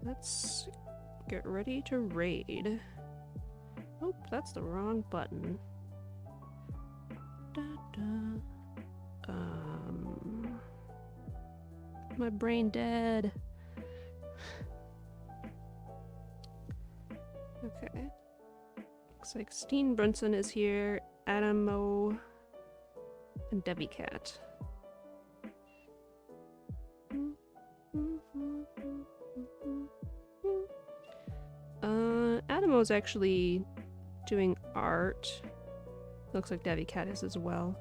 Let's get ready to raid. Oh, that's the wrong button. Da, da. My brain dead. Okay. Looks like Steen Brunson is here, Adamo, and Debbie Cat. Adamo's actually doing art. Looks like Debbie Cat is as well.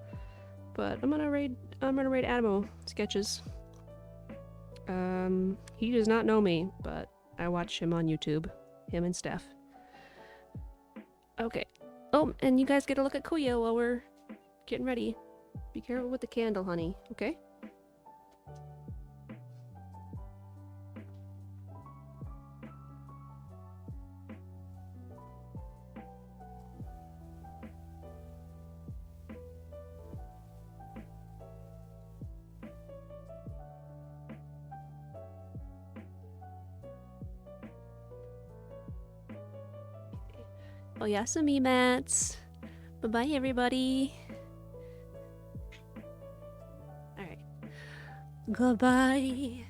But I'm gonna raid Adamo sketches. He does not know me, but I watch him on YouTube. Him and Steph. Okay. Oh, and you guys get a look at Kuya while we're getting ready. Be careful with the candle, honey, okay? Oh, Yasumi mats. Bye-bye, everybody. Alright. Goodbye.